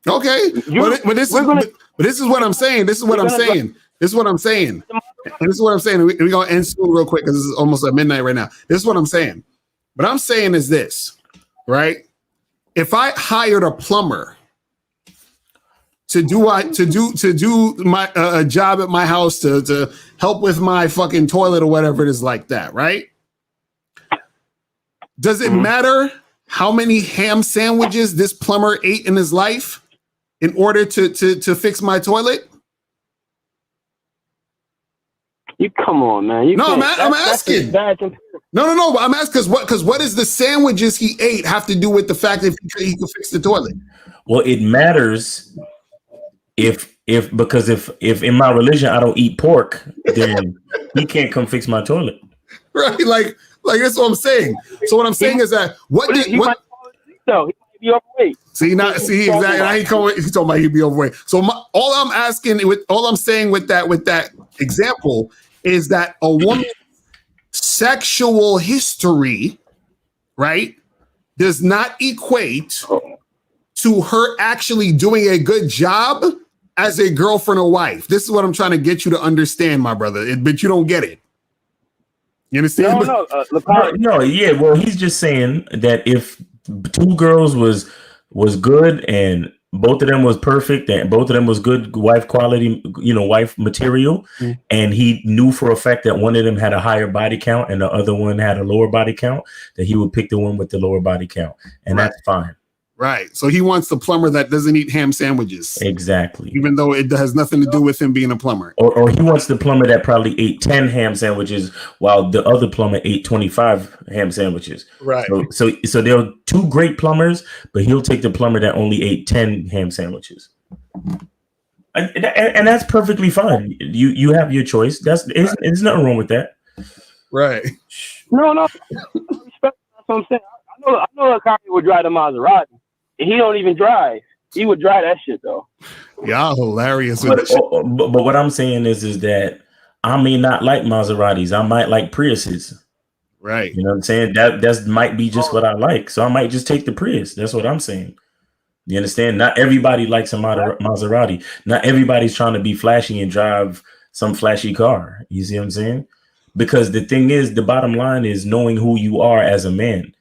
Okay, but this is what I'm saying. This is what I'm saying. We're gonna end soon real quick because this is almost at midnight right now. This is what I'm saying. What I'm saying is this, right? If I hired a plumber to do my a job at my house to help with my fucking toilet or whatever it is like that, right? Does it matter how many ham sandwiches this plumber ate in his life in order to fix my toilet? You come on, man. I'm asking. No. I'm asking because what does the sandwiches he ate have to do with the fact that he could fix the toilet? Well, it matters because if in my religion I don't eat pork, then he can't come fix my toilet. Right, like that's what I'm saying. So what I'm saying is that he might be overweight. Exactly. Now he talking about he'd be overweight. So all I'm saying with that example is that a woman's sexual history, right, does not equate to her actually doing a good job as a girlfriend or wife. This is what I'm trying to get you to understand, my brother. But you don't get it. You understand? Yeah. Well, he's just saying that if two girls was good and both of them was perfect and both of them was good wife quality, wife material, and he knew for a fact that one of them had a higher body count and the other one had a lower body count, that he would pick the one with the lower body count, and that's fine. Right. So he wants the plumber that doesn't eat ham sandwiches. Exactly. Even though it has nothing to do with him being a plumber. Or he wants the plumber that probably ate 10 ham sandwiches while the other plumber ate 25 ham sandwiches. Right. So there are two great plumbers, but he'll take the plumber that only ate 10 ham sandwiches. And that's perfectly fine. You have your choice. There's nothing wrong with that. Right. No. That's what I'm saying. I know Locario would drive the Maserati. And he don't even drive. He would drive that shit though. Y'all hilarious. But what I'm saying is that I may not like Maseratis. I might like Priuses. Right. You know what I'm saying? That might be just what I like. So I might just take the Prius. That's what I'm saying. You understand? Not everybody likes a Maserati. Not everybody's trying to be flashy and drive some flashy car. You see what I'm saying? Because the thing is, the bottom line is knowing who you are as a man.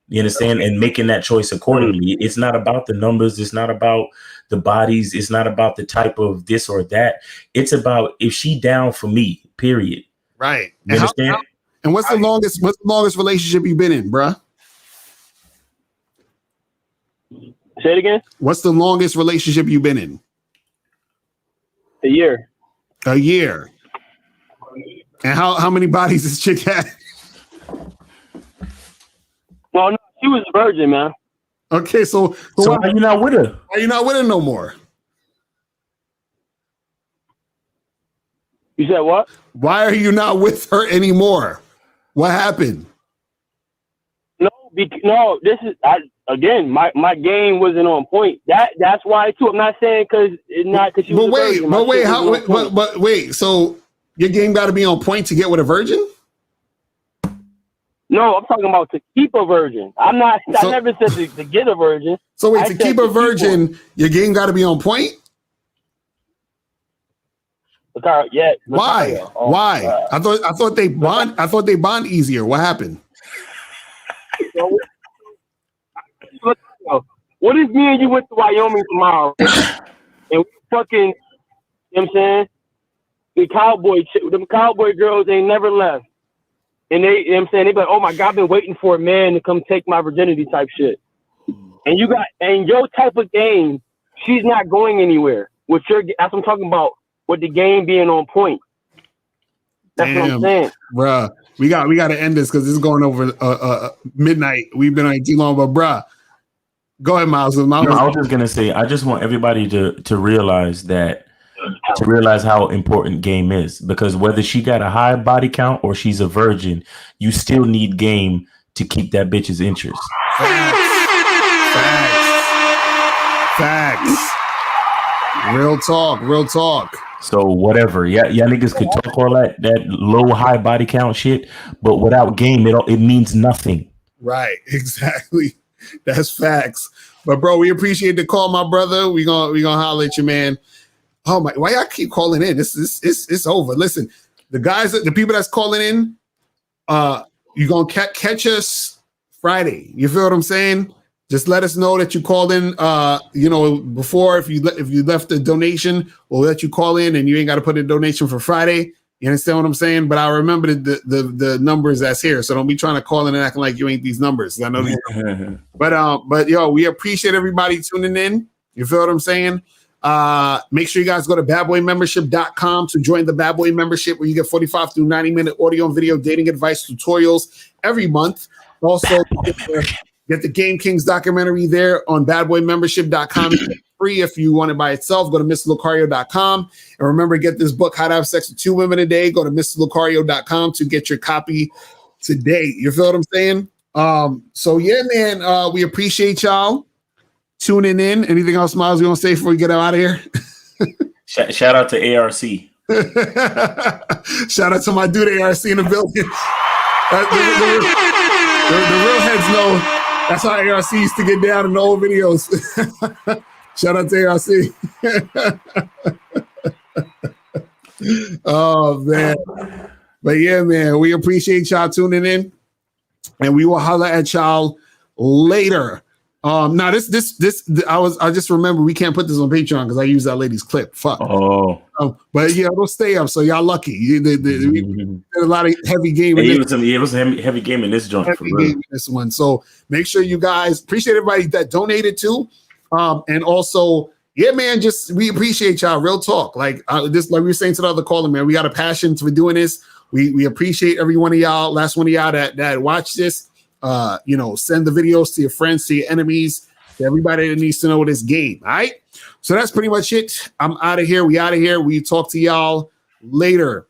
You understand? And making that choice accordingly. It's not about the numbers. It's not about the bodies. It's not about the type of this or that. It's about if she down for me, period. Right. You understand? And what's the longest relationship you've been in, bruh? Say it again. What's the longest relationship you've been in? A year. A year. And how many bodies this chick had? Well, no, she was a virgin, man. Okay, so why are you not with her? Why are you not with her no more? You said what? Why are you not with her anymore? What happened? No, this is again, my game wasn't on point. That's why too. I'm not saying because she was a virgin. But wait. So your game got to be on point to get with a virgin? No, I'm talking about to keep a virgin. I never said to get a virgin. So wait, to keep a virgin, your game got to be on point? Yeah. Why? Why? I thought they bond. I thought they bond easier. What happened? What if me and you went to Wyoming tomorrow and we fucking, you know what I'm saying? Them cowboy girls ain't never left. And they, you know what I'm saying? They be like, oh my God, I've been waiting for a man to come take my virginity type shit. And your type of game, she's not going anywhere. That's what I'm talking about, with the game being on point. That's what I'm saying. Bruh, we got to end this because this is going over midnight. We've been on too long, but bruh. Go ahead, Miles. I was just gonna say, I just want everybody to realize how important game is, because whether she got a high body count or she's a virgin, you still need game to keep that bitch's interest. Facts. Real talk. So whatever, yeah, niggas could talk all that low high body count shit, but without game, it means nothing. Right, exactly. That's facts. But bro, we appreciate the call, my brother. We gonna holler at you, man. Oh my, why y'all keep calling in? It's over. Listen, the people that's calling in, you gonna catch us Friday. You feel what I'm saying? Just let us know that you called in. Before, if you left a donation, we'll let you call in, and you ain't got to put a donation for Friday. You understand what I'm saying? But I remember the numbers that's here, so don't be trying to call in and acting like you ain't these numbers. I know these numbers. But yo, we appreciate everybody tuning in. You feel what I'm saying? Make sure you guys go to badboymembership.com to join the Bad Boy membership, where you get 45 through 90-minute audio and video dating advice tutorials every month. Also, get the Game Kings documentary there on badboymembership.com. Free if you want it by itself. Go to mr.locario.com. And remember, get this book, How to Have Sex with 2 Women a Day. Go to mr.locario.com to get your copy today. You feel what I'm saying? So yeah, man, we appreciate y'all tuning in. Anything else, Miles, you want to say before we get out of here? Shout out to ARC. Shout out to my dude ARC in the building. The real heads know that's how ARC used to get down in the old videos. Shout out to ARC. Oh man. But yeah, man, we appreciate y'all tuning in, and we will holler at y'all later. Now I just remember we can't put this on Patreon because I use that lady's clip. Fuck. But yeah, it'll stay up, so y'all lucky. We did a lot of heavy game. It was a heavy game in this joint. Heavy game in this one. So make sure you guys appreciate everybody that donated too. And also, yeah, man, we appreciate y'all. Real talk. Like we were saying to the other caller, man, we got a passion for doing this. We appreciate every one of y'all, last one of y'all that watch this. Send the videos to your friends, to your enemies, to everybody that needs to know this game. All right. So that's pretty much it. I'm out of here. We out of here. We talk to y'all later.